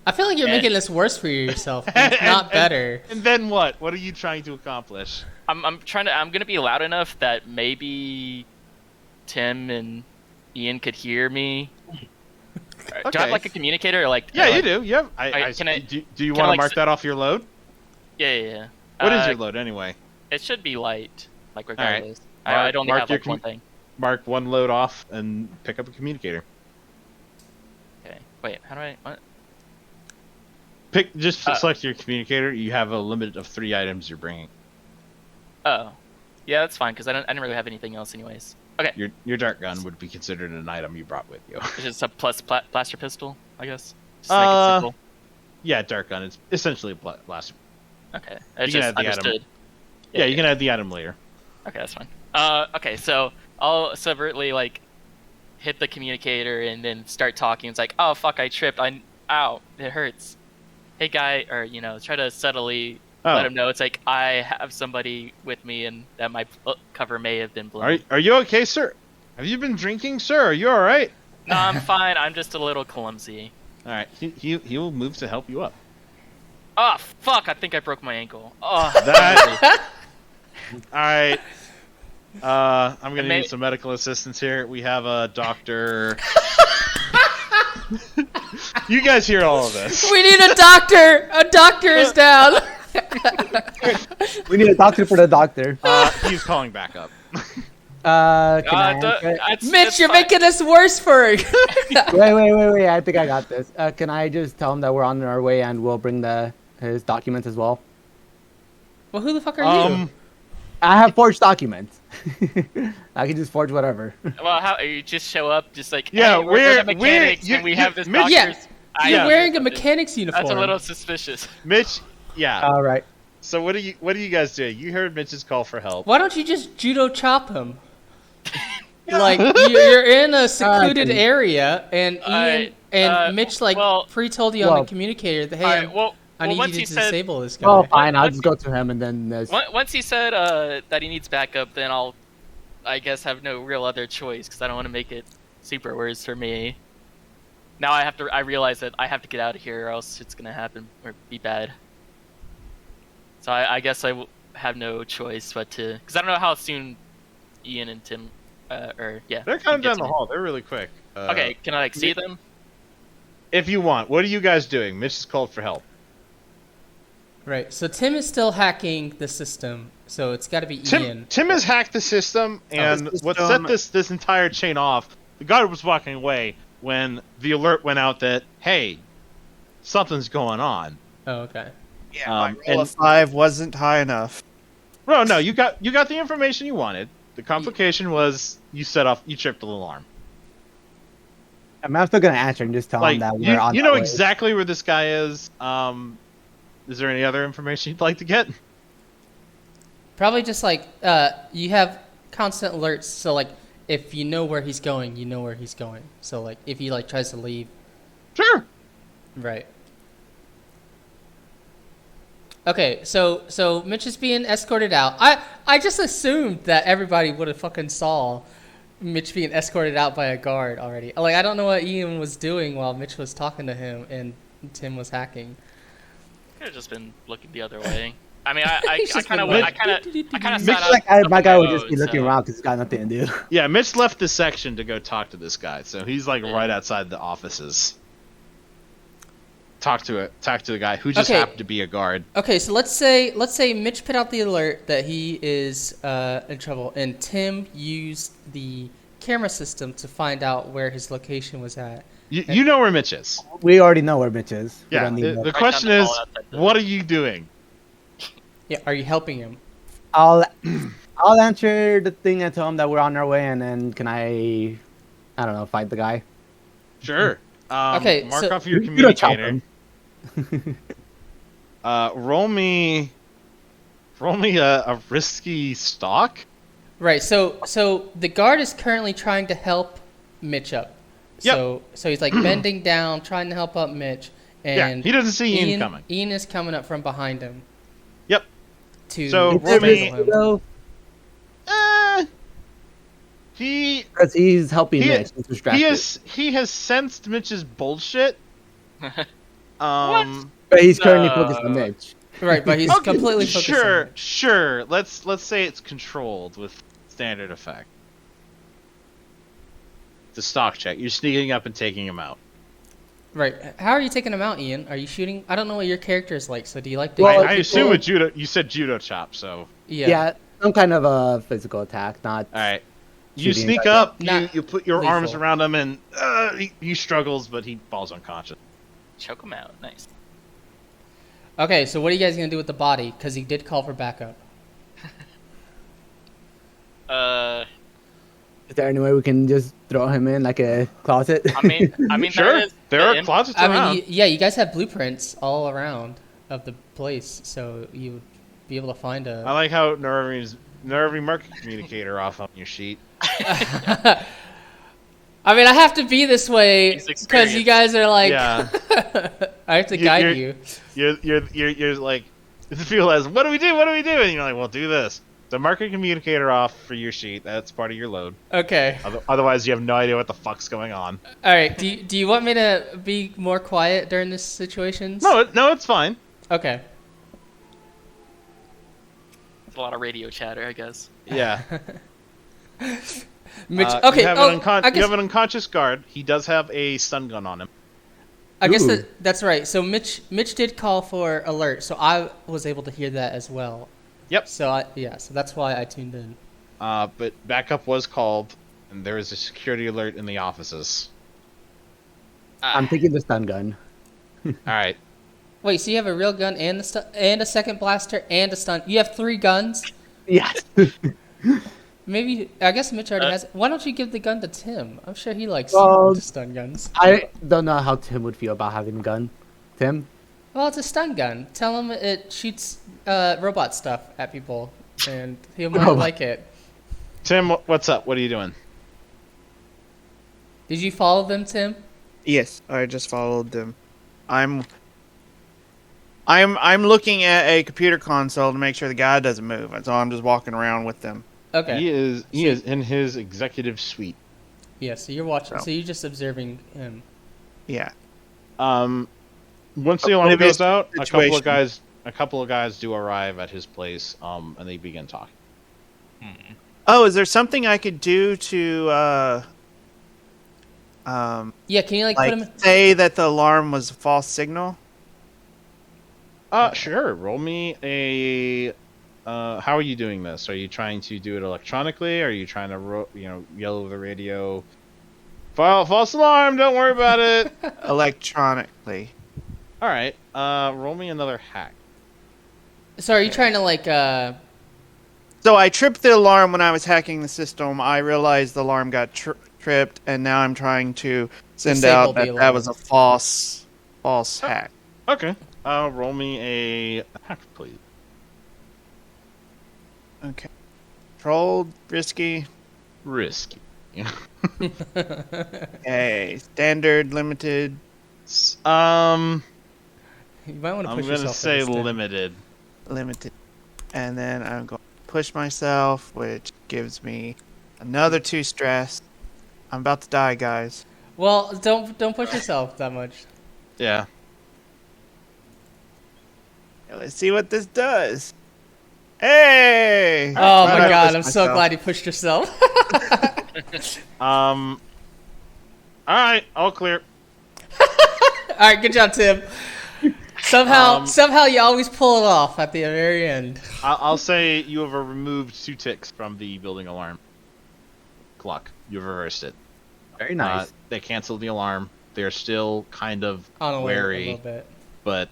I feel like you're And- making this worse for yourself, and not better. And then what? What are you trying to accomplish? I'm gonna be loud enough that maybe Tim and Ian could hear me. Do I Okay. have like a communicator or like? Yeah, or, you like, do. You have. Do you want to like, mark that off your load? Yeah. What is your load anyway? It should be light, like right. regardless. Mark- I'd only mark have your like one thing. Mark one load off and pick up a communicator. Okay. Wait. How do I? What? Just select your communicator. You have a limit of 3 items you're bringing. Oh. Yeah, that's fine because I didn't really have anything else anyways. Okay. Your dart gun would be considered an item you brought with you. It's just a plus blaster pistol, I guess. Just to make it simple. Yeah, dart gun. It's essentially a blaster. Okay. You can add the item. understood. Yeah, you can add the item later. Okay, that's fine. Okay, so I'll separately like hit the communicator and then start talking. It's like, oh fuck, I tripped. Ow, it hurts. Hey guy, or try to subtly let him know. It's like I have somebody with me and that my cover may have been blown. Are you okay, sir? Have you been drinking, sir? Are you all right? No, I'm fine. I'm just a little clumsy. All right, he will move to help you up. Oh fuck! I think I broke my ankle. Oh, That. All right. I'm gonna May- need some medical assistance here. We have a doctor. You guys hear all of this? We need a doctor. A doctor is down. We need a doctor for the doctor. He's calling back up. Can I answer it? Mitch, you're making this worse for you. Wait. I think I got this. Can I just tell him that we're on our way and we'll bring his documents as well? Well, who the fuck are you? I have forged documents. I can just forge whatever. Well, how you just show up, just like Yeah, hey, we're the mechanics and we have this Mitch- doctor's. You're wearing a mechanic's uniform. That's a little suspicious. Mitch, yeah. All right. So what are you guys doing? You heard Mitch's call for help. Why don't you just judo chop him? Like you're in a secluded area, and Ian and Mitch pre-told you on the communicator that hey, I need you to disable this guy. Well, fine. I'll just go to him and then. Once he said that he needs backup, then I guess, have no real other choice because I don't want to make it super worse for me. Now I realize that I have to get out of here or else it's gonna happen or be bad. So I guess I have no choice but to, because I don't know how soon Ian and Tim, They're kind of down the hall. They're really quick. Okay, can I see them? If you want. What are you guys doing? Mitch has called for help. Right. So Tim is still hacking the system. So it's got to be Ian. Tim has hacked the system, and what set this entire chain off? The guard was walking away when the alert went out that hey, something's going on. Oh, okay. Yeah, my roll of 5 wasn't high enough. No, you got the information you wanted. The complication was you tripped the alarm. I'm still gonna answer and just tell him that we're on. You know exactly where this guy is. Is there any other information you'd like to get? Probably just like you have constant alerts. So like if you know where he's going, you know where he's going. So like if he like tries to leave. Sure. Right. Okay, so Mitch is being escorted out. I just assumed that everybody would have fucking saw Mitch being escorted out by a guard already. Like I don't know what Ian was doing while Mitch was talking to him and Tim was hacking. Could have just been looking the other way. I mean, I kind of Mitch, like my guy would just be looking around because he's got nothing to do. Yeah, Mitch left the section to go talk to this guy, so he's like right outside the offices. Talk to the guy who just happened to be a guard. Okay, so let's say Mitch put out the alert that he is in trouble, and Tim used the camera system to find out where his location was at. You know where Mitch is. We already know where Mitch is. Yeah. The question is, what are you doing? Yeah, are you helping him? I'll answer the thing and tell him that we're on our way, and then can I don't know, fight the guy. Sure. Okay, mark so off your you can chop communicator. him. Roll me a risky stalk. Right. So the guard is currently trying to help Mitch up. Yep. So he's like bending down, trying to help up Mitch, and he doesn't see Ian coming. Ian is coming up from behind him. Yep. To So disable him. Because he's helping Mitch. He's distracted. He has sensed Mitch's bullshit. What? But he's currently focused on Mitch. Right, but he's Okay, completely focused on it. Sure. Let's say it's controlled with standard effect. The stock check. You're sneaking up and taking him out. Right. How are you taking him out, Ian? Are you shooting? I don't know what your character is like, so do you like to... Well, I assume with judo. You said judo chop, so. Yeah, some kind of a physical attack, not. All right. You shooting. sneak up. Not You put your lethal. arms around him, and he struggles, but he falls unconscious. Choke him out. Nice. Okay, so what are you guys going to do with the body? Because he did call for backup. Is there any way we can just throw him in like a closet? I mean, Sure. that is There are the closets I around. mean, yeah, you guys have blueprints all around of the place, so you would be able to find I a... like how Nervy's market communicator off on your sheet. I mean, I have to be this way He's because you guys are like... Yeah. I have to guide you. You're like, the people as, what do we do? And you're like, well, do this. The market communicator off for your sheet. That's part of your load. Okay. Otherwise, you have no idea what the fuck's going on. All right. Do you want me to be more quiet during this situation? No, it's fine. Okay. It's a lot of radio chatter, I guess. Yeah. Mitch. Okay. You have, I you guess, have an unconscious guard. He does have a stun gun on him. I guess Ooh. that's right. So Mitch did call for alert, so I was able to hear that as well. Yep. So so that's why I tuned in. But backup was called, and there is a security alert in the offices. I'm taking the stun gun. All right. Wait, so you have a real gun and a second blaster and a stun. You have 3 guns. Yes. Maybe I guess Mitch already has. Why don't you give the gun to Tim? I'm sure he likes Well, stun guns. I don't know how Tim would feel about having a gun. Tim? Well, it's a stun gun. Tell him it shoots robot stuff at people, and he might like it. Tim, what's up? What are you doing? Did you follow them, Tim? Yes, I just followed them. I'm looking at a computer console to make sure the guy doesn't move, and so I'm just walking around with them. Okay. He is in his executive suite. Yeah, so you're watching. No. So you're just observing him. Yeah. Once the alarm Oblivious goes out, situation. a couple of guys do arrive at his place, and they begin talking. Oh, is there something I could do to Yeah, can you like put him? say that the alarm was a false signal? Sure. Roll me a. How are you doing this? Are you trying to do it electronically? Are you trying to yell over the radio? False alarm! Don't worry about it. Electronically. All right. Roll me another hack. So are you trying to like? So I tripped the alarm when I was hacking the system. I realized the alarm got tripped, and now I'm trying to send Disable out the that alarm. was a false hack. Okay. Roll me a hack, please. Okay. Controlled, risky. Risky. Okay. Standard, limited. You might want to I'm push gonna yourself. say for this, Tim. limited. Limited. And then I'm going to push myself, which gives me another 2 stress. I'm about to die, guys. Well, don't push yourself that much. Yeah. Let's see what this does. Hey! Oh Why'd my I god, push I'm so myself? glad you pushed yourself. All right. All clear. All right, good job, Tim. Somehow you always pull it off at the very end. I'll say you have removed 2 ticks from the building alarm clock. You've reversed it. Very nice. They canceled the alarm. They're still kind of On alert a wary, little bit. but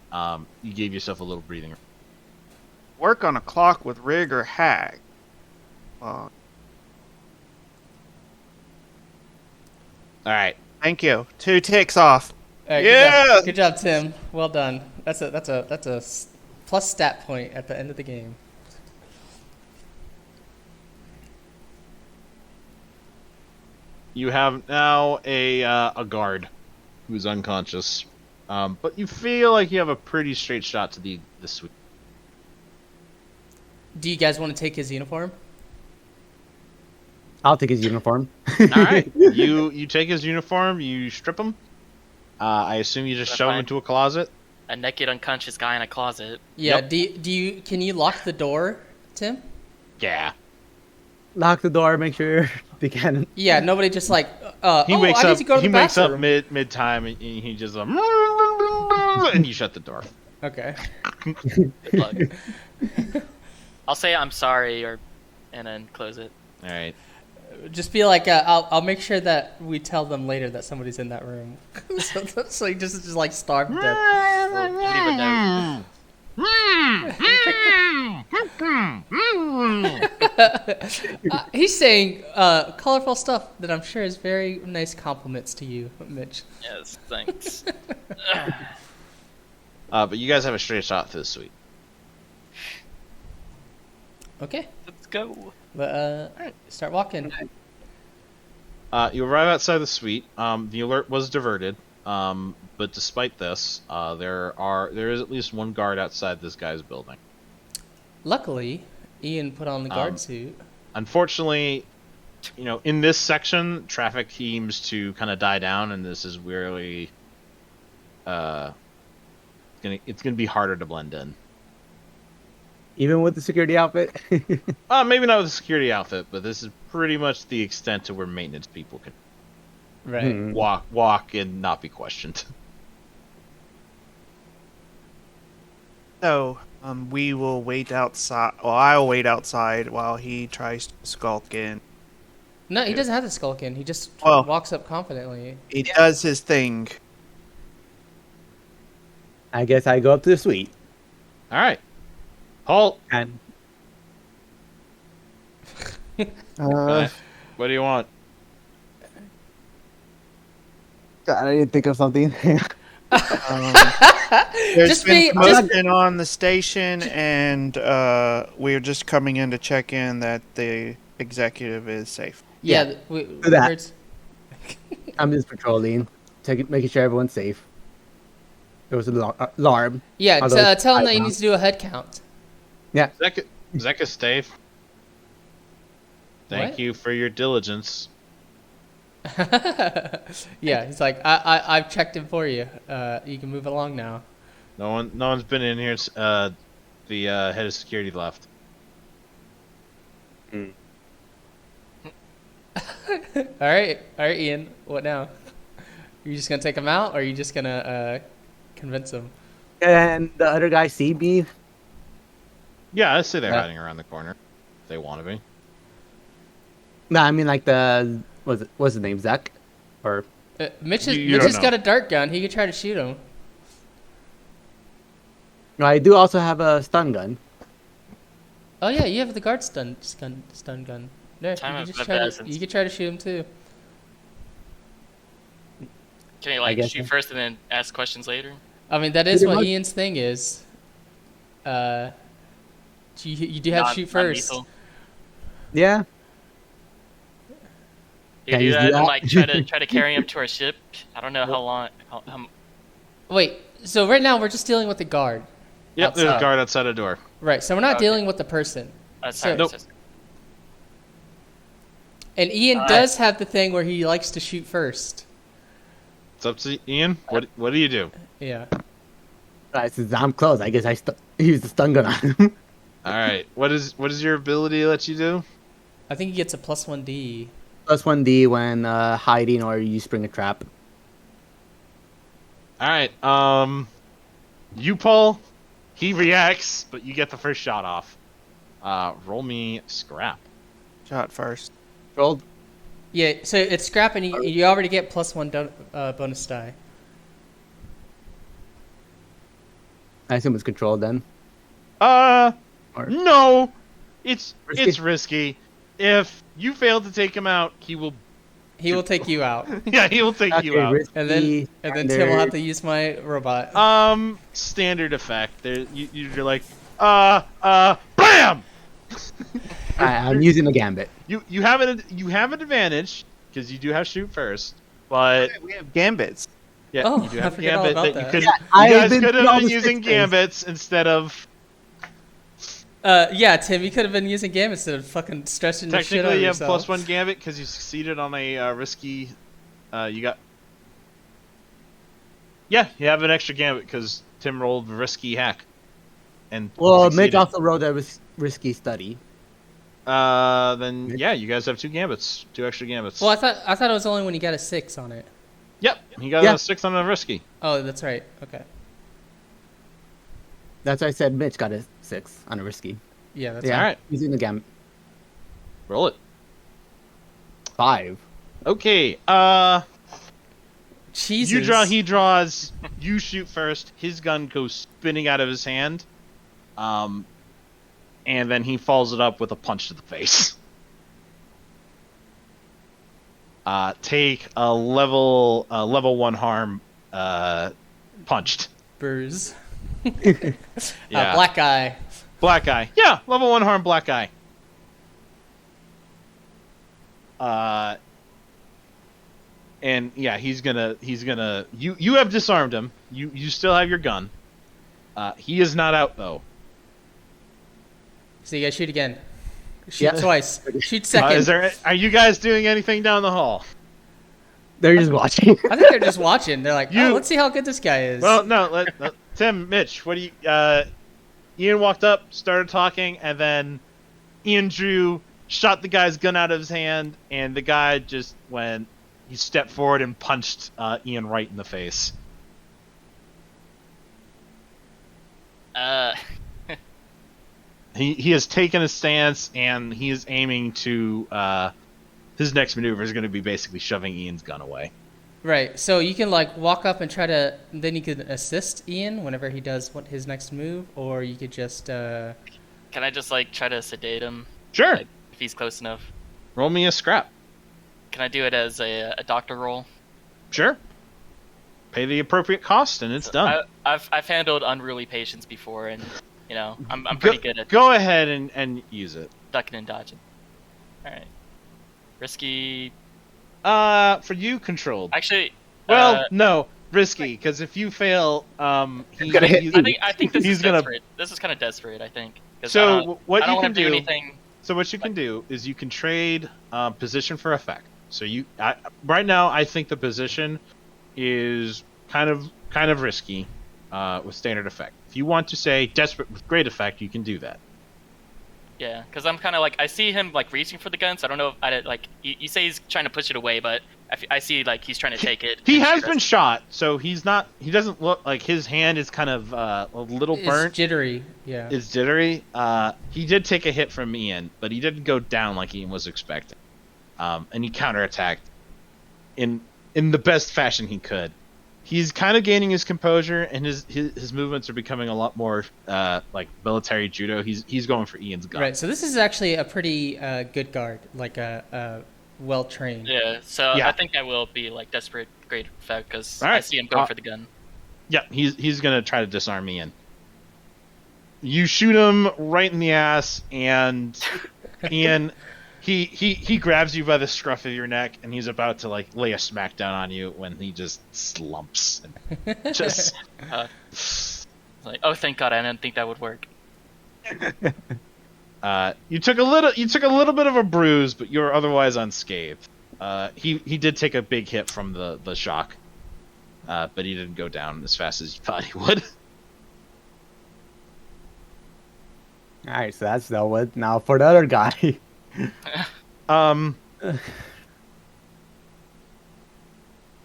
you gave yourself a little breathing room. Work on a clock with rig or hack. Well, All right. thank you. 2 ticks off. All right, Yeah! good job, Tim. Well done. That's a plus stat point at the end of the game. You have now a guard who's unconscious, but you feel like you have a pretty straight shot to the suite. Do you guys want to take his uniform? I'll take his uniform. All right, you take his uniform, you strip him. I assume you just Gonna shove him find- into a closet. A naked, unconscious guy in a closet. Yeah. Yep. Do you can you lock the door, Tim? Yeah. Lock the door. Make sure they can't. Yeah. Nobody just like. He I wakes need up. to go to He the wakes up bathroom. mid time, and he just and you shut the door. Okay. Good luck. I'll say I'm sorry, and then close it. All right. Just be like, I'll make sure that we tell them later that somebody's in that room. so you just like starve to death. Leave a note. He's saying colorful stuff that I'm sure is very nice compliments to you, Mitch. Yes, thanks. But you guys have a straight shot to the suite. Okay, Let's go. but start walking. You arrive outside the suite. The alert was diverted. But despite this, there is at least one guard outside this guy's building. Luckily, Ian put on the guard suit. Unfortunately, in this section, traffic seems to kind of die down, and this is really, it's gonna be harder to blend in. Even with the security outfit. Maybe not with the security outfit, but this is pretty much the extent to where maintenance people can Right. walk and not be questioned. So, we will wait outside. Well, I'll wait outside while he tries to skulk in. No, he doesn't have to skulk in. He just Well- walks up confidently. He does his thing. I guess I go up to the suite All right, halt. and What do you want? God, I didn't think of something. There's Just been be- just- commotion on the station, and we're just coming in to check in that the executive is safe. Yeah, do that. words- I'm just patrolling, making sure everyone's safe. There was an alarm. Yeah, Although- tell him that he needs to do a head count. Yeah, Zeka, stay. Thank What? you for your diligence. Yeah, he's like, I've checked him for you. You can move along now. No one's been in here. The head of security left. All right, Ian. What now? You just gonna take him out, or are you just gonna convince him? and the other guy see me. Yeah, I say they're Yeah. hiding around the corner. If they want to be. No, I mean like what's his name, Zach, or Mitch You don't has know. got a dart gun. He could try to shoot him. no, I do also have a stun gun. Oh yeah, you have the guard stun gun. There, Time you of could the try to, peasants. you could try to shoot him too. Can you I guess shoot so. first and then ask questions later? I mean, that is Pretty what much. Ian's thing is. You do have Non- shoot first. non-lethal. Yeah, Do you Can do you that do and that? like try to carry him to our ship? I don't know how long. Wait, so right now we're just dealing with the guard. Yep, there's a Outside. guard outside the door. Right, so we're not Okay. dealing with the person. Sorry, Nope. And Ian does have the thing where he likes to shoot first. It's up to Ian. What do you do? Yeah. since I'm close, I guess I use the stun gun on him. All right. What does your ability let you do? I think he gets a +1D. Plus 1D when hiding or you spring a trap. All right. You pull. He reacts, but you get the first shot off. Roll me scrap. Shot first. Rolled. Yeah, so it's scrap and you already get +1 bonus die. I assume it's controlled then. Or... Or- No. It's Risky? risky. If you fail to take him out, he will. He will take you out. Yeah, he will take you out. And then Tim will have to use my robot. Standard effect. There, you're like, bam. I'm using the gambit. You have an advantage because you do have shoot first, but We have gambits. yeah, Oh, you do I have forgot all gambit about that you that. could. Yeah, I you have guys been could doing all have been the using six things. gambits instead of. Yeah, Tim, you could have been using Gambit instead of fucking stressing the shit out Technically, of you have yourself. +1 Gambit because you succeeded on a risky. You got. Yeah, you have an extra Gambit because Tim rolled risky hack. And Well, Mitch succeeded. also rolled a risky study. Then yeah, you guys have 2 Gambits, 2 extra Gambits. Well, I thought it was only when you got a 6 on it. Yep, he got Yeah. a 6 on a risky. Oh, that's right. Okay. That's why I said Mitch got a 6 on a risky. Yeah, that's Yeah, Alright. using the gambit. Roll it. 5. Okay, Jesus. you draw, he draws, you shoot first, his gun goes spinning out of his hand, and then he follows it up with a punch to the face. Take a level 1 harm, punched. Bruise. Yeah. Black guy. Black eye. Yeah, level 1 harm, black eye. And yeah, he's gonna you have disarmed him. You still have your gun. He is not out though. So you guys shoot again. Shoot Yeah. twice. Shoot second. Are you guys doing anything down the hall? They're just watching. I think they're just watching. They're like, You- oh, let's see how good this guy is. Well, no, Tim, Mitch, what do you Ian walked up, started talking, and then Ian drew, shot the guy's gun out of his hand, and the guy just went. He stepped forward and punched Ian right in the face. He has taken a stance, and he is aiming to. His next maneuver is going to be basically shoving Ian's gun away. Right. So you can like walk up and try to. Then you can assist Ian whenever he does his next move, or you could just. Can I just like try to sedate him? Sure. Like, if he's close enough. Roll me a scrap. Can I do it as a doctor roll? Sure. Pay the appropriate cost, and it's done. I've handled unruly patients before, and you know I'm pretty good at Go ahead and use it. ducking and dodging. All right. Risky. For you, controlled. Actually. Well, no, risky, because if you fail, He's gonna hit you. I think this He's is gonna- desperate. This is kind of desperate. I think. 'Cause So what I don't you want can to do do? anything. So what you can do is you can trade position for effect. So right now I think the position is kind of risky with standard effect. If you want to say desperate with great effect, you can do that. Yeah, because I'm kind of like I see him like reaching for the gun, so I don't know if you say he's trying to push it away, but I see like he's trying to take it. He and has shoot been us. shot, so he doesn't look like his hand is kind of a little It's burnt. jittery. Yeah. Is jittery. He did take a hit from Ian, but he didn't go down like Ian was expecting. And he counterattacked in the best fashion he could. He's kind of gaining his composure, and his movements are becoming a lot more like military judo. He's going for Ian's gun. Right. So this is actually a pretty good guard, like a well trained. Yeah, so Yeah. I think I will be like desperate great effect because All right. I see him going for the gun. Yeah, he's gonna try to disarm Ian. You shoot him right in the ass, and Ian, he grabs you by the scruff of your neck, and he's about to like lay a smackdown on you when he just slumps and just. It's like, oh, thank God, I didn't think that would work. You took a little bit of a bruise, but you're otherwise unscathed. He did take a big hit from the shock, but he didn't go down as fast as you thought he would. All right, so that's dealt with. Now for the other guy.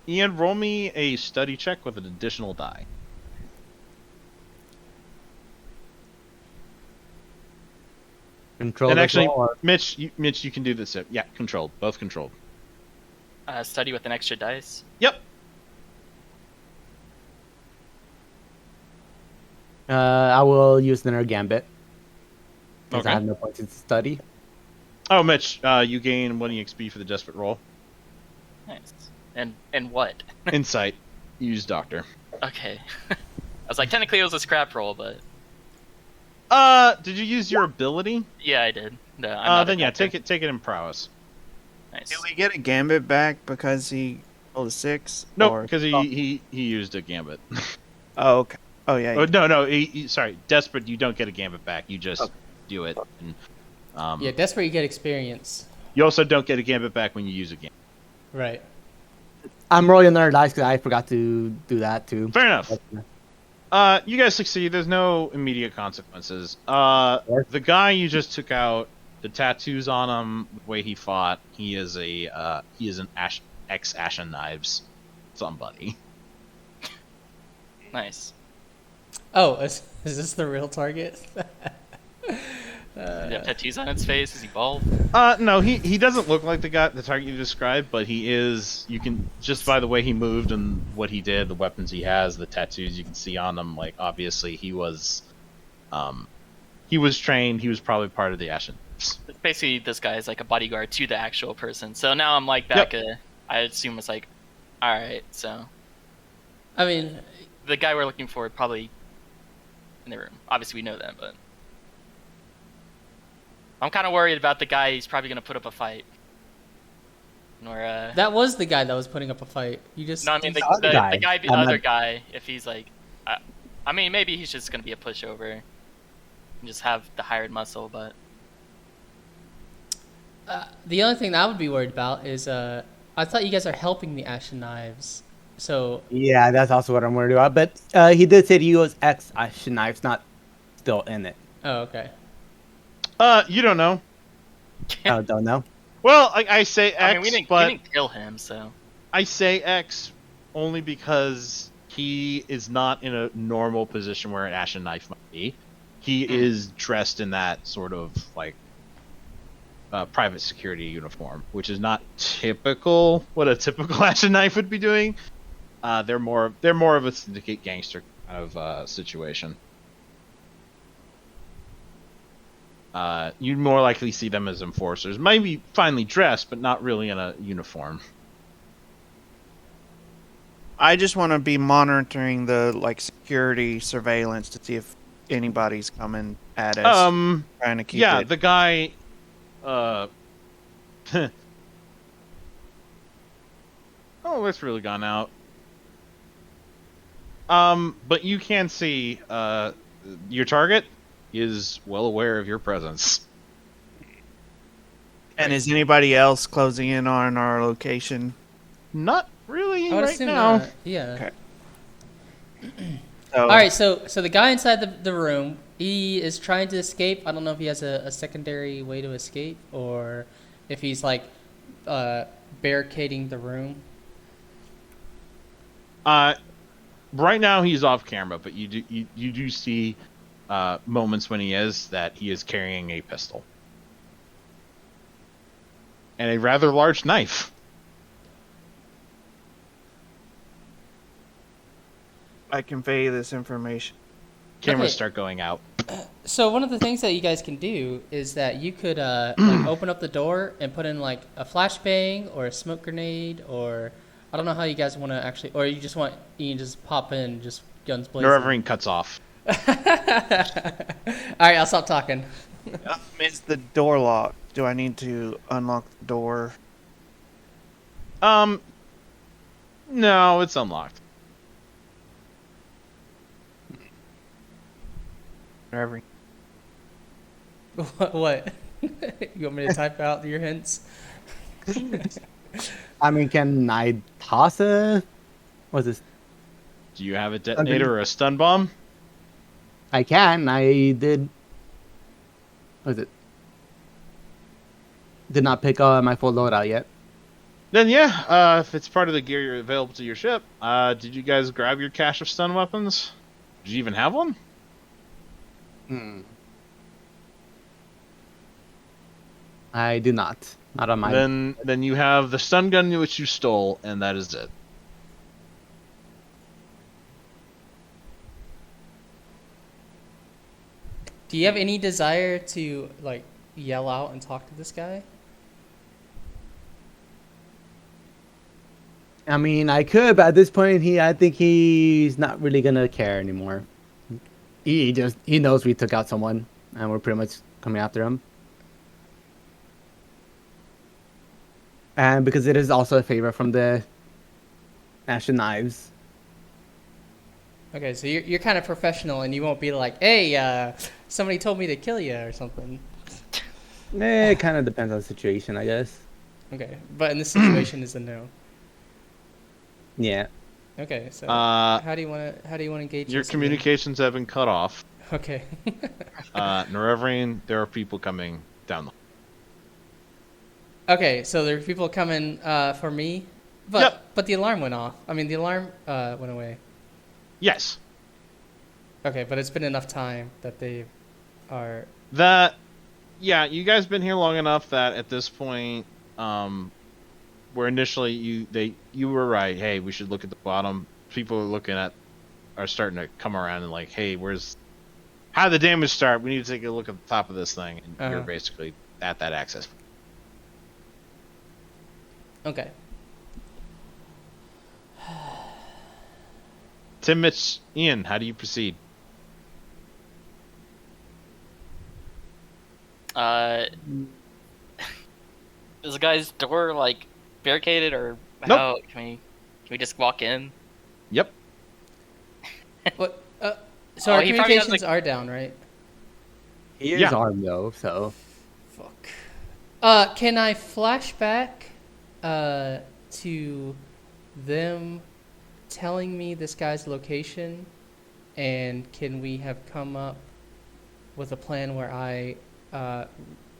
Ian, roll me a study check with an additional die. Control And as actually, well, or- Mitch, you can do this. Yeah, controlled, both controlled. Study with an extra dice. Yep. I will use another gambit. Because Okay. I have no points in study. Oh, Mitch, you gain 1 EXP for the desperate roll. Nice. And what? Insight. Use doctor. Okay. I was like, technically it was a scrap roll, but Did you use your ability? yeah, I did. No, I'm not Then a yeah, doctor. take it in prowess. Nice. Do we get a gambit back because he rolled a 6? No, Or- because he used a gambit. Oh, okay. Oh, yeah. Oh, no, sorry, desperate. You don't get a gambit back. You just do it. And, Yeah, that's where you get experience. you also don't get a gambit back when you use a gambit. Right. I'm rolling another dice because I forgot to do that too. Fair enough. You guys succeed. There's no immediate consequences. The guy you just took out, the tattoos on him, the way he fought, he is an ex-Ashen Knives somebody. Nice. Oh, is this the real target? Does he have tattoos on its face? Is he bald? No, he doesn't look like the target you described, but he is. You can just by the way he moved and what he did, the weapons he has, the tattoos you can see on him. Like obviously he was trained. He was probably part of the Ashen. Basically, this guy is like a bodyguard to the actual person. So now I'm like back. Yep. I assume it's like, all right. So I mean, the guy we're looking for probably in the room. Obviously, we know that, but I'm kind of worried about the guy. He's probably gonna put up a fight. Or that was the guy that was putting up a fight. You just no, I mean the other guy. guy, the other guy. If he's like, I mean, maybe he's just gonna be a pushover and just have the hired muscle. But the only thing that I would be worried about is I thought you guys are helping the Ashen Knives. So Yeah, that's also what I'm worried about. But he did say to you was Ashen Knives, not still in it. oh, okay. You don't know. I don't know. Well, I say X, I mean, we didn't kill him, so I say X only because he is not in a normal position where an Ashen Knife might be. He is dressed in that sort of like private security uniform, which is not typical what a typical Ashen Knife would be doing. They're more of a syndicate gangster kind of situation. You'd more likely see them as enforcers, maybe finely dressed, but not really in a uniform. I just want to be monitoring the security surveillance to see if anybody's coming at us. Trying to keep it. The guy. Oh, it's really gone out. But you can see your target is well aware of your presence. And is anybody else closing in on our location? Not really I would right assume now. not. Yeah. Okay. All right. So the guy inside the room, he is trying to escape. I don't know if he has a secondary way to escape or if he's barricading the room. Right now he's off camera, but you do see moments when he is carrying a pistol and a rather large knife. I convey this information. Cameras Okay. start going out. So one of the things that you guys can do is that you could open up the door and put in a flashbang or a smoke grenade, or I don't know how you guys want to actually, or you just want Ian just pop in, just guns blazing. Nerve cuts off. All right, I'll stop talking. Is the door locked? Do I need to unlock the door? No, it's unlocked. Whatever. What? You want me to type out your hints? I mean, can I toss a? What's this? Do you have a detonator or a stun bomb? I can. I did. What is it? Did not pick my full loadout yet. Then yeah, if it's part of the gear you're available to your ship, did you guys grab your cache of stun weapons? Did you even have one? I do not. Not on my. Then you have the stun gun which you stole, and that is it. Do you have any desire to yell out and talk to this guy? I mean, I could, but at this point, I think he's not really gonna care anymore. He knows we took out someone, and we're pretty much coming after him. And because it is also a favor from the Ashen Knives. Okay, so you're kind of professional, and you won't be like, "Hey, somebody told me to kill you" or something. It kind of depends on the situation, I guess. Okay, but in this situation, is a no. Yeah. Okay, so Uh, how do you want to engage Your this again? communications have been cut off. Okay. Nerevrian, there are people coming down the. Okay, so there are people coming for me, but Yep. but the alarm went off. I mean, the alarm went away. Yes. Okay, but it's been enough time that they are. Yeah, you guys been here long enough that at this point, where initially you were right. Hey, we should look at the bottom. People are starting to come around and like, hey, how did the damage start? We need to take a look at the top of this thing, and you're basically at that access. Okay. Tim, Mitch, Ian, how do you proceed? Is the guy's door like barricaded, or Nope. how can we just walk in? Yep. What? So Oh, our he probably has, communications are down, right? He is Yeah. armed though, so. Fuck. Can I flash back to them telling me this guy's location, and can we have come up with a plan where I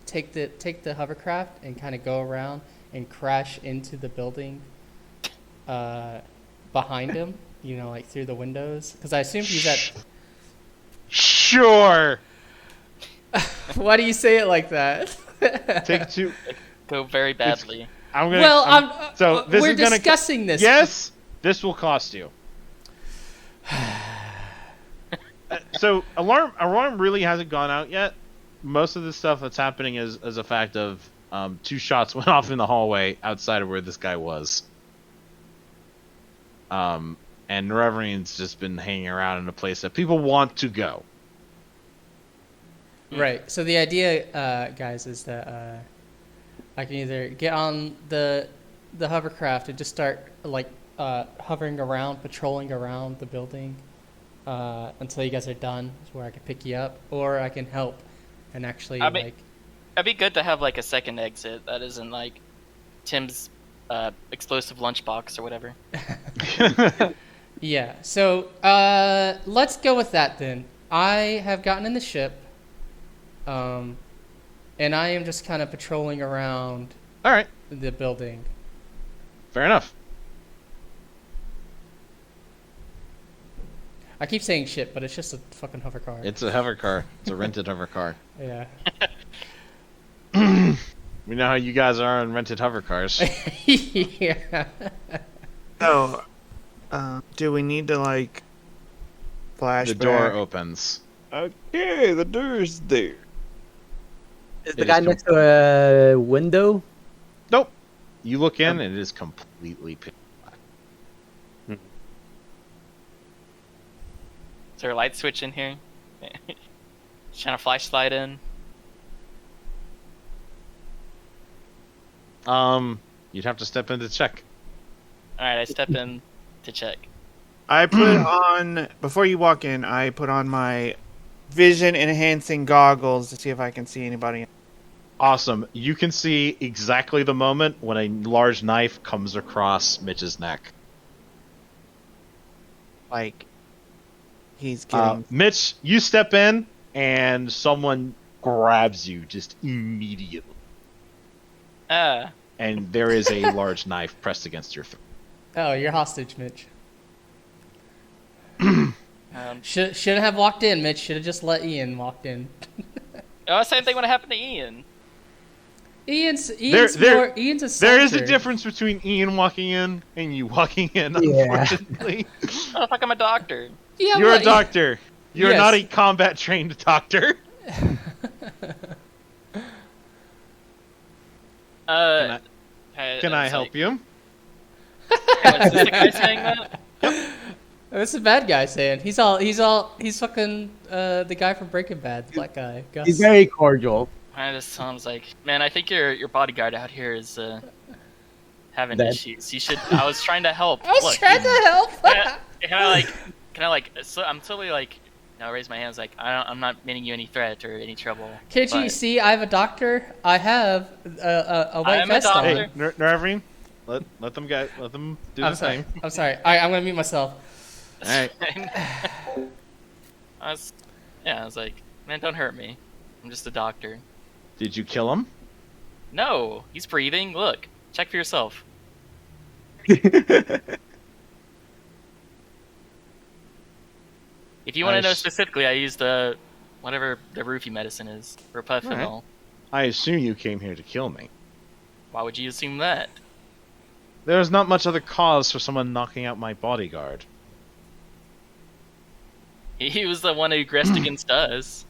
take the hovercraft and kind of go around and crash into the building behind him, you know, like through the windows? Because I assume he's at. Sure. Why do you say it like that? Take two. Go very badly. I'm gonna. Well, so this we're is gonna. discussing this. Yes, this will cost you. So alarm really hasn't gone out yet. Most of the stuff that's happening is as a fact of 2 shots went off in the hallway outside of where this guy was. And Nerevrian's just been hanging around in a place that people want to go. Right. So the idea, guys, is that I can either get on the hovercraft and just start like hovering around, patrolling around the building until you guys are done, where I can pick you up, or I can help and actually It'd be good to have like a second exit that isn't like Tim's explosive lunchbox or whatever. Yeah. So let's go with that then. I have gotten in the ship, and I am just kind of patrolling around All right, the building. fair enough. I keep saying ship, but it's just a fucking hover car. It's a hover car. It's a rented hover car. Yeah. We know how you guys are on rented hover cars. Yeah. So, do we need to like flash The door back? opens. Okay, the door's there. Is It the is guy next to a window? Nope. You look in, and it is completely pitch black. Is there a light switch in here? Shine a flashlight in. You'd have to step in to check. Alright, I step in to check. I put on before you walk in. I put on my vision enhancing goggles to see if I can see anybody. Awesome. You can see exactly the moment when a large knife comes across Mitch's neck. Like he's getting. Mitch, you step in, and someone grabs you just immediately. And there is a large knife pressed against your throat. Oh, you're hostage, Mitch. Shouldn't have walked in, Mitch. Should have just let Ian walk in. Oh, same thing would have happened to Ian. Ian's There- Ian's a There is a soldier. difference between Ian walking in and you walking in, Yeah. unfortunately. Oh, the fuck, I'm a doctor. Yeah, You're a but- doctor. You're Yes. not a combat trained doctor. Can I help you? Is this the guy saying that? That's a bad guy saying. He's fucking the guy from Breaking Bad, the black guy. Gus. He's very cordial. This sounds like, man, I think your bodyguard out here is having Dead. issues. You should. I was trying to help. I was Look, trying to help. Can I like can I like? So I'm totally like, raise my hands like I'm not meaning you any threat or any trouble. Can't you but see I'm a doctor? I have a white am a vest on. doctor. Hey, Nervine, let them go. Let them do I'm the sorry. thing. I'm sorry. All right, I'm gonna mute myself. All right. I was like, man, don't hurt me. I'm just a doctor. Did you kill him? No, he's breathing. Look, check for yourself. If you want to know specifically, I used whatever the roofie medicine is, Repufenol. I assume you came here to kill me. Why would you assume that? There's not much other cause for someone knocking out my bodyguard. He was the one who aggressed against us.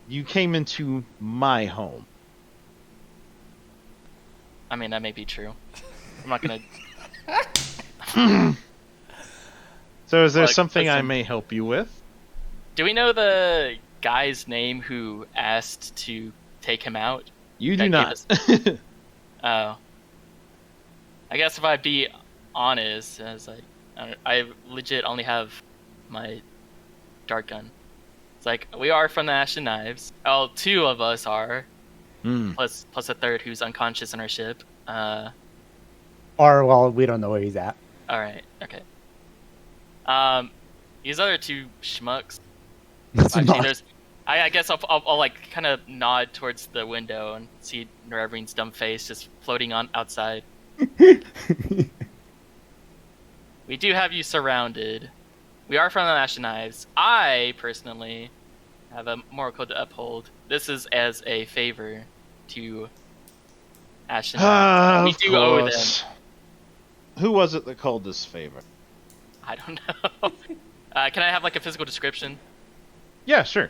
You came into my home. I mean, that may be true. I'm not gonna. So is there Look, something I listen. may help you with? Do we know the guy's name who asked to take him out? You That do gave not. us- Oh. I guess if I'd be honest, I was like, I legit only have my dart gun. It's like, we are from the Ashen Knives. Oh, two of us are. Hmm. Plus a third who's unconscious on our ship. Or, well, we don't know where he's at. Alright, okay. These other two schmucks. That's Actually, not- there's. I guess I'll like kind of nod towards the window and see Nerevrine's dumb face just floating on outside. We do have you surrounded. We are from the Ashen Knives. I personally have a moral code to uphold. This is as a favor to Ashen Knives. We Of do owe them. course. Who was it that called this favor? I don't know. Can I have like a physical description? Yeah, sure.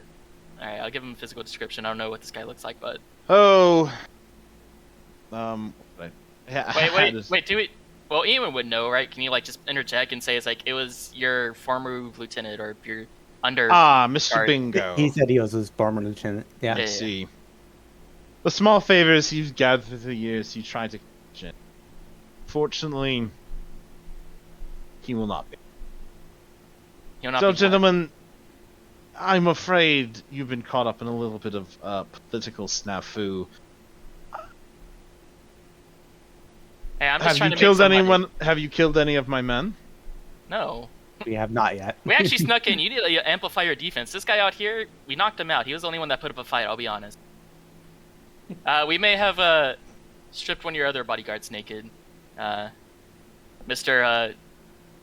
Alright, I'll give him a physical description. I don't know what this guy looks like, but Oh. Wait, do it. Well, Ian would know, right? Can you like just interject and say it's like it was your former lieutenant or your under? Mr. Sorry. Bingo. He said he was his former lieutenant. Yeah. Yeah. Let's see. The small favors you've gathered through the years, you tried to catch it. Fortunately, he will not be. He'll not So, be gentlemen, I'm afraid you've been caught up in a little bit of political snafu. Hey, I'm just Have trying you to killed make some anyone? money. Have you killed any of my men? No, We have not yet. we actually snuck in. You need to amplify your defense. This guy out here, we knocked him out. He was the only one that put up a fight. I'll be honest. We may have stripped one of your other bodyguards naked. Mr.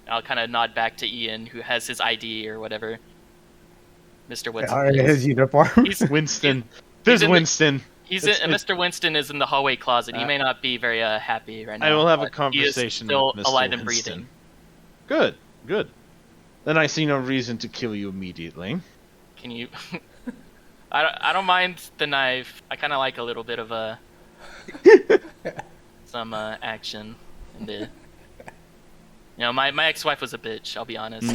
I'll kind of nod back to Ian, who has his ID or whatever. Mr. Winston. Or his uniform. He's Winston. he's This in the- Winston. Mr. Winston is in the hallway closet. He may not be very happy right now. I will have a but conversation He is still with Mr. alive and Winston. breathing. Good, good. Then I see no reason to kill you immediately. Can you? I don't mind the knife. I kind of like a little bit of some action in the. You know, my ex-wife was a bitch. I'll be honest,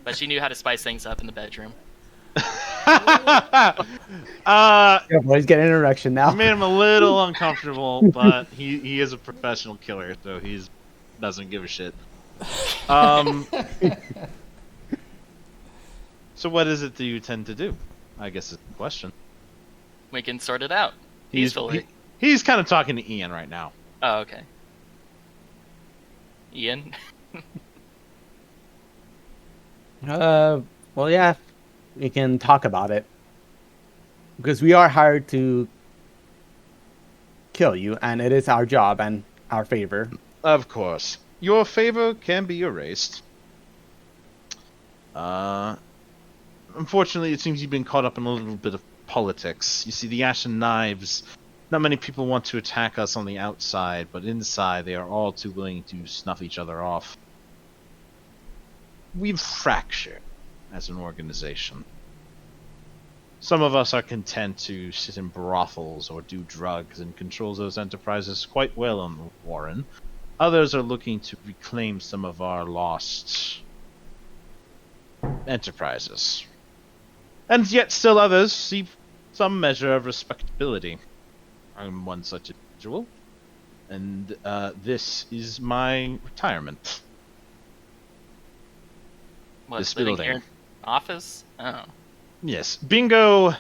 but she knew how to spice things up in the bedroom. Uh, Yeah, boy, he's getting an erection now. made him a little uncomfortable, but he is a professional killer, so he's doesn't give a shit. So what is it that you tend to do? I guess is the question. We can sort it out He's peacefully. he's kind of talking to Ian right now. Oh, okay. Ian. Well, yeah, we can talk about it. Because we are hired to kill you, and it is our job and our favor. Of course, your favor can be erased. Unfortunately, it seems you've been caught up in a little bit of politics. You see, the Ashen Knives, not many people want to attack us on the outside, but inside they are all too willing to snuff each other off. We've fractured as an organization. Some of us are content to sit in brothels or do drugs and control those enterprises quite well on the Warren. Others are looking to reclaim some of our lost enterprises. And yet still others see some measure of respectability. I'm one such individual, and this is my retirement. What, This living building. here in office? Oh. Yes, Bingo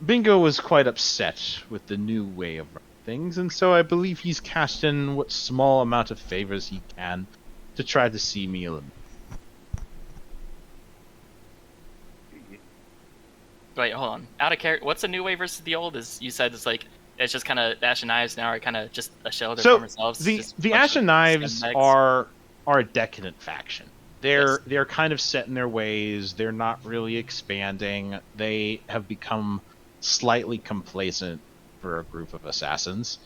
was quite upset with the new way of running things, and so I believe he's cashed in what small amount of favors he can to try to see me eliminated. Wait, hold on. Out of character. What's the new way versus the old? Is you said it's just kind of Ash and Knives now are kind of just a shell of their So former selves. the just a the bunch Ash of and Knives scumbags? are a decadent faction. Yes. They're kind of set in their ways. They're not really expanding. They have become slightly complacent for a group of assassins.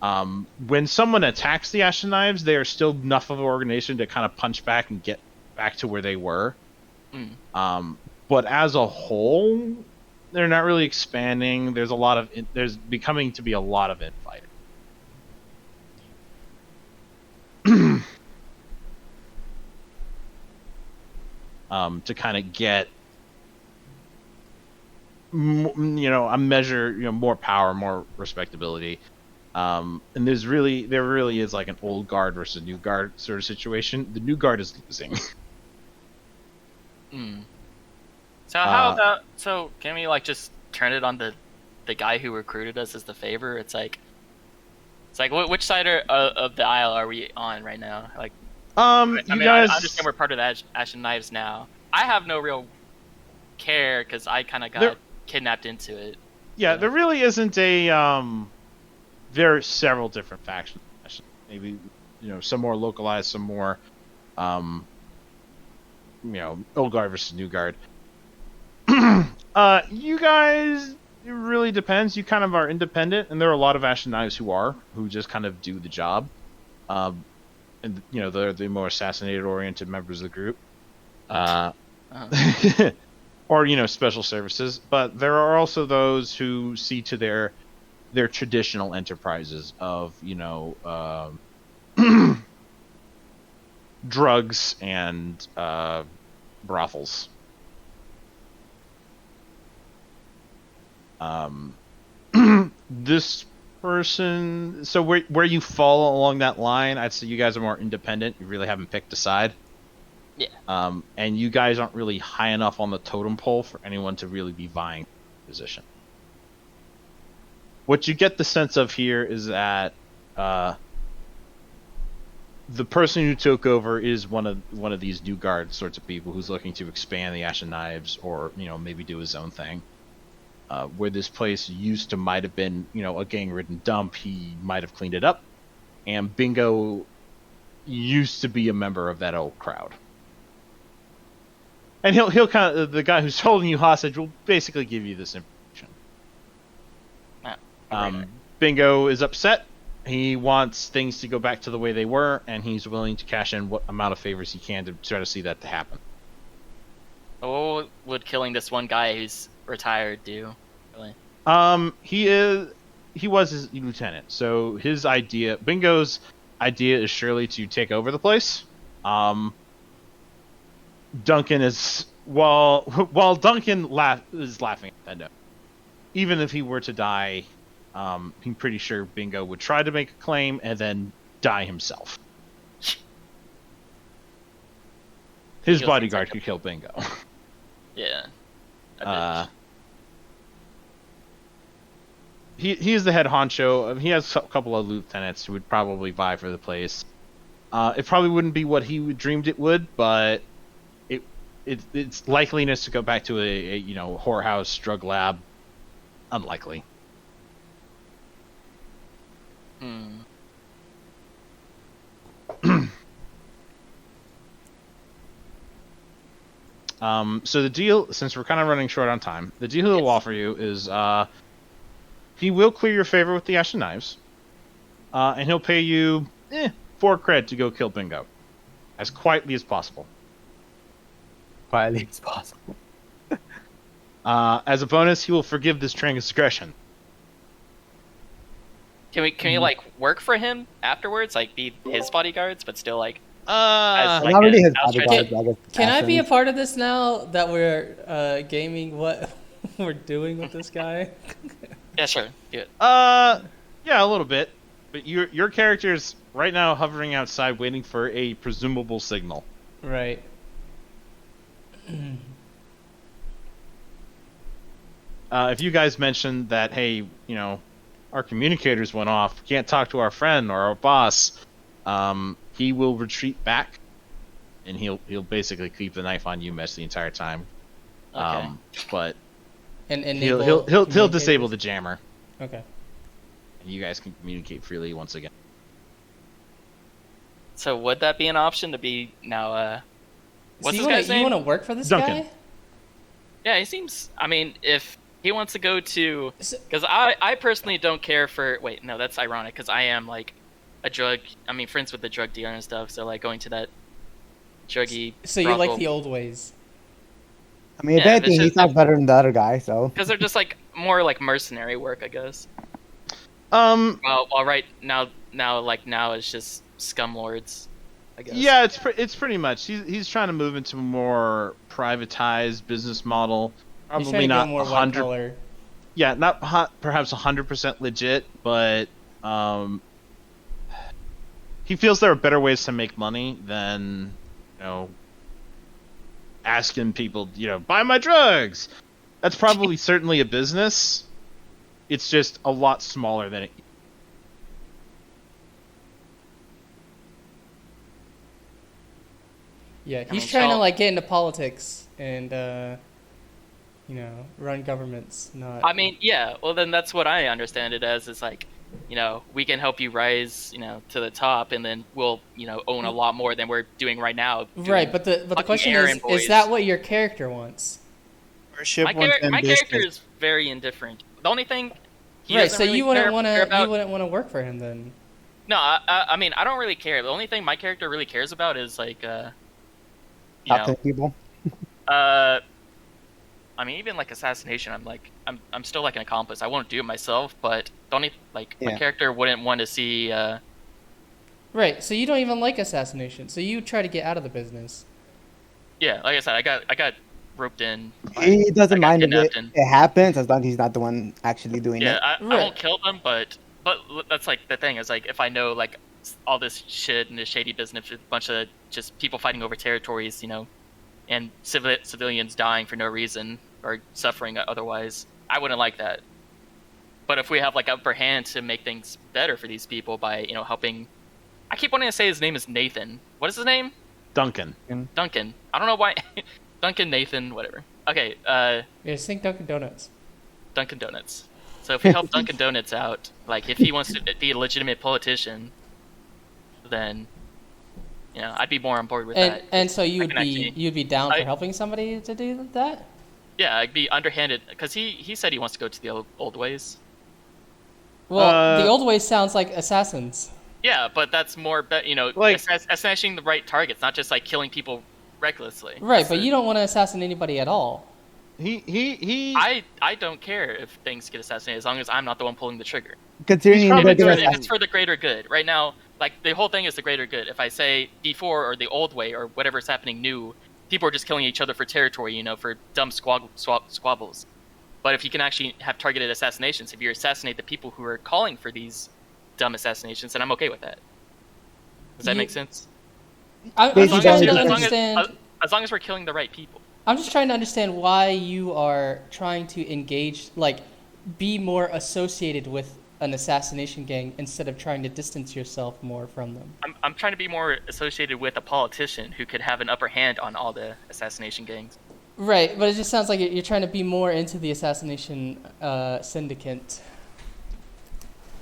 When someone attacks the Ash and Knives, they are still enough of an organization to kind of punch back and get back to where they were. But as a whole, they're not really expanding. There's becoming to be a lot of infighting. To kind of get, a measure, more power, more respectability. And there really is like an old guard versus new guard sort of situation. The new guard is losing. So how about can we just turn it on the guy who recruited us as the favor? It's like which side of the aisle are we on right now? I understand we're part of the Ash and Knives now. I have no real care because I kind of got kidnapped into it. Yeah, there really isn't a there are several different factions. Maybe some more localized, some more old guard versus new guard. You guys, it really depends. You kind of are independent, and there are a lot of Ash and Knives who just kind of do the job. And they're the more assassinated-oriented members of the group, or special services. But there are also those who see to their traditional enterprises of drugs and brothels. This person, so where you fall along that line, I'd say you guys are more independent. You really haven't picked a side. Yeah. And you guys aren't really high enough on the totem pole for anyone to really be vying for the position. What you get the sense of here is that the person who took over is one of these new guard sorts of people who's looking to expand the Ash and Knives, or maybe do his own thing. Where this place might have been, a gang-ridden dump, he might have cleaned it up. And Bingo used to be a member of that old crowd. And he'll kind of, the guy who's holding you hostage will basically give you this information. Bingo is upset. He wants things to go back to the way they were, and he's willing to cash in what amount of favors he can to try to see that to happen. What would killing this one guy who's retired do? Really? He was his lieutenant, so Bingo's idea is surely to take over the place. Duncan is while Duncan is laughing at Pendo. Even if he were to die, I'm pretty sure Bingo would try to make a claim and then die himself. His bodyguard could kill Bingo. Yeah. He is the head honcho. He has a couple of lieutenants who would probably vie for the place. It probably wouldn't be what he dreamed it would, but its likeliness to go back to a whorehouse drug lab, unlikely. So the deal, since we're kind of running short on time, the deal he'll offer you is he will clear your favor with the Ash and Knives, and he'll pay you 4 cred to go kill Bingo, as quietly as possible. Quietly as possible. As a bonus, he will forgive this transgression. Can we work for him afterwards? Be his bodyguards, but still Not really his bodyguard. Can I be a part of this now that we're gaming what we're doing with this guy? Yeah, sure. Do it. Yeah, a little bit. But your character's right now hovering outside waiting for a presumable signal. Right. If you guys mentioned that, hey, our communicators went off, can't talk to our friend or our boss, he will retreat back, and he'll basically keep the knife on you, Mesh, the entire time. Okay. But And he'll disable the jammer, Okay. and you guys can communicate freely once again. So would that be an option to be now? What's so this guy's you name? want to work for this Duncan. guy? Yeah, he seems. I mean, if he wants to go to, So- because I personally don't care for. Wait, no, that's ironic because I am like a drug. I mean, friends with the drug dealer and stuff. So like going to that druggy. So you like the old ways? I mean, if Yeah, anything, it's he just- sounds better than the other guy. So Because they're just like more like mercenary work, I guess. Um, Well, right now it's just scum lords, I guess. yeah, it's pretty much he's trying to move into a more privatized business model. He's Probably trying to not go more white 100. collar. Yeah, not perhaps 100% legit, but he feels there are better ways to make money than asking people, buy my drugs. That's probably certainly a business. It's just a lot smaller than it. Yeah, I he's mean, trying to so- like get into politics and run governments. Not. I mean, yeah. Well, then that's what I understand it as. Is like, we can help you rise, to the top, and then we'll, own a lot more than we're doing right now. Right, but the fucking question errand is boys. that what your character wants? Our ship My, wants my ambitious. character is very indifferent. The only thing. He Right, doesn't so really you wouldn't care want to about- work for him then. No, I mean, I don't really care. The only thing my character really cares about is like, top 10 people. I mean, even like assassination, I'm still like an accomplice. I won't do it myself, but my Yeah. character wouldn't want to see. Right, so you don't even like assassination. So you try to get out of the business. Yeah, like I said, I got roped in. He doesn't I got mind if kidnapped it, and- it happens as long as he's not the one actually doing Yeah, it. I Right. won't kill them, but that's like the thing is like if I know like all this shit and this shady business, with a bunch of just people fighting over territories, and civilians dying for no reason or suffering otherwise, I wouldn't like that. But if we have like upper hand to make things better for these people by helping, I keep wanting to say his name is Nathan. What is his name? Duncan. Duncan. I don't know why. Duncan, Nathan, whatever. Okay, Yeah, just think Dunkin' Donuts. Dunkin' Donuts. So if we help Dunkin' Donuts out, like if he wants to be a legitimate politician, then I'd be more on board with that. And so I can actually- you'd be down for I- helping somebody to do that? Yeah, I'd be underhanded because he said he wants to go to the old ways. Well, the old way sounds like assassins. Yeah, but that's more Like- assassinating the right targets, not just like killing people recklessly. Right, but you don't want to assassinate anybody at all. He I don't care if things get assassinated as long as I'm not the one pulling the trigger. Considering He's you're probably looking doing at it- If it's for the greater good. Right now, like the whole thing is the greater good. If I say D4 or the old way or whatever's happening new, people are just killing each other for territory, for dumb squabbles. But if you can actually have targeted assassinations, if you assassinate the people who are calling for these dumb assassinations, then I'm okay with that. Does that You- make sense? I'm Basically, just trying to as long understand. As long as we're killing the right people. I'm just trying to understand why you are trying to engage, like, be more associated with an assassination gang instead of trying to distance yourself more from them. I'm trying to be more associated with a politician who could have an upper hand on all the assassination gangs. Right, but it just sounds like you're trying to be more into the assassination syndicate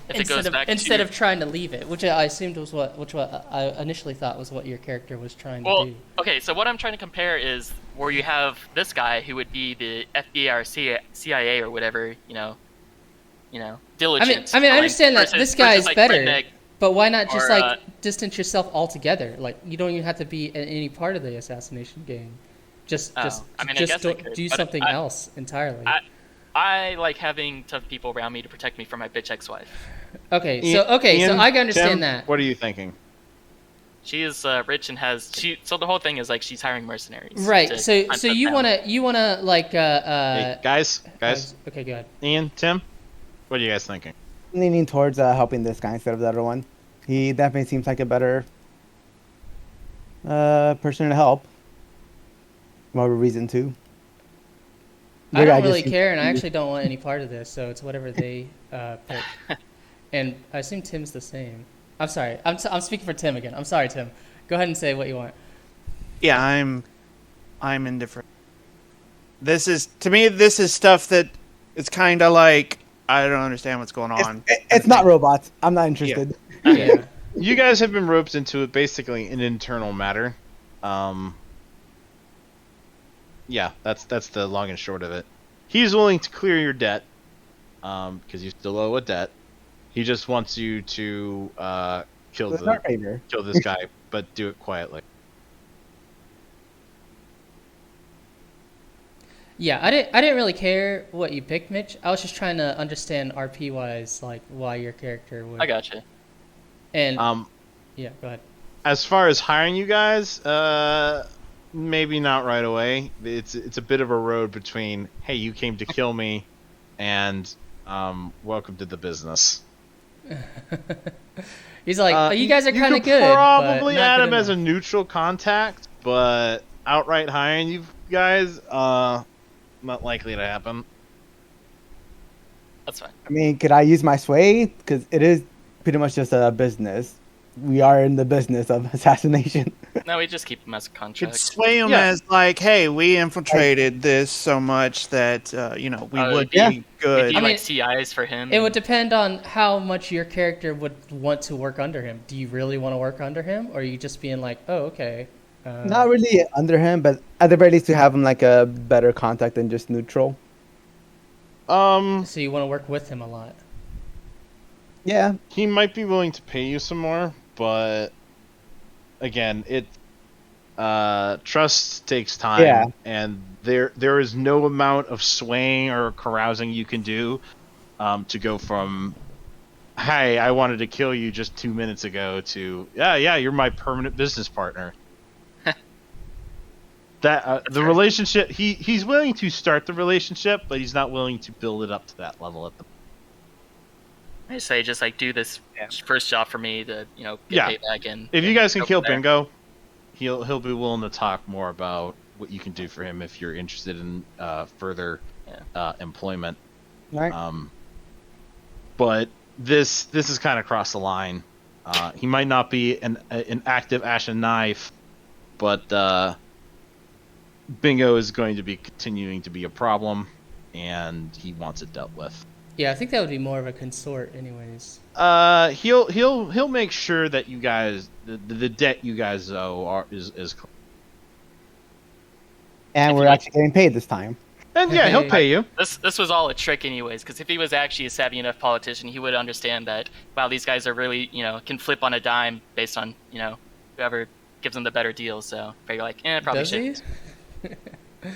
If it goes back instead to, of trying to leave it, which I assumed was what I initially thought was what your character was trying to well, do. okay, so what I'm trying to compare is where you have this guy who would be the FBI or CIA or whatever, diligent. I understand that versus- this guy versus, is like, better, redneck. but why not just or, distance yourself altogether? Like you don't even have to be in any part of the assassination gang. Just I mean, I guess I could, do but something I- else entirely. I like having tough people around me to protect me from my bitch ex-wife. Okay, Ian- so Ian, I can understand Tim, that. What are you thinking? She is rich and so the whole thing is like she's hiring mercenaries. Right. to So hunt so them you down. wanna like Hey, guys, okay, go ahead. Ian, Tim, what are you guys thinking? Leaning towards helping this guy instead of the other one. He definitely seems like a better person to help. more of a reason to. I don't just really seems- care, and I actually don't want any part of this, so it's whatever they pick. And I assume Tim's the same. I'm sorry. I'm speaking for Tim again. I'm sorry, Tim. Go ahead and say what you want. Yeah, I'm indifferent. This is stuff that it's kind of like I don't understand what's going on. It's not robots. I'm not interested. Yeah. You guys have been roped into it, basically an internal matter. Yeah, that's the long and short of it. He's willing to clear your debt, because you still owe a debt. He just wants you to kill It's not favor. this guy, but do it quietly. Yeah, I didn't really care what you picked, Mitch. I was just trying to understand RP wise, like why your character would. I gotcha. And yeah, go ahead. As far as hiring you guys, maybe not right away. It's a bit of a road between, hey, you came to kill me, and welcome to the business. He's like, oh, you guys are kind of good. Probably but not add good him as a enough." neutral contact, but outright hiring you guys, not likely to happen. That's fine. I mean, could I use my sway? Because it is pretty much just a business. We are in the business of assassination. No, we just keep him as a Could contract. sway them Yeah. as like, hey, we infiltrated this so much that we would yeah. be good. We do I mean, like CIs for him. It would depend on how much your character would want to work under him. Do you really want to work under him, or are you just being like, oh, okay? Not really under him, but at the very least to have him like a better contact than just neutral. So you want to work with him a lot. Yeah. He might be willing to pay you some more, but again, trust takes time, Yeah. and there is no amount of swaying or carousing you can do to go from, hey, I wanted to kill you just 2 minutes ago, to yeah, you're my permanent business partner. The relationship, he's willing to start the relationship, but he's not willing to build it up to that level at the I say just like do this first job for me to get paid back in. If you guys can go kill from there. Bingo, he'll be willing to talk more about what you can do for him if you're interested in further employment. Right. But this is kind of crossed the line. He might not be an active Ashen Knife, but Bingo is going to be continuing to be a problem, and he wants it dealt with. Yeah, I think that would be more of a consort, anyways. He'll make sure that you guys the debt you guys owe is And we're actually getting paid this time. and yeah, he'll pay you. This was all a trick anyways, because if he was actually a savvy enough politician, he would understand that, wow, these guys are really, can flip on a dime based on, whoever gives them the better deal. So you're like, probably Does he? should.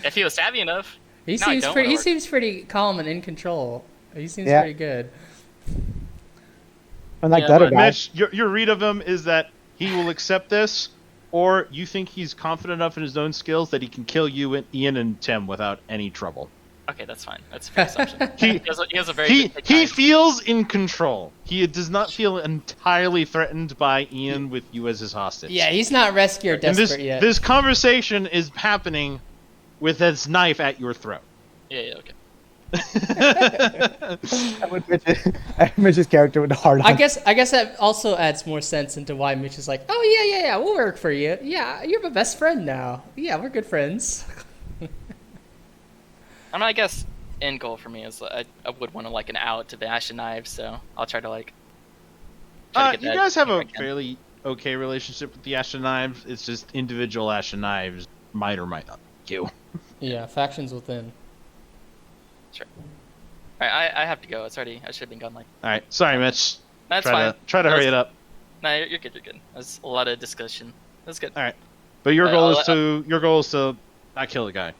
If he was savvy enough. He No, I seems don't pretty. wanna He work. seems pretty calm and in control. He seems Yeah. pretty good. Unlike Yeah, the other but guy. Mitch, your read of him is that he will accept this, or you think he's confident enough in his own skills that he can kill you, and Ian and Tim without any trouble. Okay, that's fine. That's a fair assumption. He He has a very he, good he time. feels in control. He does not feel entirely threatened by Ian with you as his hostage. Yeah, he's not rescue or And desperate yet. this conversation is happening with his knife at your throat. Yeah, okay. I would Mitch's character with the hard on. I guess that also adds more sense into why Mitch is like, oh yeah, we'll work for you. Yeah, you're my best friend now. Yeah, we're good friends. I guess end goal for me is I would want to like an out to the Ashen Knives, so I'll try to like. Try to get You that guys have if a I can. fairly okay relationship with the Ashen Knives. It's just individual Ashen Knives might or might not like you. Yeah, factions within. Sure. All right, I have to go. It's already. I should have been gone like. All right, sorry, Mitch. That's try fine. to try to That hurry was- it up. No, you're good. You're good. That's a lot of discussion. That's good. All right, but your All right, goal is to not kill the guy.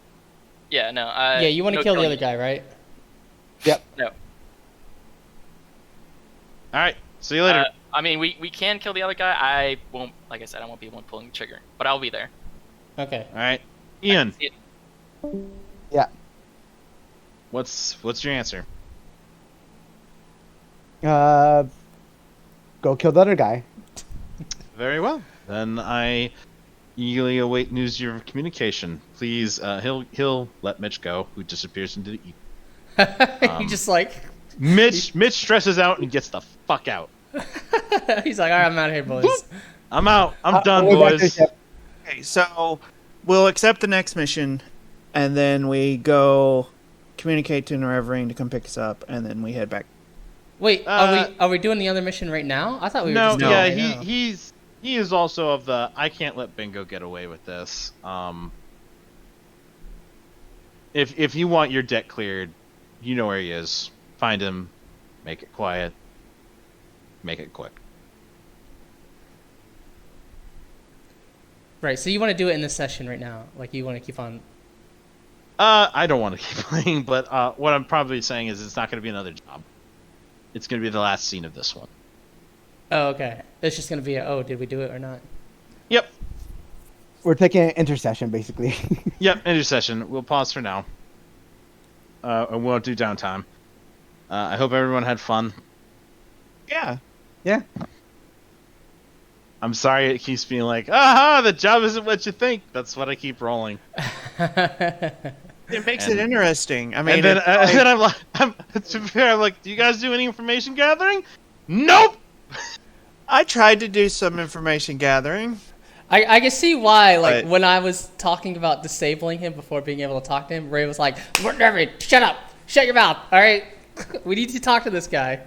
Yeah, no. Yeah, you want to no kill the killing other guy, right? No. All right, see you later. I mean, we can kill the other guy. I won't. Like I said, I won't be the one pulling the trigger, but I'll be there. Okay. All right, Ian. See it. Yeah. What's your answer? Go kill the other guy. Very well. Then I Eagerly await news of your communication. Please, he'll let Mitch go, who disappears into the ether. He just like Mitch stresses out and gets the fuck out. he's like, all right, I'm out of here, boys. I'm out. I'm done, we're back to the boys. ship. Okay, so we'll accept the next mission, and then we go communicate to Nerevering to come pick us up, and then we head back. Wait, are we doing the other mission right now? I thought we were No, just doing yeah, it right now. he is also of the I can't let Bingo get away with this. If you want your debt cleared, you know where he is. Find him, make it quiet, make it quick. Right, so you want to do it in this session right now? Like you want to keep on? I don't want to keep playing, but what I'm probably saying is it's not going to be another job. It's going to be the last scene of this one. Oh, okay. It's just gonna be did we do it or not? Yep. We're taking an intercession, basically. Yep, intercession. We'll pause for now. And we won't do downtime. I hope everyone had fun. Yeah. Yeah. I'm sorry it keeps being like, the job isn't what you think. That's what I keep rolling. It makes it interesting. I mean, And then I'm like, to be fair, I'm like, do you guys do any information gathering? Nope! I tried to do some information gathering. I can see why, like, But- when I was talking about disabling him before being able to talk to him, Ray was like, shut up! Shut your mouth, alright? We need to talk to this guy.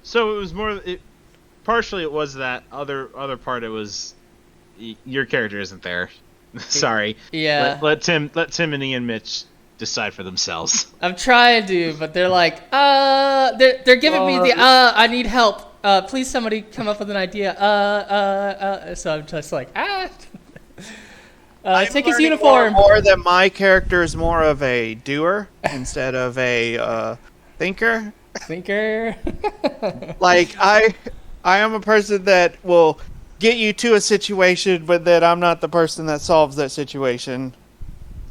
So it was more, partially it was that, other part it was, your character isn't there. Sorry. Yeah. Let Tim and Ian Mitch decide for themselves. I'm trying to, but they're like, they're giving me the, I need help. Please somebody come up with an idea. So I'm just like, I'm take his learning uniform. More that my character is more of a doer instead of a thinker. Thinker. Like I am a person that will get you to a situation, but that I'm not the person that solves that situation.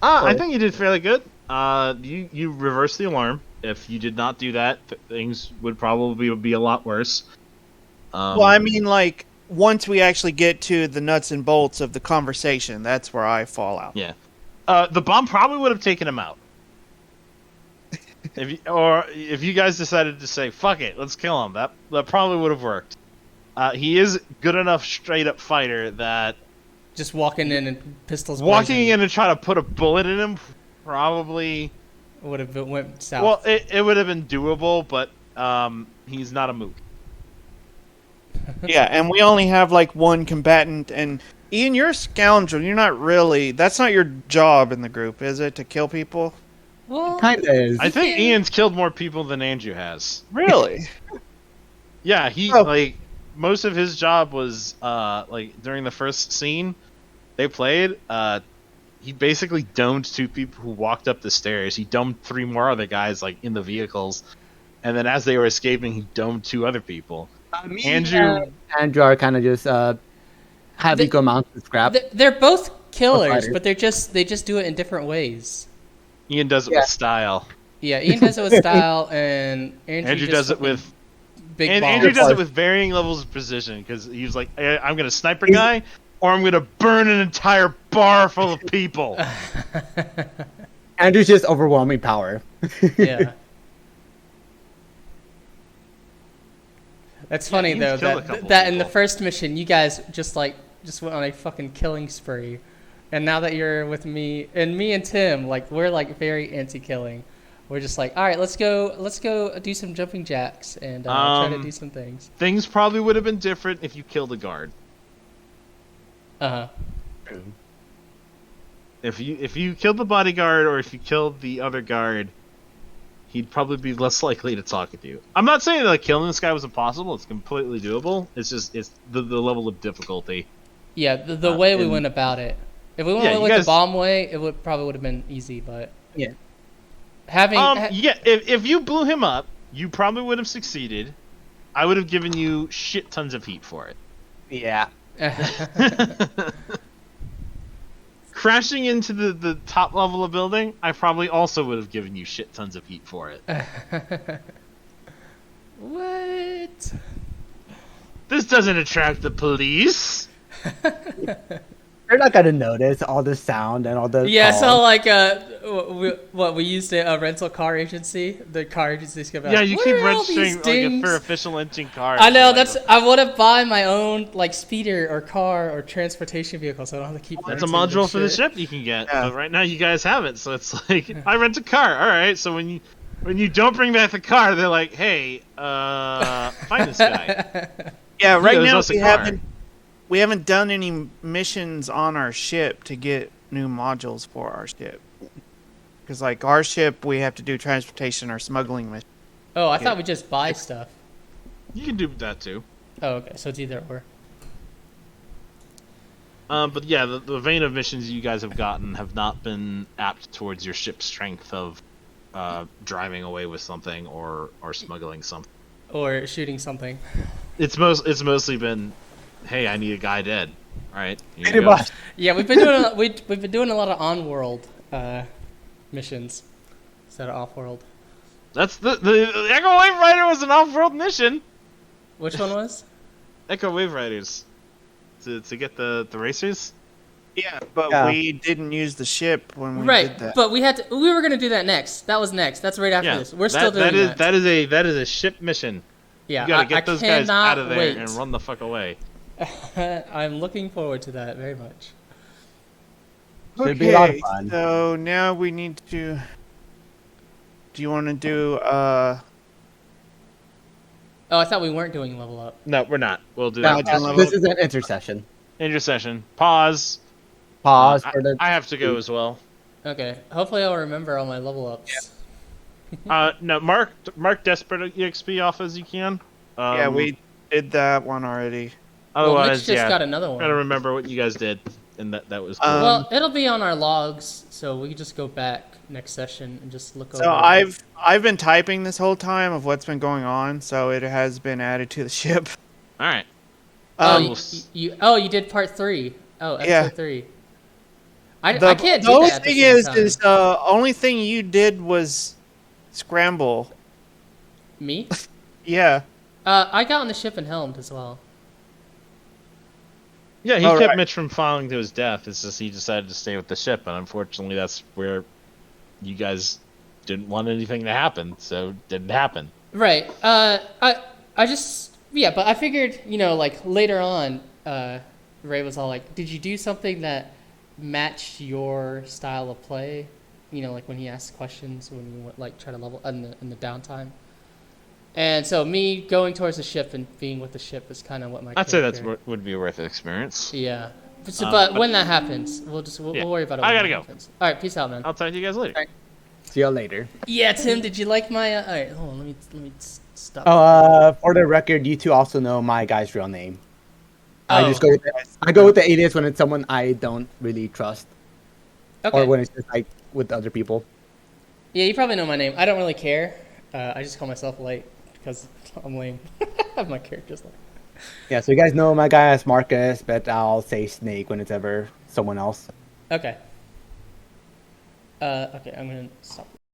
I think you did fairly good. You reversed the alarm. If you did not do that, things would probably be a lot worse. Well, I mean, like once we actually get to the nuts and bolts of the conversation, that's where I fall out. Yeah. The bomb probably would have taken him out. If you guys decided to say, fuck it, let's kill him, that probably would have worked. He is good enough straight up fighter that Just walking in and pistols walking in and trying to put a bullet in him probably would have went south. well, it would have been doable, but he's not a mook. Yeah, and we only have like one combatant, and Ian, you're a scoundrel. You're not really. That's not your job in the group, is it? To kill people? well, Kind of is. I think Ian's killed more people than Andrew has. Really? Yeah, like most of his job was like during the first scene they played, he basically domed 2 people who walked up the stairs. He domed 3 more other guys like in the vehicles, and then as they were escaping, he domed 2 other people. Andrew are kind of just have equal amounts of scrap. they're both killers, fighters. but they just do it in different ways. Ian does it with style. Yeah, Ian does it with style, and Andrew does it with big and balls. Andrew does it with varying levels of precision because he's like, I'm gonna sniper a guy, or I'm gonna burn an entire bar full of people. Andrew's just overwhelming power. Yeah. That's funny Ian's though killed a couple that in the people. first mission you guys just went on a fucking killing spree, and now that you're with me and Tim, like we're like very anti-killing. We're just like, all right, let's go do some jumping jacks and try to do some things. Things probably would have been different if you killed a guard. If you killed the bodyguard or if you killed the other guard, he'd probably be less likely to talk with you. I'm not saying that like, killing this guy was impossible. It's completely doable. It's just the level of difficulty. Yeah, the way we went about it. If we went like the bomb way, it would have been easy. But Yeah. If you blew him up, you probably would have succeeded. I would have given you shit tons of heat for it. Yeah. Crashing into the top level of building, I probably also would have given you shit tons of heat for it. What? This doesn't attract the police. They're not gonna notice all the sound and all the Yeah, calls. so like we used a rental car agency. The car agency's gonna be Yeah, like, you "What keep are all these registering like for dings?" official engine cars. I know, Like, I want to buy my own like speeder or car or transportation vehicle, so I don't have to keep. that's a renting module this for the shit. ship you can get. Yeah. But right now you guys haven't, so it's like I rent a car. All right, so when you don't bring back the car, they're like, hey, find this guy. Yeah, right owes now us a car. we haven't done any missions on our ship to get new modules for our ship. Because like our ship, we have to do transportation or smuggling mission. Oh, I thought we just buy stuff. You can do that too. Oh, okay, so it's either or. But yeah, the vein of missions you guys have gotten have not been apt towards your ship's strength of driving away with something or smuggling something. Or shooting something. It's mostly been, hey, I need a guy dead. All right, here you Pretty go. much. Yeah, we've been doing a lot of on-world missions instead of off-world. That's the Echo Wave Rider was an off-world mission. Which one was? Echo Wave Riders to get the racers. Yeah, but Yeah. we didn't use the ship when we Right, did that. but we were gonna do that next. That was next. That's right after Yeah, this. We're still doing that. that is a ship mission. Yeah, You gotta I get those guys cannot out of there wait. and run the fuck away. I'm looking forward to that very much. Should be a lot of Okay, fun. so now we need to. Do you want to do? Oh, I thought we weren't doing level up. No, we're not. We'll do No, that. Down level. this is an intercession. Intercession. Pause. Pause I, for the. I have to go as well. Okay, hopefully I'll remember all my level ups. No, mark Desperate EXP off as you can. Yeah, we did that one already. Well, Mitch Otherwise, just yeah. got another one. Gotta remember what you guys did, and that was cool. Well, it'll be on our logs, so we can just go back next session and just look over. So I've been typing this whole time of what's been going on, so it has been added to the ship. All right. Oh, you did part 3. Oh, episode Yeah. 3. I The can't do only that. At the thing same is, time. only thing you did was scramble. Me? Yeah. I got on the ship and helmed as well. Yeah, he All kept right. Mitch from falling to his death. It's just he decided to stay with the ship, and unfortunately, that's where you guys didn't want anything to happen, so it didn't happen. Right. I just but I figured like later on, Ray was all like, "Did you do something that matched your style of play?" Like when he asked questions when we went, like try to level in the downtime. And so me going towards the ship and being with the ship is kind of what my. I'd say character- that would be worth an experience. Yeah. But when that happens, we'll Yeah. worry about it. I when gotta that go. happens. All right, peace out, man. I'll talk to you guys later. See you later. Yeah, Tim, did you like my? All right, hold on. Let me stop. Oh, for the record, you two also know my guy's real name. I Oh. just go with I go with the alias when it's someone I don't really trust, Okay. or when it's just like with other people. Yeah, you probably know my name. I don't really care. I just call myself Light because I'm lame. My character's lame. Yeah, so you guys know my guy as Marcus, but I'll say Snake when it's ever someone else. Okay. Okay, I'm gonna stop.